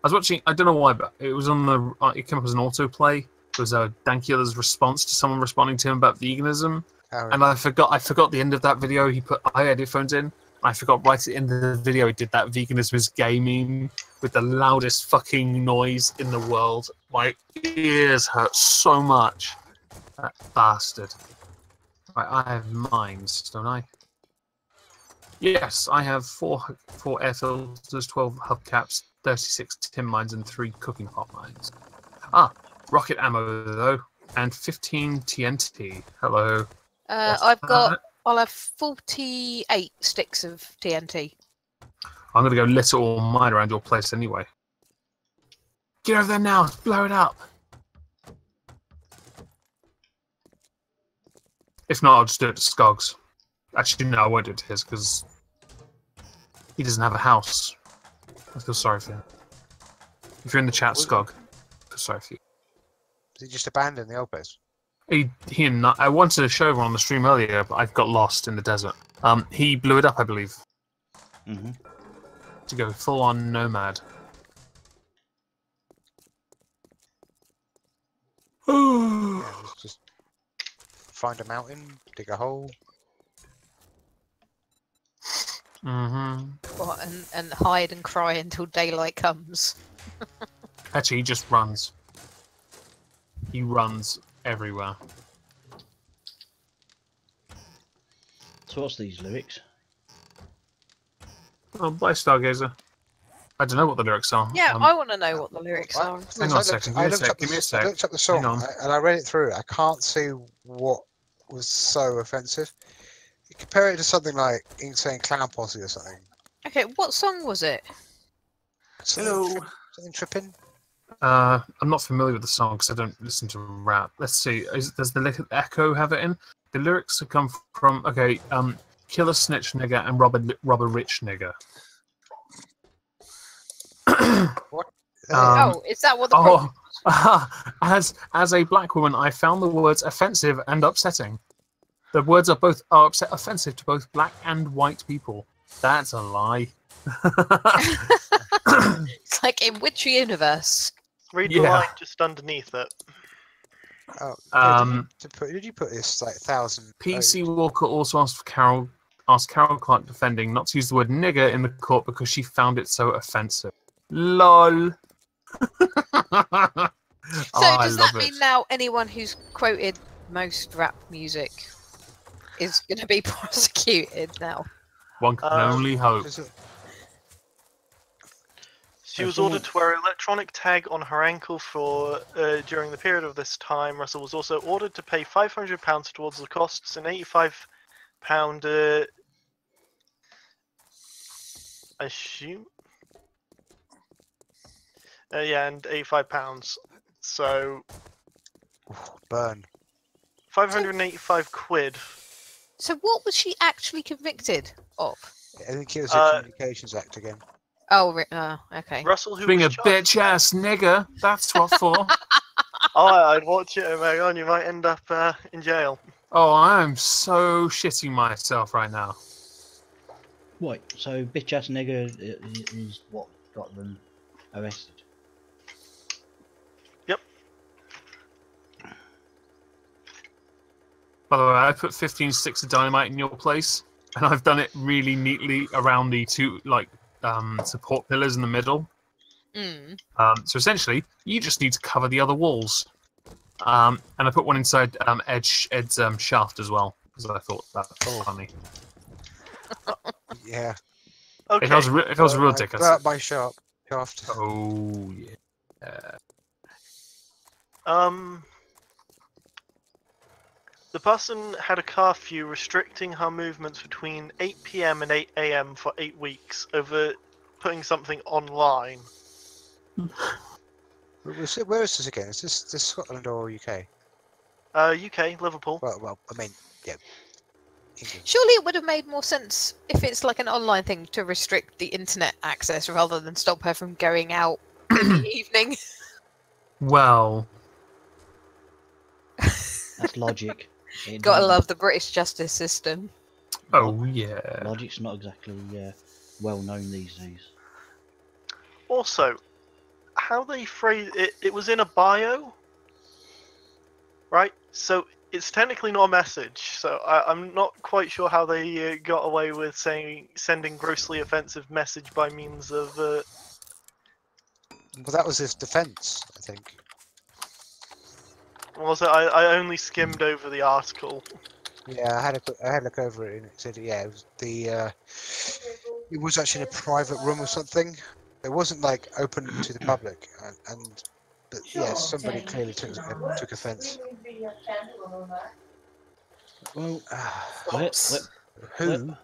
don't know why, but it was on the. It came up as an autoplay. It was Dankula's response to someone responding to him about veganism, and I forgot the end of that video. He put I had headphones in. I forgot right at the end of the video he did that veganism is gay meme with the loudest fucking noise in the world. My ears hurt so much. That bastard. Right, I have mines, don't I? Yes, I have four air filters, 12 hubcaps, 36 tin mines, and 3 cooking pot mines. Rocket ammo though, and 15 TNT. Hello. I'll have 48 sticks of TNT. I'm gonna go lit all mine around your place anyway. Get over there now, blow it up. If not, I'll just do it to Skog's. Actually, no, I won't do it to his because he doesn't have a house. I feel sorry for him. If you're in the chat, Skog, I feel sorry for you. Did he just abandon the old place? I wanted to show everyone on the stream earlier, but I got lost in the desert. He blew it up, I believe. Mm-hmm. to go full on nomad. Yeah, just find a mountain, dig a hole. What, and hide and cry until daylight comes. Actually, he just runs. He runs everywhere. So what's these lyrics? Oh, by Stargazer. I don't know what the lyrics are. Yeah, I want to know what the lyrics are. Hang on a second. I Give me a sec. I looked up the song Hang on. and I read it through. I can't see what was so offensive. You compare it to something like saying Clown Posse or something. Okay, what song was it? Something tripping. I'm not familiar with the song because I don't listen to rap. Let's see. Does the Echo have it in? The lyrics have come from Killer Snitch Nigger and Robber Rich Nigger. What? Is that what the problem As a black woman, I found the words offensive and upsetting. The words are offensive to both black and white people. That's a lie. It's like, in which universe? Read the line just underneath it. Oh, yeah, did you put this like 1,000? PC Walker also asked Carol Clark defending not to use the word nigger in the court because she found it so offensive. LOL. So does that mean now anyone who's quoted most rap music is going to be prosecuted now? One can only hope. She was ordered to wear an electronic tag on her ankle for during the period of this time. Russell was also ordered to pay £500 towards the costs and £85. I assume. Yeah, and £85. So. Burn. 585 quid. So what was she actually convicted of? I think it was a Communications Act again. Oh, okay. Russell, who being a was bitch ass nigger. That's what for. Oh, I'd watch it, Megan. You might end up in jail. Oh, I'm so shitting myself right now. What? So bitch ass nigger is what got them arrested? Yep. By the way, I put 15 sticks of dynamite in your place, and I've done it really neatly around the two support pillars in the middle. So essentially, you just need to cover the other walls. And I put one inside Ed's shaft as well because I thought that was funny. Yeah. Okay. If I was a real dick, I'd say. My shaft. Oh yeah. The person had a curfew restricting her movements between 8 PM and 8 AM for 8 weeks over putting something online. Where is this again? Is this Scotland or UK? UK, Liverpool. Well, I mean, yeah. England. Surely it would have made more sense if it's like an online thing to restrict the internet access rather than stop her from going out in the evening. Well, That's logic. Gotta love the British justice system. oh yeah. Logic's not exactly well known these days. Also, how they phrase it, it was in a bio, right? So it's technically not a message. So I'm not quite sure how they got away with sending grossly offensive message by means of. Well, that was his defence, I think. Also, I only skimmed over the article. Yeah, I had a look over it, and it said, yeah, it was it was actually in a private room or something. It wasn't like open to the public, but yeah, somebody clearly took offence. Well, Who?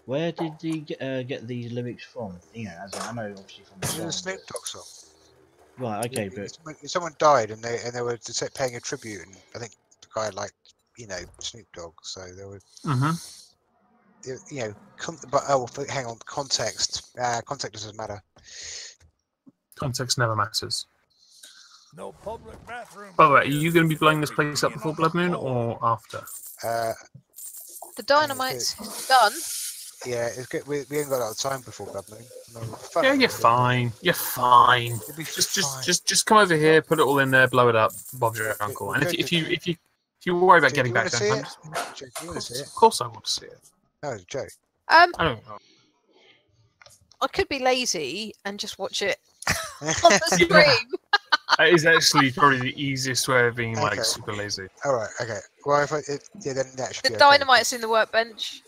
Where did he get these lyrics from? You know, as in, I know obviously from the It was a song, Snoop Dogg song. Right, okay, but Someone died and they were paying a tribute, and I think the guy liked Snoop Dogg, so they were but hang on, context doesn't matter. Context never matters. No public bathroom. By the way, are you going to be blowing this place up before Blood Moon or after? The dynamite's done. Yeah, it's good. We ain't got a lot of time before Blood Moon. No, Yeah, you're fine. You're fine. It'll be Just fine. come over here, put it all in there, blow it up, Bob's your Yeah, uncle. we'll And go if to- you worry about Joe, getting do you back want to there, see in it? time, Joe, do you want to see it? of course I want to see it. No, Joe. I don't know. I could be lazy and just watch it on the screen. That is actually probably the easiest way of being like Okay. super lazy. All right. Okay. Well, if yeah, then that should The be okay. dynamite's in the workbench.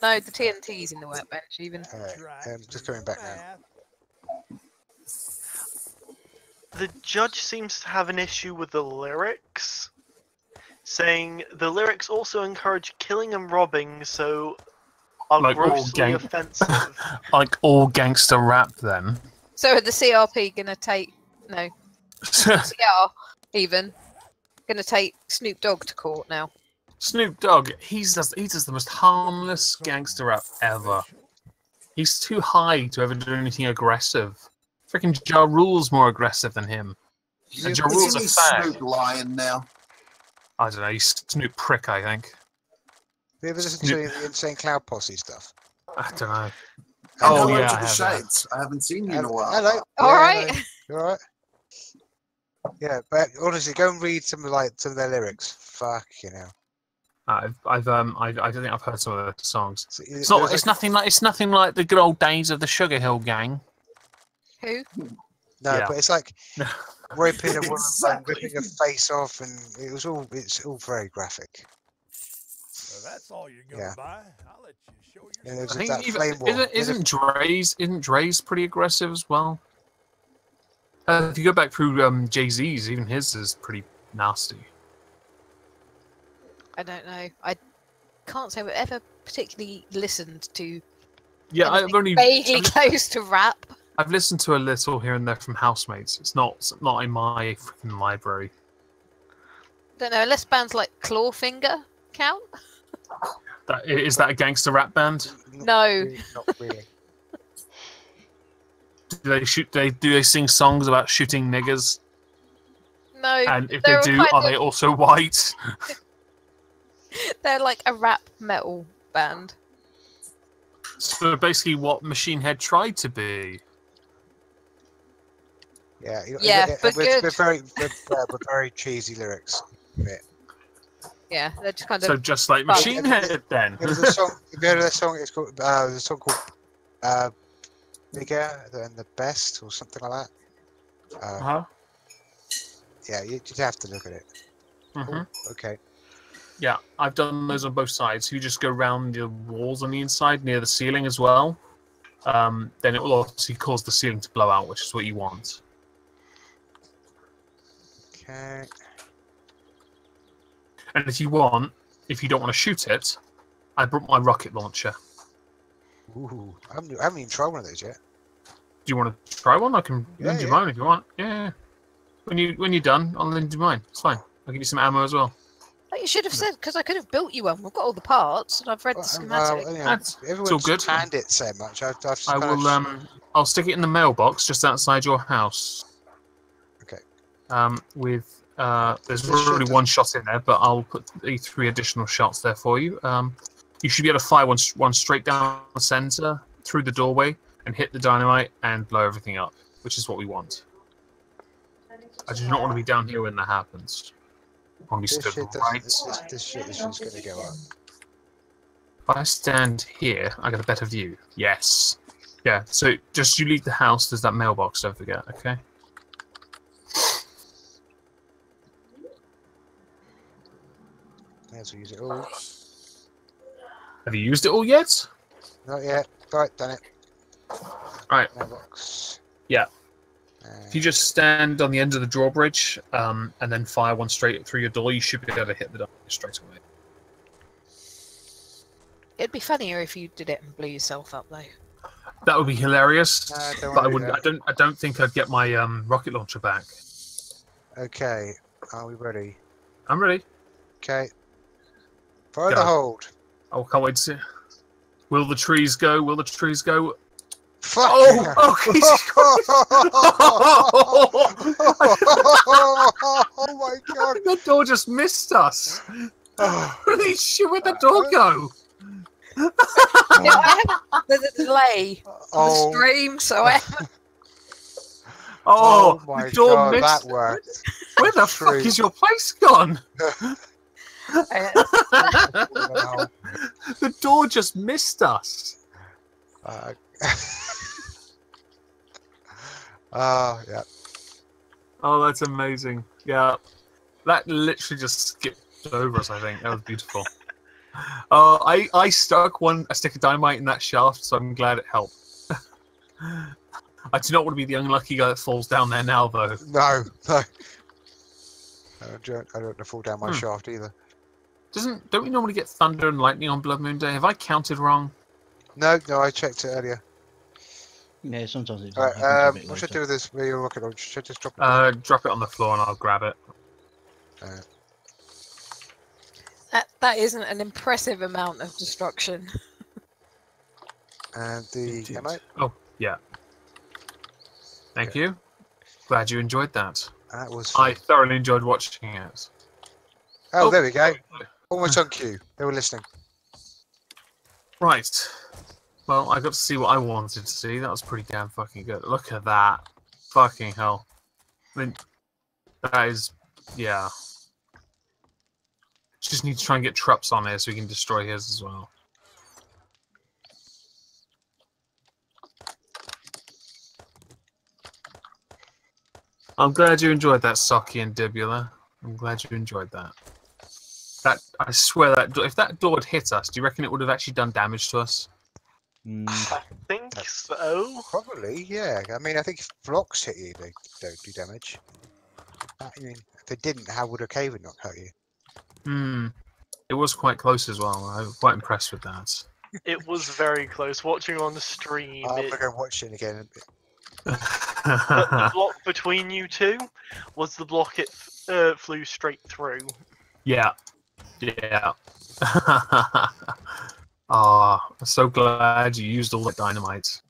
No, the TNT's in the workbench even. All right. Just coming back now. The judge seems to have an issue with the lyrics, saying the lyrics also encourage killing and robbing, so are Like all grossly offensive. Like all gangster rap, then. So are the CRP gonna take CR even gonna take Snoop Dogg to court now? Snoop Dogg, he does the most harmless gangster rap ever. He's too high to ever do anything aggressive. Freaking Ja Rule's more aggressive than him. And Ja Rule's a fag. Snoop lying now. I don't know, he's Snoop prick, I think. Have you ever listened to the Insane Cloud Posse stuff? I don't know. And Oh, hello yeah, to I the have that. Shades. I haven't seen you in a while. Hello. All right. Hello. You all right? Yeah, but honestly, go and read some of their lyrics. Fuck you know. I don't think I've heard some of the songs. So, It's nothing like the good old days of the Sugar Hill Gang. Who? No, Yeah. but it's like ripping a woman, Exactly. ripping a face off, and it's all very graphic. Well, that's all you're gonna Yeah. buy. I'll let you show your. And there's I think that flame war. isn't Dre's pretty aggressive as well? If you go back through Jay-Z's, even his is pretty nasty. I don't know. I can't say I've ever particularly listened to Yeah, I've anything only vaguely close to rap. I've listened to a little here and there from housemates. It's not in my freaking library. Don't know, unless bands like Clawfinger count? Is that a gangster rap band? No. Not really. Do they sing songs about shooting niggers? No. And if they they're do, kind are of- they also white? They're like a rap metal band. So basically, what Machine Head tried to be. Yeah, Yeah, but good. With very cheesy lyrics. Yeah. Yeah, they're just kind of. So just like But- Machine Head, then. There's a song. Have you heard of that song? It's called. There's a song called "Bigger Than the Best" or something like that. Uh-huh. Yeah, you'd have to look at it. Mhm. Oh, okay. Yeah, I've done those on both sides. You just go around the walls on the inside near the ceiling as well. Then it will obviously cause the ceiling to blow out, which is what you want. Okay. And if you don't want to shoot it, I brought my rocket launcher. Ooh, I haven't even tried one of those yet. Do you want to try one? I can lend you yeah. mine if you want. Yeah. When you're done, I'll lend you mine. It's fine. I'll give you some ammo as well. Like you should have said, because I could have built you one. We've got all the parts, and I've read the schematic. You know, That's- everyone's all good. planned it so much. I've just I kind of will. I'll stick it in the mailbox just outside your house. Okay. With there's This already should- one shot in there, but I'll put the 3 additional shots there for you. You should be able to fire one straight down the center through the doorway and hit the dynamite and blow everything up, which is what we want. I do not want to be down here when that happens. I want to be This stood shit, right. this shit is just gonna go up. If I stand here, I get a better view. Yes. Yeah, so just you leave the house, there's that mailbox, don't forget, okay? May as well use it all. Have you used it all yet? Not yet. Right, done it. Right. Mailbox. Yeah. If you just stand on the end of the drawbridge and then fire one straight through your door, you should be able to hit the door straight away. It'd be funnier if you did it and blew yourself up, though. That would be hilarious, Don't but I wanna do wouldn't. that. I don't think I'd get my rocket launcher back. Okay, are we ready? I'm ready. Okay. Fire Go. the hold. Oh, can't wait to see. Will the trees go? Will the trees go? Fuck! Oh, Jesus Christ! Oh my god! The door just missed us. Oh, Holy shit! Where'd the door go? There's a delay on the Oh, stream, so I haven't. Oh, my the door god, missed. that worked. Where the fuck True. is your place gone? Wow. The door just missed us. Yeah. Oh, that's amazing. Yeah. That literally just skipped over us, I think. That was beautiful. I stuck a stick of dynamite in that shaft, so I'm glad it helped. I do not want to be the unlucky guy that falls down there now, though. No. I don't want to fall down my shaft either. Don't we normally get thunder and lightning on Blood Moon Day? Have I counted wrong? No, I checked it earlier. Yeah, sometimes it Right, happens a bit what should I later. do with this? Where you're looking on? Should I just drop it? Drop it on the floor and I'll grab it. That isn't an impressive amount of destruction. And the Indeed. ammo? Oh, yeah. Thank you. Glad you enjoyed that. That was I fun. thoroughly enjoyed watching it. Oh, there we go. Almost on cue. They were listening. Right. Well, I got to see what I wanted to see. That was pretty damn fucking good. Look at that. Fucking hell. I mean, that is... Yeah. Just need to try and get Trups on here so we can destroy his as well. I'm glad you enjoyed that, Saki and Dibula. I'm glad you enjoyed that. I swear that if that door had hit us, do you reckon it would have actually done damage to us? I think so. Probably, yeah. I mean, I think if blocks hit you, they don't do damage. I mean, if they didn't, how would a cave not hurt you? It was quite close as well. I was quite impressed with that. It was very close. Watching on the stream, I'm going to go watch it again. the block between you two was the block it flew straight through. Yeah. Yeah. I'm so glad you used all the dynamite.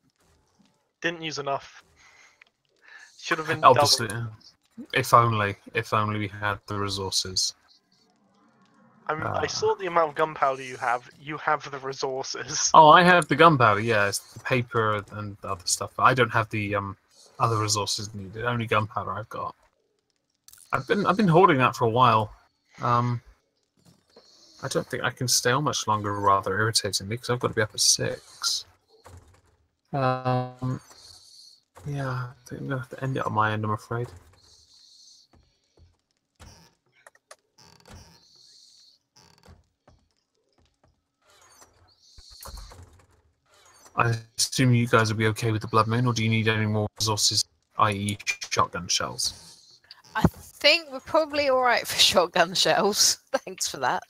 Didn't use enough. Should have been Obviously, double. if only we had the resources. I saw the amount of gunpowder you have. You have the resources. Oh, I have the gunpowder. Yeah, it's the paper and the other stuff. But I don't have the other resources needed. Only gunpowder I've got. I've been hoarding that for a while. I don't think I can stay on much longer, rather irritatingly, because I've got to be up at 6. Yeah, I think I'm going to have to end it on my end, I'm afraid. I assume you guys will be okay with the Blood Moon, or do you need any more resources, i.e. shotgun shells? I think we're probably alright for shotgun shells. Thanks for that.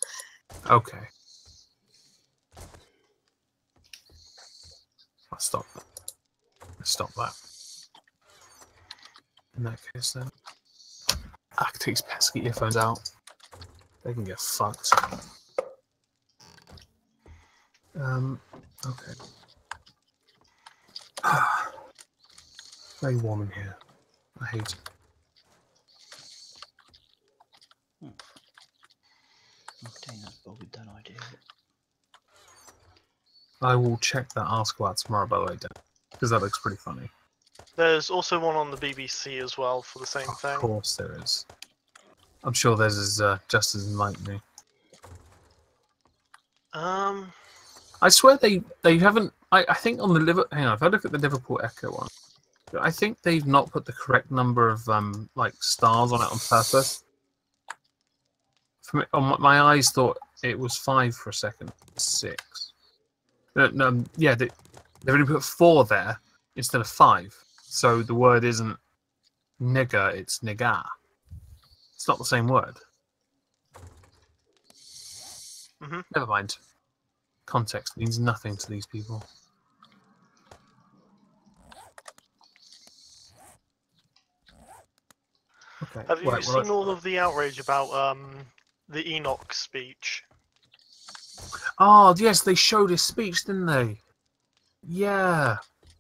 Okay. I'll stop that. Stop that. In that case, then. I can take his pesky earphones out. They can get fucked. Okay. Very warm in here. I hate it. Okay, that's probably done idea. I will check that Ask What tomorrow, by the way, Dan, because that looks pretty funny. There's also one on the BBC as well for the same thing. Of course there is. I'm sure theirs is just as enlightening. I swear they haven't. I think on the Hang on, if I look at the Liverpool Echo one, I think they've not put the correct number of like stars on it on purpose. My eyes thought it was 5 for a second. 6. Yeah, they've only put 4 there instead of 5. So the word isn't nigger, it's nigga. It's not the same word. Never mind. Context means nothing to these people. Okay. Have you seen all of the outrage about the Enoch speech? Oh, yes, they showed his speech, didn't they? Yeah.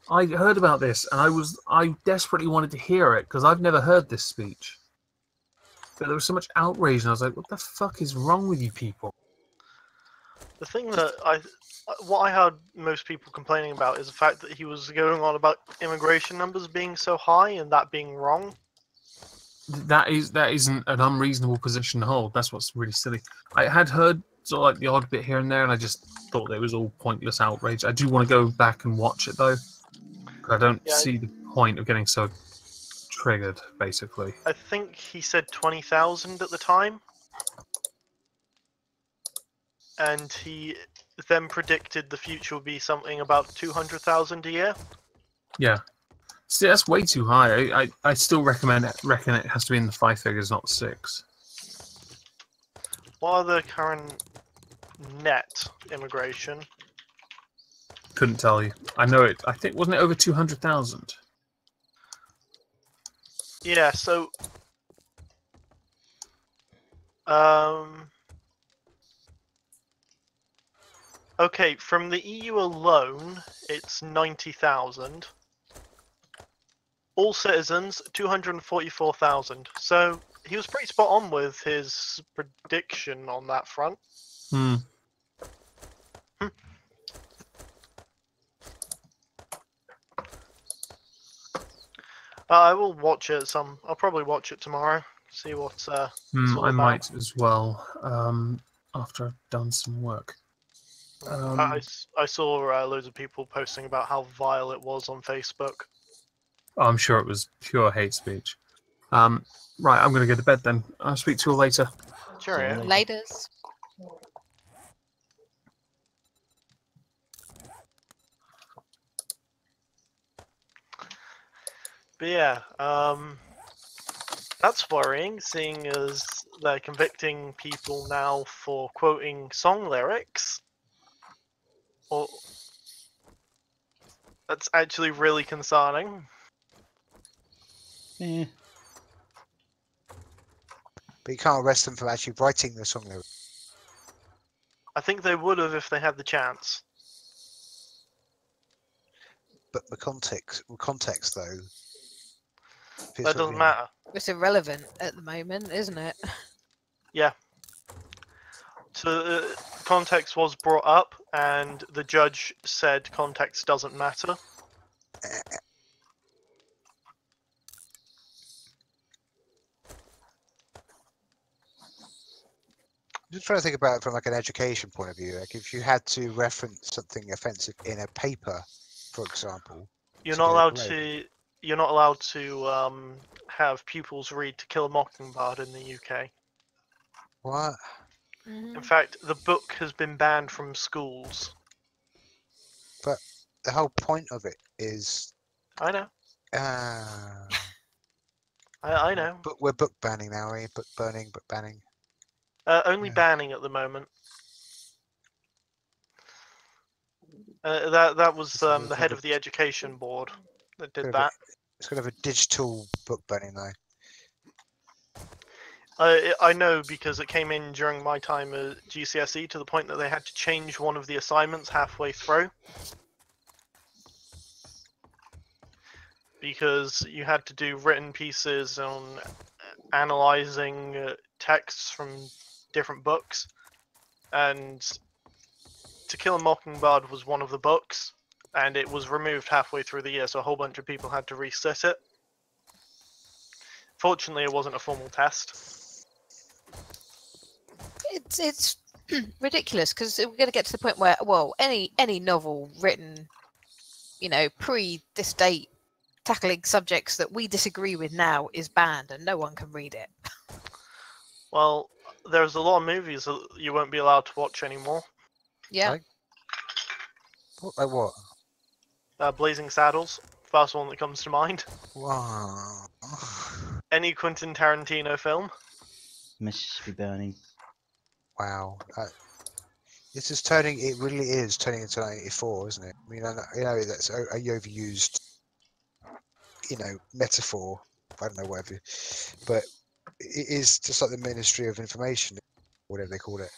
I heard about this, and I desperately wanted to hear it, because I've never heard this speech. But there was so much outrage, and I was like, what the fuck is wrong with you people? The thing that what I heard most people complaining about is the fact that he was going on about immigration numbers being so high and that being wrong. That isn't an unreasonable position to hold. That's what's really silly. I had heard sort of like the odd bit here and there, and I just thought it was all pointless outrage. I do want to go back and watch it though. I don't Yeah. see the point of getting so triggered, basically. I think he said 20,000 at the time. And he then predicted the future would be something about 200,000 a year. Yeah. See, that's way too high. I still reckon it has to be in the 5 figures, not 6. What are the current net immigration? Couldn't tell you. I know it. I think wasn't it over 200,000? Yeah, so okay, from the EU alone, it's 90,000. All citizens, 244,000. So he was pretty spot on with his prediction on that front. Hmm. I will watch it I'll probably watch it tomorrow. See what it's all I about. might as well. After I've done some work. I saw loads of people posting about how vile it was on Facebook. I'm sure it was pure hate speech. Right, I'm going to go to bed then. I'll speak to you all later. Sure, yeah. Laters. But yeah, that's worrying, seeing as they're convicting people now for quoting song lyrics. Or that's actually really concerning. Yeah. But you can't arrest them for actually writing the song lyrics. I think they would have if they had the chance. But the context though. That doesn't matter. It's irrelevant at the moment, isn't it? Yeah. So context was brought up, and the judge said context doesn't matter. I'm just trying to think about it from like an education point of view. Like if you had to reference something offensive in a paper, for example, You're to not get a allowed grade. to. You're not allowed to have pupils read To Kill a Mockingbird in the UK. What? In fact, the book has been banned from schools. But the whole point of it is. I know. Uh, I know. But we're book banning now, eh? Book burning, book banning. Only Yeah. banning at the moment. That was the head of the education board that did that. It's kind of a digital book banning though. I know because it came in during my time at GCSE to the point that they had to change one of the assignments halfway through. Because you had to do written pieces on analysing texts from different books. And To Kill a Mockingbird was one of the books, and it was removed halfway through the year, so a whole bunch of people had to resit it. Fortunately, it wasn't a formal test. It's ridiculous because we're going to get to the point where, well, any novel written, pre this date, tackling subjects that we disagree with now is banned and no one can read it. Well, there's a lot of movies that you won't be allowed to watch anymore. Yeah. Like what? Blazing Saddles, first one that comes to mind. Wow. Any Quentin Tarantino film. Mississippi Burning. Wow. This is turning. It really is turning into 1984, isn't it? I mean, I know that's a overused, metaphor. I don't know whatever, but it is just like the Ministry of Information, whatever they call it.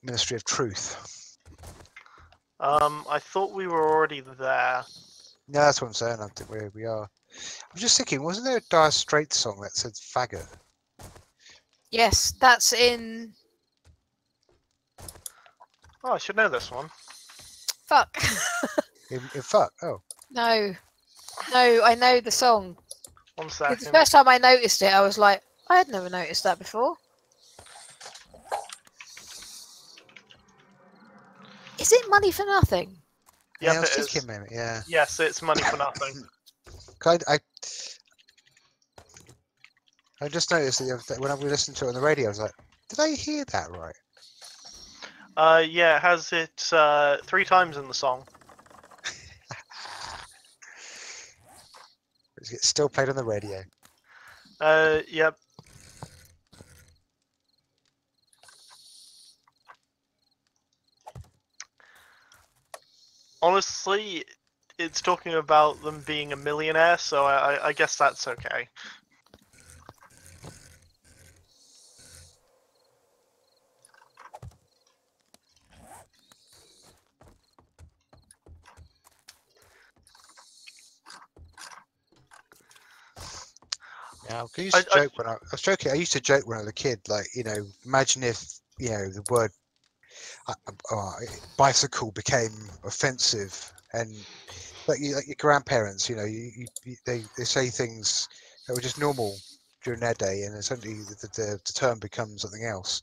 Ministry of Truth. I thought we were already there. No, that's what I'm saying. I think we are. I'm just thinking, wasn't there a Dire Straits song that said faggot? Yes, that's in Oh, I should know this one. Fuck. In fuck. Oh. No. No, I know the song. 1 'Cause second. the first time I noticed it, I was like, I had never noticed that before. Is it Money for Nothing? Yep, Yeah, I was it is. thinking, maybe, yeah. Yes, it's Money for Nothing. I just noticed that when I was listening to it on the radio, I was like, did I hear that right? Yeah, it has it 3 times in the song. It's still played on the radio. Yep. Honestly, it's talking about them being a millionaire, so I guess that's okay. Yeah, I used to joke when I was joking. I used to joke when I was a kid, like, you know, imagine if, you know, the word bicycle became offensive, and like your grandparents, you know, they say things that were just normal during their day, and then suddenly the term becomes something else.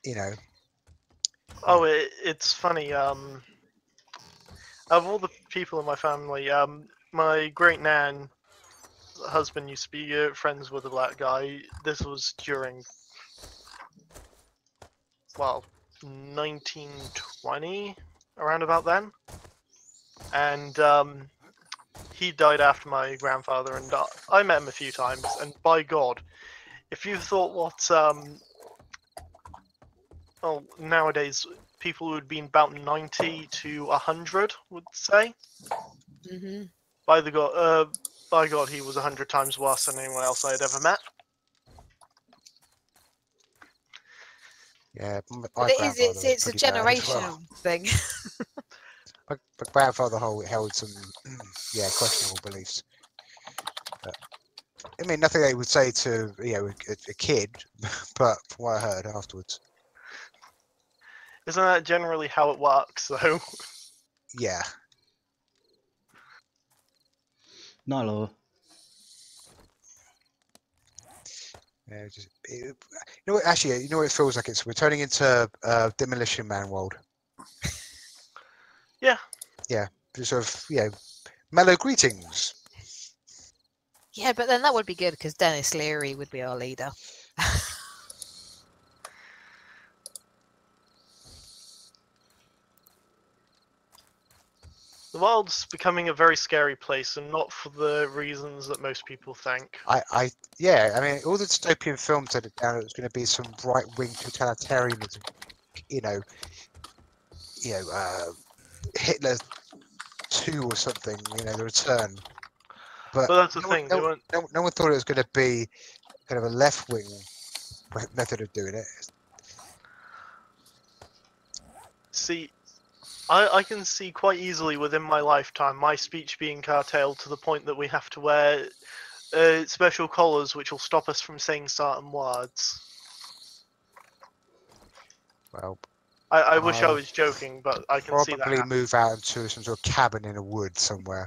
You know. Oh, it's funny. Of all the people in my family, my great nan husband used to be friends with a black guy. This was during, well, 1920, around about then. And he died after my grandfather, and I met him a few times. And by God, if you thought what nowadays people who had been about 90 to 100 would say, Mm-hmm. by God, he was 100 times worse than anyone else I had ever met. Yeah, But it's a generational thing. My grandfather held some, questionable beliefs. But, I mean, nothing they would say to, you know, a kid, but from what I heard afterwards. Isn't that generally how it works, though? Yeah. No law. Yeah, you know what? Actually, you know what it feels like? We're turning into Demolition Man world. Yeah. Yeah, sort of, mellow greetings. Yeah, but then that would be good because Dennis Leary would be our leader. The world's becoming a very scary place, and not for the reasons that most people think. I mean, all the dystopian films that it was going to be some right-wing totalitarianism, Hitler 2 or something, The Return. But that's the thing. No one thought it was going to be kind of a left-wing method of doing it. See, I can see quite easily within my lifetime my speech being curtailed to the point that we have to wear special collars which will stop us from saying certain words. Well, I wish I was joking, but I can see that. Probably move out into some sort of cabin in a wood somewhere.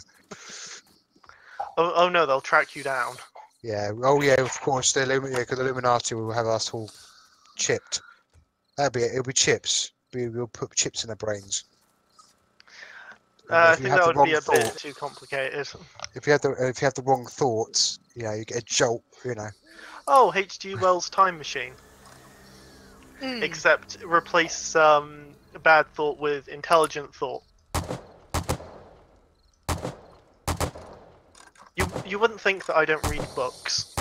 Oh no, they'll track you down. Yeah. Oh yeah, of course. The Illuminati will have us all chipped. That'll be it. It'll be chips. We'll put chips in their brains. I think that would be a bit too complicated. If you have the wrong thoughts, you get a jolt. Oh, H.G. Wells' Time Machine. Except replace a bad thought with intelligent thought. You wouldn't think that I don't read books.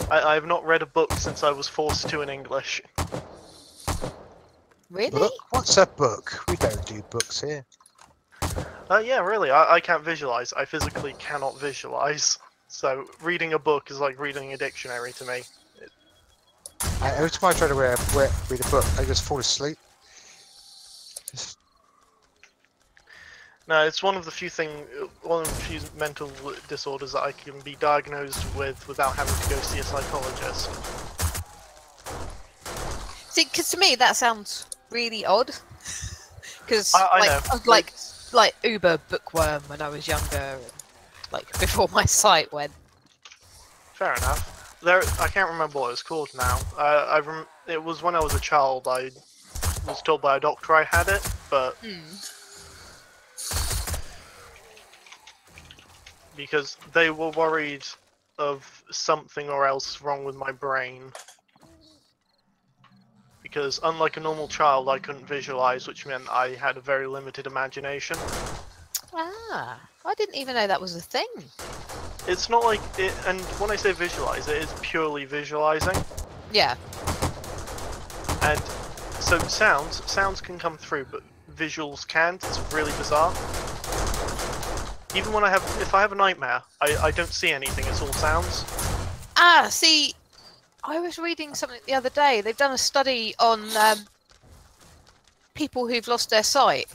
I have not read a book since I was forced to in English. Really? Book? What's a book? We don't do books here. Yeah, really. I can't visualize. I physically cannot visualize. So reading a book is like reading a dictionary to me. Every time I try to read a book, I just fall asleep. No, it's one of the few mental disorders that I can be diagnosed with without having to go see a psychologist. See, because to me that sounds really odd. Because I like know. I was like Uber bookworm when I was younger, and, like before my sight went. Fair enough. I can't remember what it's called now. It was when I was a child. I was told by a doctor I had it, but because they were worried of something or else wrong with my brain. Because unlike a normal child, I couldn't visualize, which meant I had a very limited imagination. Ah, I didn't even know that was a thing. It's not like it, and when I say visualize, it is purely visualizing. Yeah. And so sounds can come through, but visuals can't. It's really bizarre. Even when if I have a nightmare, I don't see anything. It's all sounds. Ah, see, I was reading something the other day. They've done a study on people who've lost their sight,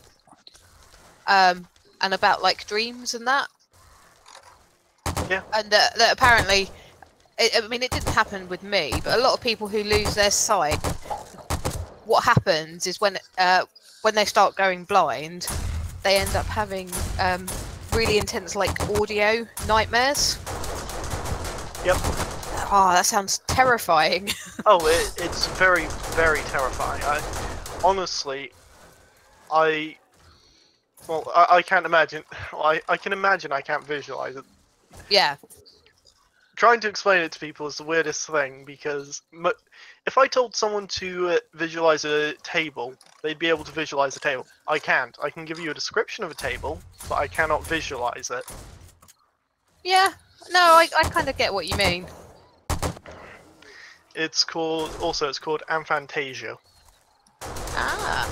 and about like dreams and that. Yeah. And that apparently, I mean, it didn't happen with me, but a lot of people who lose their sight, what happens is when they start going blind, they end up having really intense like audio nightmares. Yep. Oh, that sounds terrifying. Oh, it's very, very terrifying. Honestly, I can't imagine. I can imagine. I can't visualize it. Yeah. Trying to explain it to people is the weirdest thing because if I told someone to visualize a table, they'd be able to visualize the table. I can't. I can give you a description of a table, but I cannot visualize it. Yeah. No, I kind of get what you mean. It's called aphantasia. Ah.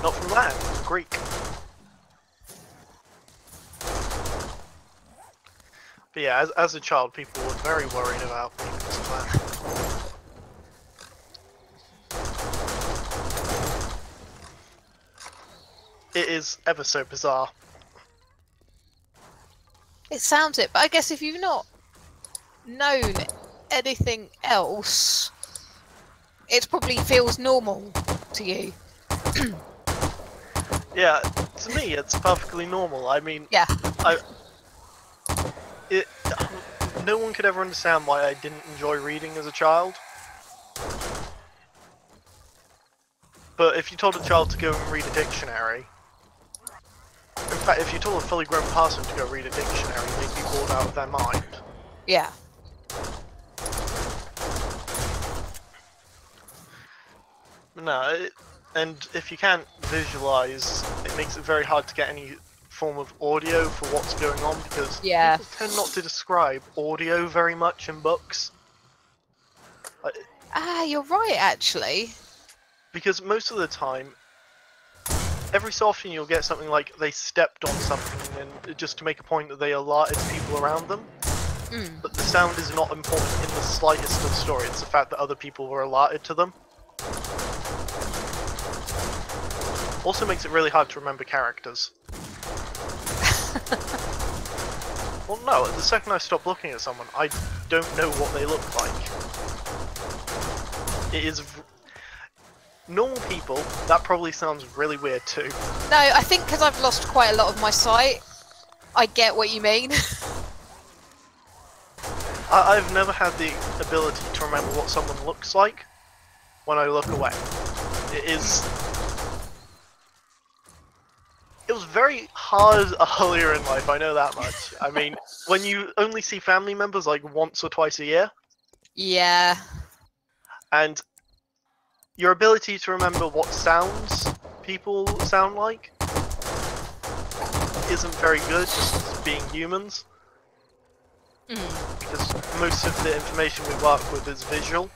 Not from Latin, from Greek. But yeah, as a child, people were very worried about me because of that. It is ever so bizarre. It sounds it, but I guess if you've not known anything else, it probably feels normal to you. Yeah, to me, it's perfectly normal. I mean, Yeah. No one could ever understand why I didn't enjoy reading as a child. But if you told a child to go and read a dictionary, in fact, if you told a fully grown person to go read a dictionary, they'd be bored out of their mind. Yeah. No, and if you can't visualize, it makes it very hard to get any form of audio for what's going on because people tend not to describe audio very much in books. Ah, you're right, actually. Because most of the time, every so often you'll get something like they stepped on something and just to make a point that they alerted people around them. But the sound is not important in the slightest of the story, it's the fact that other people were alerted to them. Also makes it really hard to remember characters. Well, no, the second I stop looking at someone, I don't know what they look like. It is... Normal people, that probably sounds really weird too. No, I think because I've lost quite a lot of my sight, I get what you mean. I've never had the ability to remember what someone looks like when I look away. It was very hard earlier in life, I know that much. I mean, when you only see family members like once or twice a year. Yeah. And your ability to remember what sounds people sound like isn't very good, just as being humans. Because most of the information we work with is visual.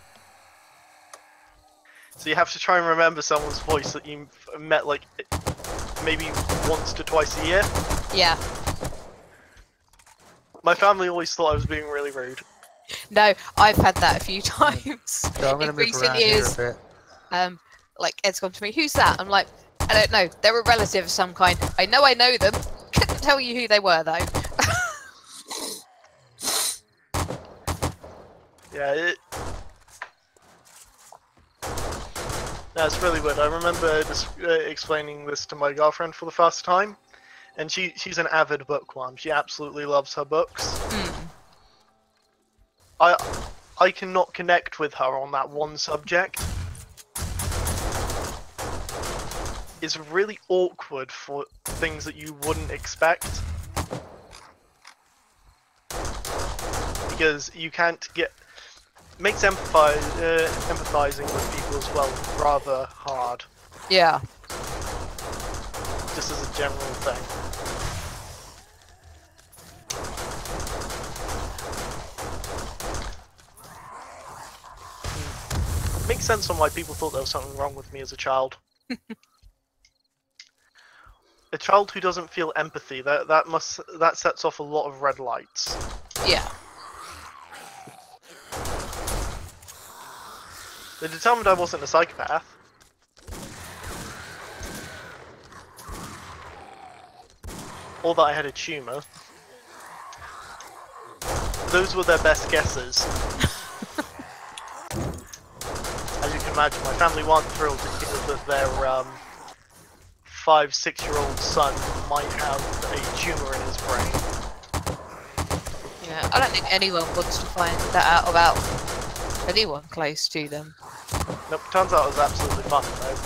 So you have to try and remember someone's voice that you met like maybe once to twice a year. Yeah. My family always thought I was being really rude. No, I've had that a few times So I'm going to in move recent around years. here a bit. Like Ed's gone to me, who's that? I'm like, I don't know. They're a relative of some kind. I know them. Couldn't tell you who they were though. Yeah, That's really weird. I remember just explaining this to my girlfriend for the first time, and she's an avid bookworm. She absolutely loves her books. I cannot connect with her on that one subject. It's really awkward for things that you wouldn't expect. Because you can't get... Makes empathizing with people as well rather hard. Yeah. Just as a general thing. Makes sense on why people thought there was something wrong with me as a child. A child who doesn't feel empathy, that sets off a lot of red lights. Yeah. They determined I wasn't a psychopath. Or that I had a tumour. Those were their best guesses. As you can imagine, my family weren't thrilled to hear that their 5-6-year-old son might have a tumour in his brain. Yeah, I don't think anyone wants to find that out about anyone close to them. Nope, turns out it was absolutely fun though.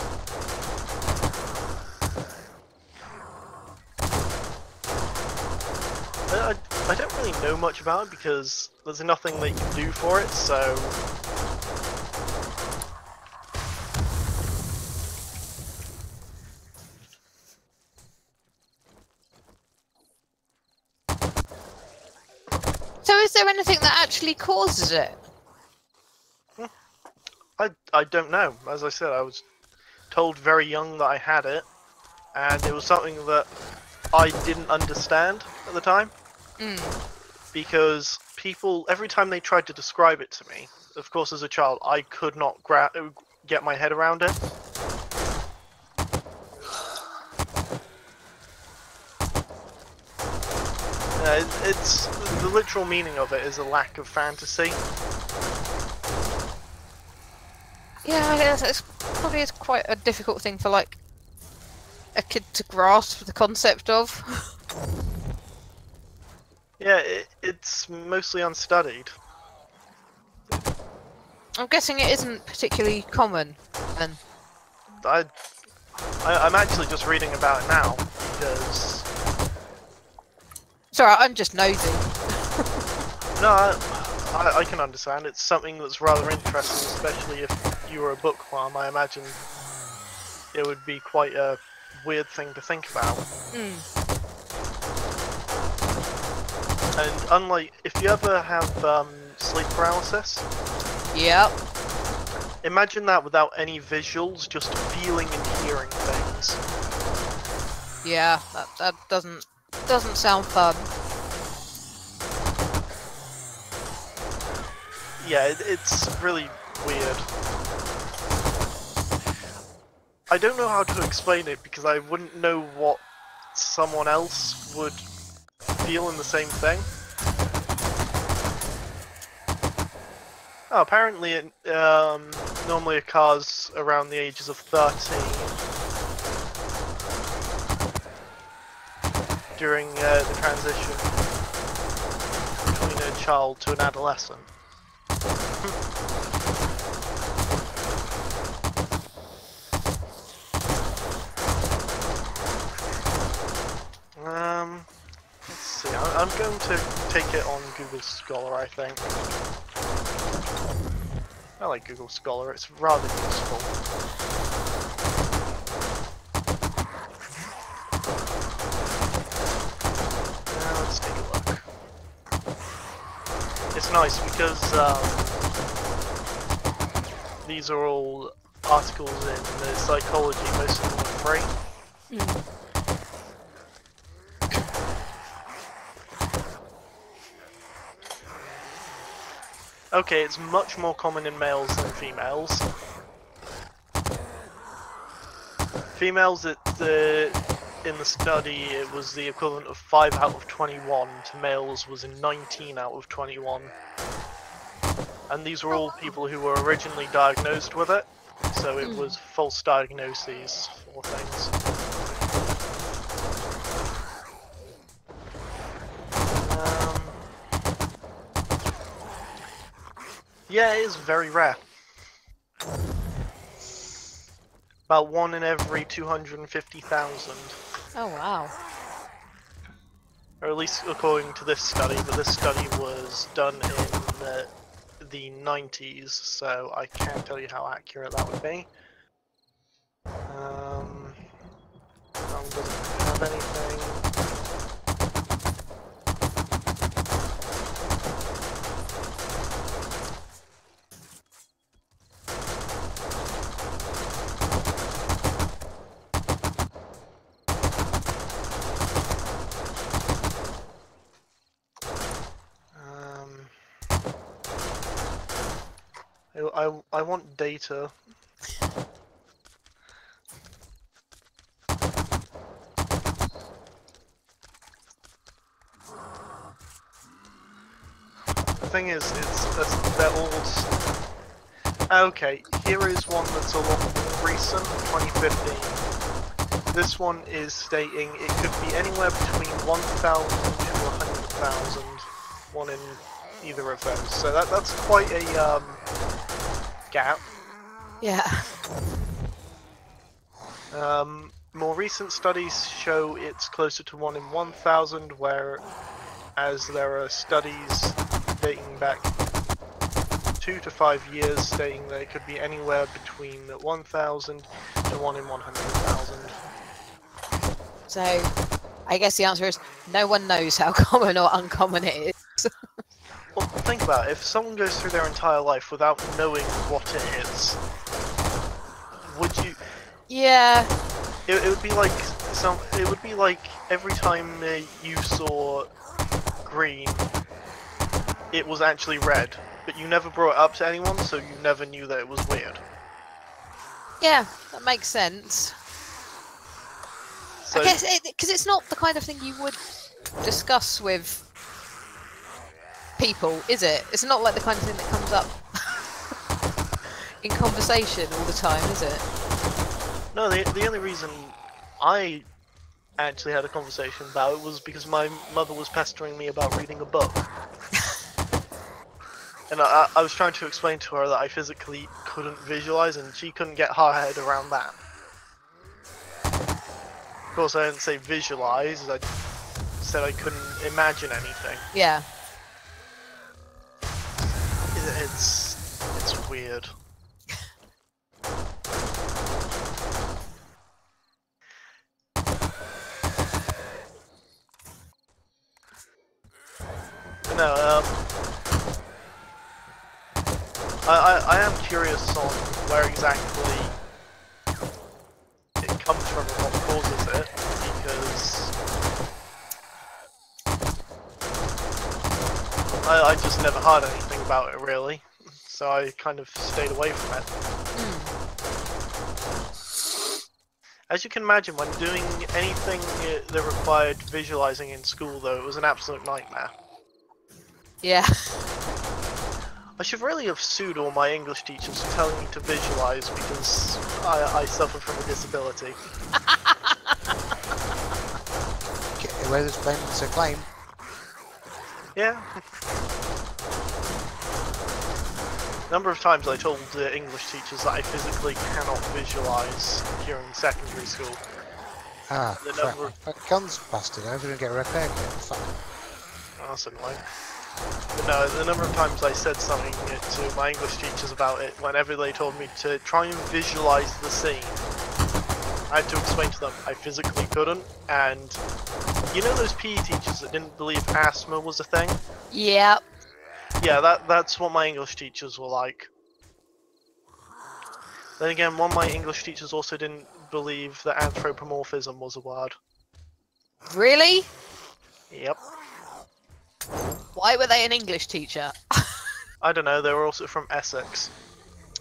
I don't really know much about it because there's nothing that you can do for it, so... So is there anything that actually causes it? I don't know. As I said, I was told very young that I had it, and it was something that I didn't understand at the time. Because people, every time they tried to describe it to me, of course as a child, I could not get my head around it. It's the literal meaning of it is a lack of fantasy. Yeah, I guess it's probably is quite a difficult thing for like a kid to grasp the concept of. Yeah, it's mostly unstudied. I'm guessing it isn't particularly common, then. I'm actually just reading about it now because. Sorry, I'm just nosy. No, I can understand. It's something that's rather interesting, especially if you were a bookworm. I imagine it would be quite a weird thing to think about. And unlike, if you ever have sleep paralysis, Yep. imagine that without any visuals, just feeling and hearing things. Yeah, that doesn't sound fun. Yeah, it's really weird. I don't know how to explain it because I wouldn't know what someone else would feel in the same thing. Oh, apparently it normally occurs around the ages of 13 during the transition between a child to an adolescent. Let's see, I'm going to take it on Google Scholar, I think. I like Google Scholar, it's rather useful. Now let's take a look. It's nice because these are all articles in the psychology, most of them are free. Okay, it's much more common in males than females. Females, in the study, it was the equivalent of 5 out of 21. To males was 19 out of 21. And these were all people who were originally diagnosed with it. So it was false diagnoses for things. Yeah, it is very rare. About 1 in every 250,000. Oh wow. Or at least according to this study, but this study was done in the 90s, so I can't tell you how accurate that would be. That one doesn't have anything. I want data. The thing is, they're all... Okay, here is one that's a lot more recent, 2015. This one is stating it could be anywhere between 1,000 to 100,000, one in either of those. So that's quite a gap. Yeah. More recent studies show it's closer to 1 in 1,000, whereas there are studies dating back 2 to 5 years stating that it could be anywhere between 1,000 to 1 in 100,000. So, I guess the answer is no one knows how common or uncommon it is. Well, think about it. If someone goes through their entire life without knowing what it is, would you? Yeah. It would be like It would be like every time you saw green, it was actually red, but you never brought it up to anyone, so you never knew that it was weird. Yeah, that makes sense. So, I guess because it's not the kind of thing you would discuss with people, is it? It's not like the kind of thing that comes up in conversation all the time, is it? no, the only reason I actually had a conversation about it was because my mother was pestering me about reading a book. And I was trying to explain to her that I physically couldn't visualize, and she couldn't get her head around that. Of course, I didn't say visualize, I said I couldn't imagine anything. Yeah. It's weird. No, I am curious on where exactly it comes from and what causes it, because I just never heard anything about it really, so I kind of stayed away from it. As you can imagine, when doing anything that required visualizing in school, though, it was an absolute nightmare. Yeah. I should really have sued all my English teachers for telling me to visualize, because I suffer from a disability. Where this claimant's a claim. Yeah. A number of times I told English teachers that I physically cannot visualize during secondary school. Ah, The crap. number- That gun's busted. I didn't get repaired yet. Fuck. Oh, that's annoying. But no, the number of times I said something to my English teachers about it, whenever they told me to try and visualize the scene, I had to explain to them I physically couldn't, and you know those PE teachers that didn't believe asthma was a thing? Yeah. Yeah, that's what my English teachers were like. Then again, one of my English teachers also didn't believe that anthropomorphism was a word. Really? Yep. Why were they an English teacher? I don't know, they were also from Essex.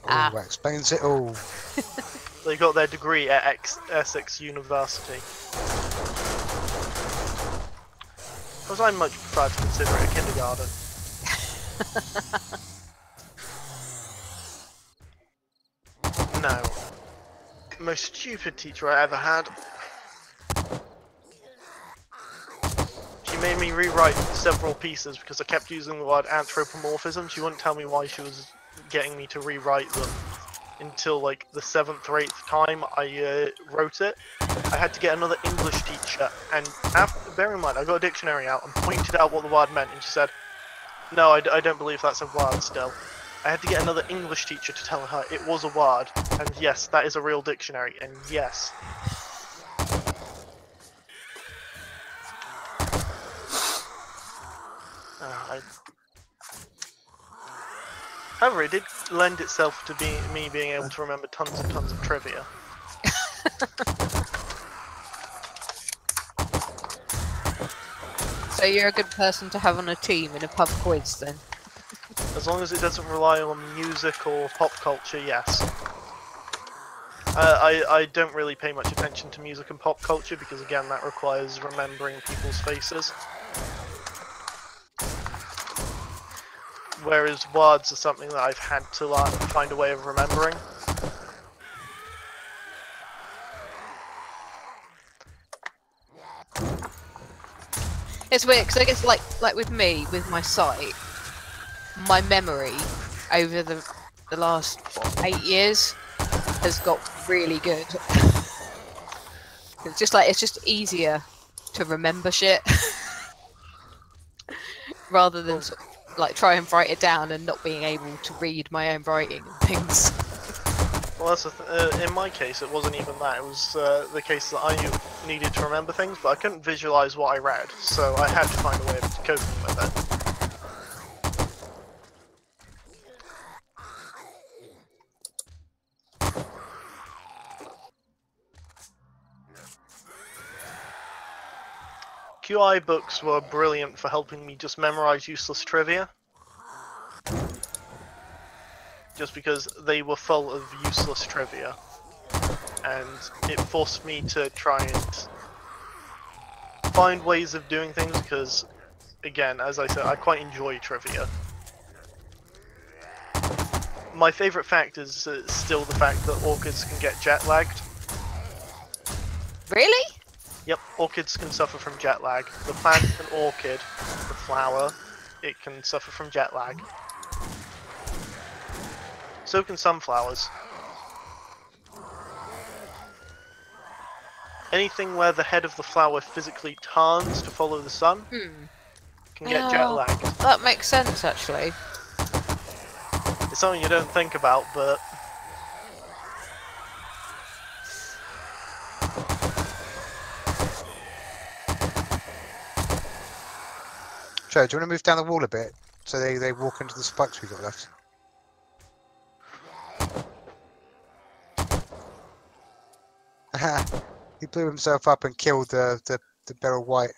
Ah. Oh, that explains it all. They got their degree at Essex University. Because I much prefer to consider it a kindergarten. Now, most stupid teacher I ever had. She made me rewrite several pieces because I kept using the word anthropomorphism. She wouldn't tell me why she was getting me to rewrite them until like the 7th or 8th time I wrote it. I had to get another English teacher, and bear in mind, I got a dictionary out and pointed out what the word meant, and she said, no, I don't believe that's a word still. I had to get another English teacher to tell her it was a word, and yes, that is a real dictionary, and yes. However, it did lend itself to me being able to remember tons and tons of trivia. So you're a good person to have on a team in a pub quiz, then? As long as it doesn't rely on music or pop culture, yes. I don't really pay much attention to music and pop culture because, again, that requires remembering people's faces. Whereas words are something that I've had to find a way of remembering. It's weird because I guess like with me, with my sight, my memory over the last 8 years has got really good. It's just easier to remember shit rather than sort of, like try and write it down and not being able to read my own writing and things. Well, that's in my case, it wasn't even that. It was the case that I needed to remember things, but I couldn't visualize what I read, so I had to find a way of coping with it. QI books were brilliant for helping me just memorize useless trivia. Just because they were full of useless trivia. And it forced me to try and find ways of doing things because, again, as I said, I quite enjoy trivia. My favourite fact is still the fact that orchids can get jet lagged. Really? Yep, orchids can suffer from jet lag. The plant, an orchid, the flower, it can suffer from jet lag. So can sunflowers. Anything where the head of the flower physically turns to follow the sun can get jet lagged. That makes sense, actually. It's something you don't think about, but... Joe, do you want to move down the wall a bit so they walk into the spikes we've got left? He blew himself up and killed the beryl white.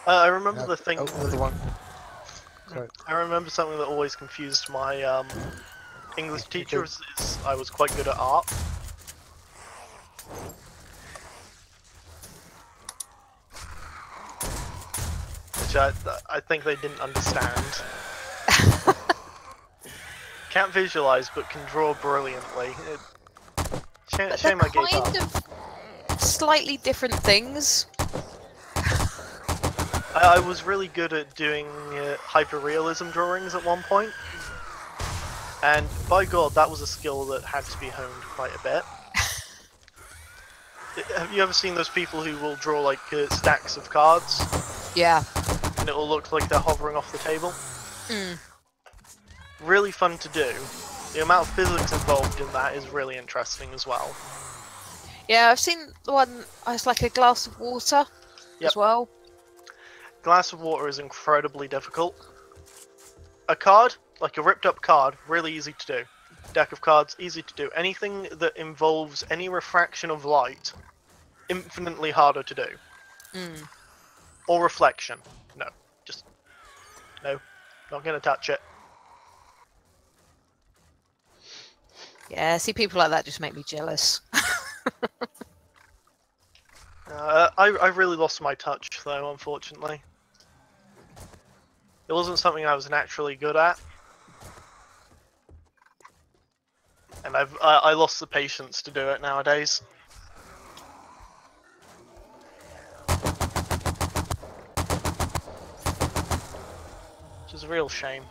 I remember the thing... Another one. Sorry. I remember something that always confused my English teacher is I was quite good at art. Which I think they didn't understand. Can't visualize, but can draw brilliantly. Shame I gave up. Kind of slightly different things. I was really good at doing hyper-realism drawings at one point. And by God, that was a skill that had to be honed quite a bit. Have you ever seen those people who will draw like stacks of cards? Yeah. And it will look like they're hovering off the table? Really fun to do. The amount of physics involved in that is really interesting as well. Yeah, I've seen the one, it's like a glass of water as well. Glass of water is incredibly difficult. A card, like a ripped up card, really easy to do. Deck of cards, easy to do. Anything that involves any refraction of light, infinitely harder to do. Or reflection. No. Just... No. Not gonna touch it. Yeah, see, people like that just make me jealous. I really lost my touch though, unfortunately. It wasn't something I was naturally good at, and I lost the patience to do it nowadays. Which is a real shame.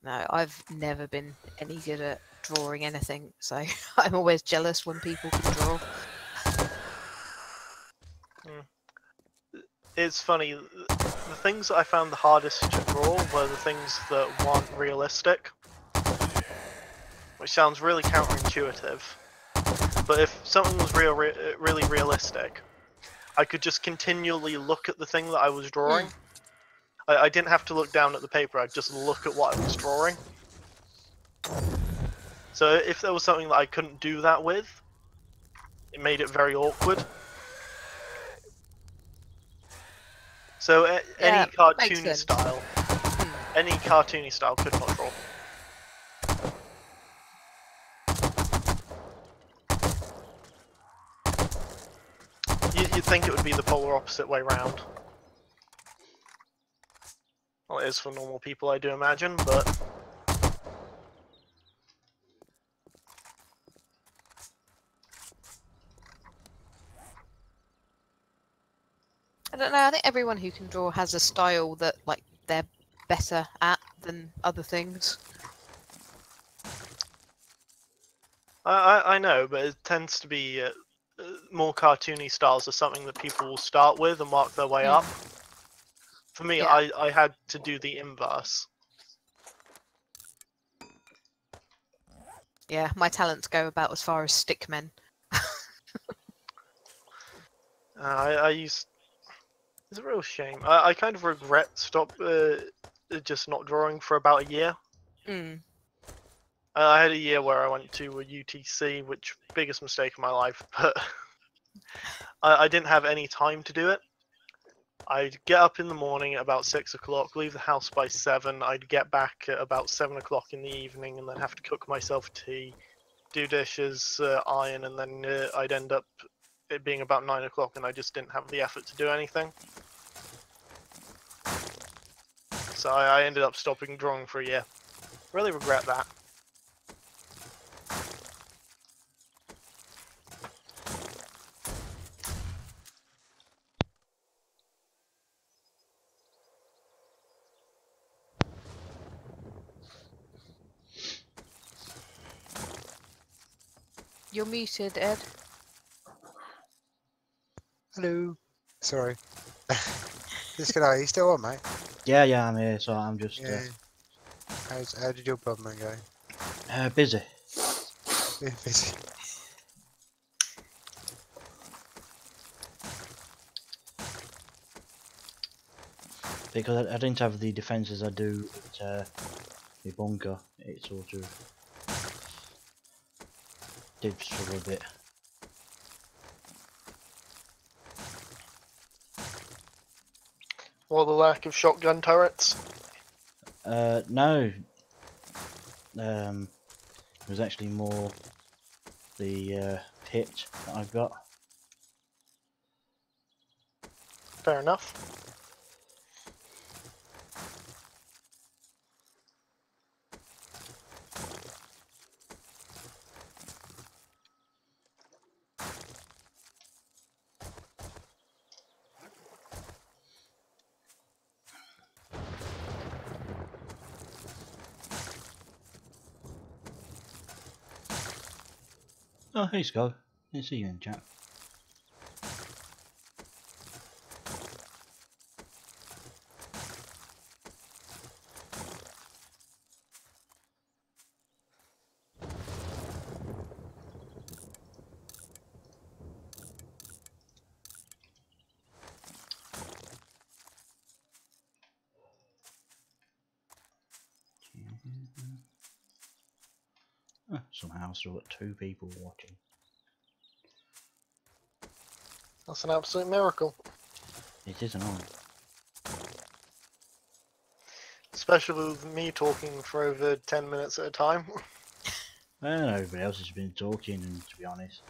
No, I've never been any good at drawing anything, so I'm always jealous when people can draw. It's funny, the things that I found the hardest to draw were the things that weren't realistic. Which sounds really counterintuitive. But if something was really realistic, I could just continually look at the thing that I was drawing. I didn't have to look down at the paper, I'd just look at what I was drawing. So if there was something that I couldn't do that with, it made it very awkward. So any cartoony style, could not draw. You'd think it would be the polar opposite way round. Well, it is for normal people, I do imagine, but... I don't know, I think everyone who can draw has a style that, like, they're better at than other things. I know, but it tends to be more cartoony styles are something that people will start with and work their way up. For me, Yeah. I had to do the inverse. Yeah, my talents go about as far as stickmen. I used... It's a real shame. I kind of regret just not drawing for about a year. I had a year where I went to a UTC, which biggest mistake of my life, but I didn't have any time to do it. I'd get up in the morning at about 6 o'clock, leave the house by 7, I'd get back at about 7 o'clock in the evening and then have to cook myself tea, do dishes, iron, and then I'd end up it being about 9 o'clock and I just didn't have the effort to do anything. So I ended up stopping drawing for a year. Really regret that. You're muted, Ed. Hello. Sorry. Diskanar, you still on, mate? Yeah, I'm here, so I'm just How did your problem go? busy. Yeah, busy. Because I didn't have the defences I do at my bunker, it sort of did struggle a bit. Or the lack of shotgun turrets. No. It was actually more the pit that I've got. Fair enough. Oh, hey Scott. I see you in chat. Somehow I've still got 2 people watching. That's an absolute miracle. It isn't on. Especially with me talking for over 10 minutes at a time. Well, everybody else has been talking, and to be honest,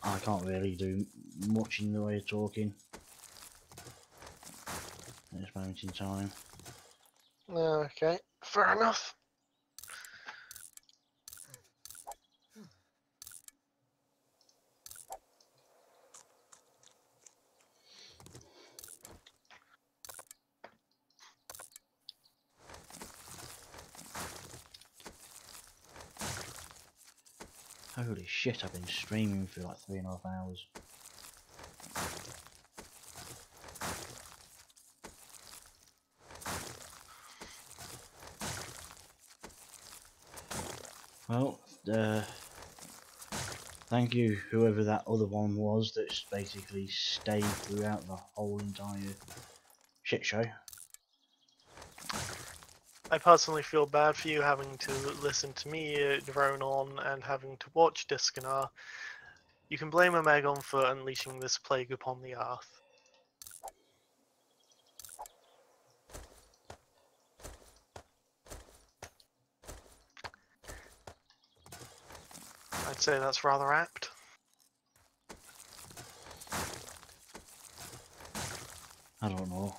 I can't really do much in the way of talking at this moment in time. Okay, fair enough. Holy shit, I've been streaming for like 3.5 hours. Well, thank you, whoever that other one was that's basically stayed throughout the whole entire shit show. I personally feel bad for you having to listen to me drone on and having to watch Diskanar. You can blame Omegon for unleashing this plague upon the earth. I'd say that's rather apt. I don't know.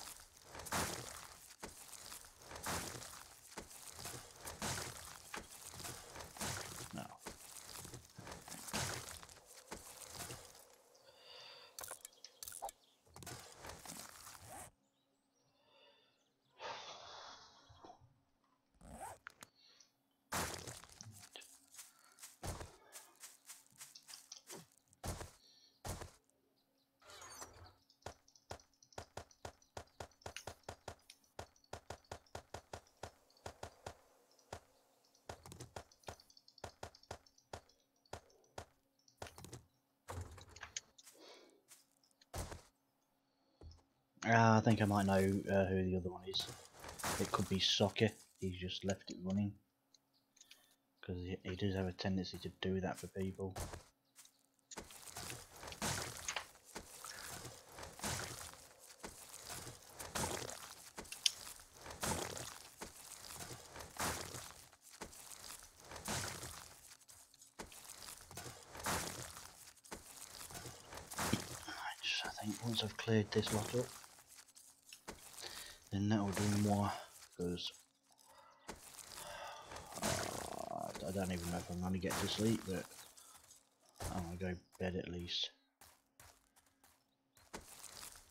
No. I think I might know who the other one is. It could be Soccer. He's just left it running. Because he does have a tendency to do that for people. I think once I've cleared this lot up, then that'll do more. Because I don't even know if I'm going to get to sleep, but I'm going to go to bed at least.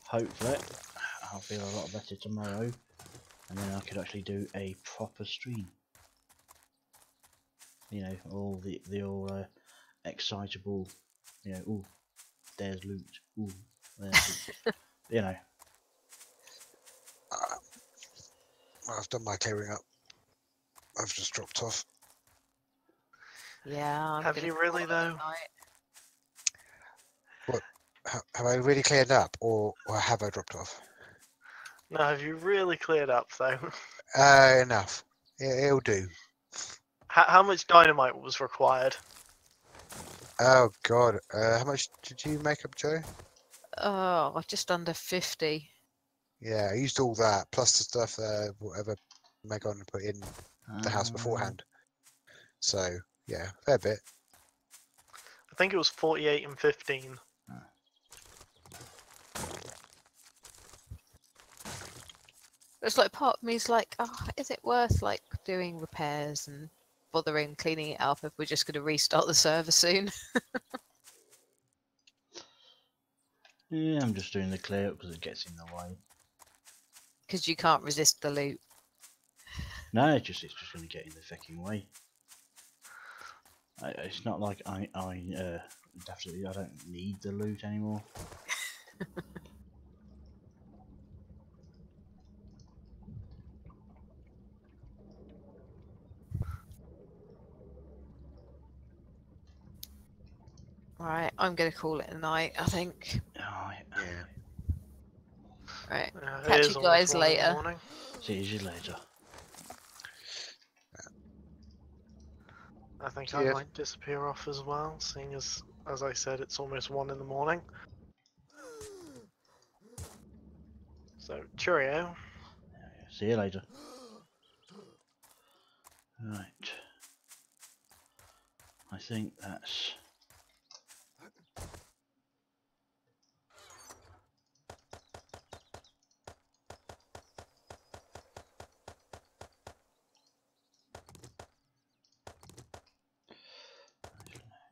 Hopefully I'll feel a lot better tomorrow, and then I could actually do a proper stream. You know, all the excitable, you know, ooh, there's loot, ooh, there's loot. You know. I've done my clearing up. I've just dropped off. Yeah. Have you really though? Have I really cleared up, or have I dropped off? No, have you really cleared up though? Enough. It'll do. How much dynamite was required? Oh god. How much did you make up, Joe? Oh, just under 50. Yeah, I used all that plus the stuff whatever Megon put in the house beforehand. So yeah, fair bit. I think it was 48 and 15. It's like part of me is like, oh, is it worth like doing repairs and bothering cleaning it up if we're just going to restart the server soon? Yeah, I'm just doing the clear up because it gets in the way. Because you can't resist the loot. No, it's just going to get in the fucking way. It's not like I definitely I don't need the loot anymore. Right, I'm going to call it a night, I think. Oh, Yeah. Right, It catch is you almost guys 1 in the later. morning. see you later. I think I Yeah. might disappear off as well, seeing as I said, it's almost 1 in the morning. So, cheerio. See you later. Right. I think that's...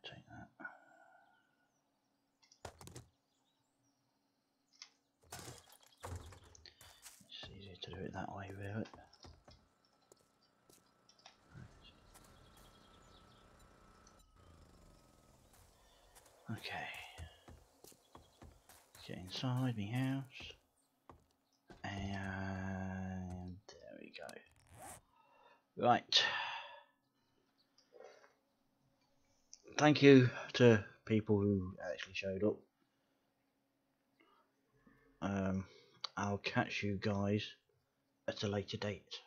Take that. It's easier to do it that way, really. Okay. Get inside my house. And there we go. Right. Thank you to people who actually showed up. I'll catch you guys at a later date.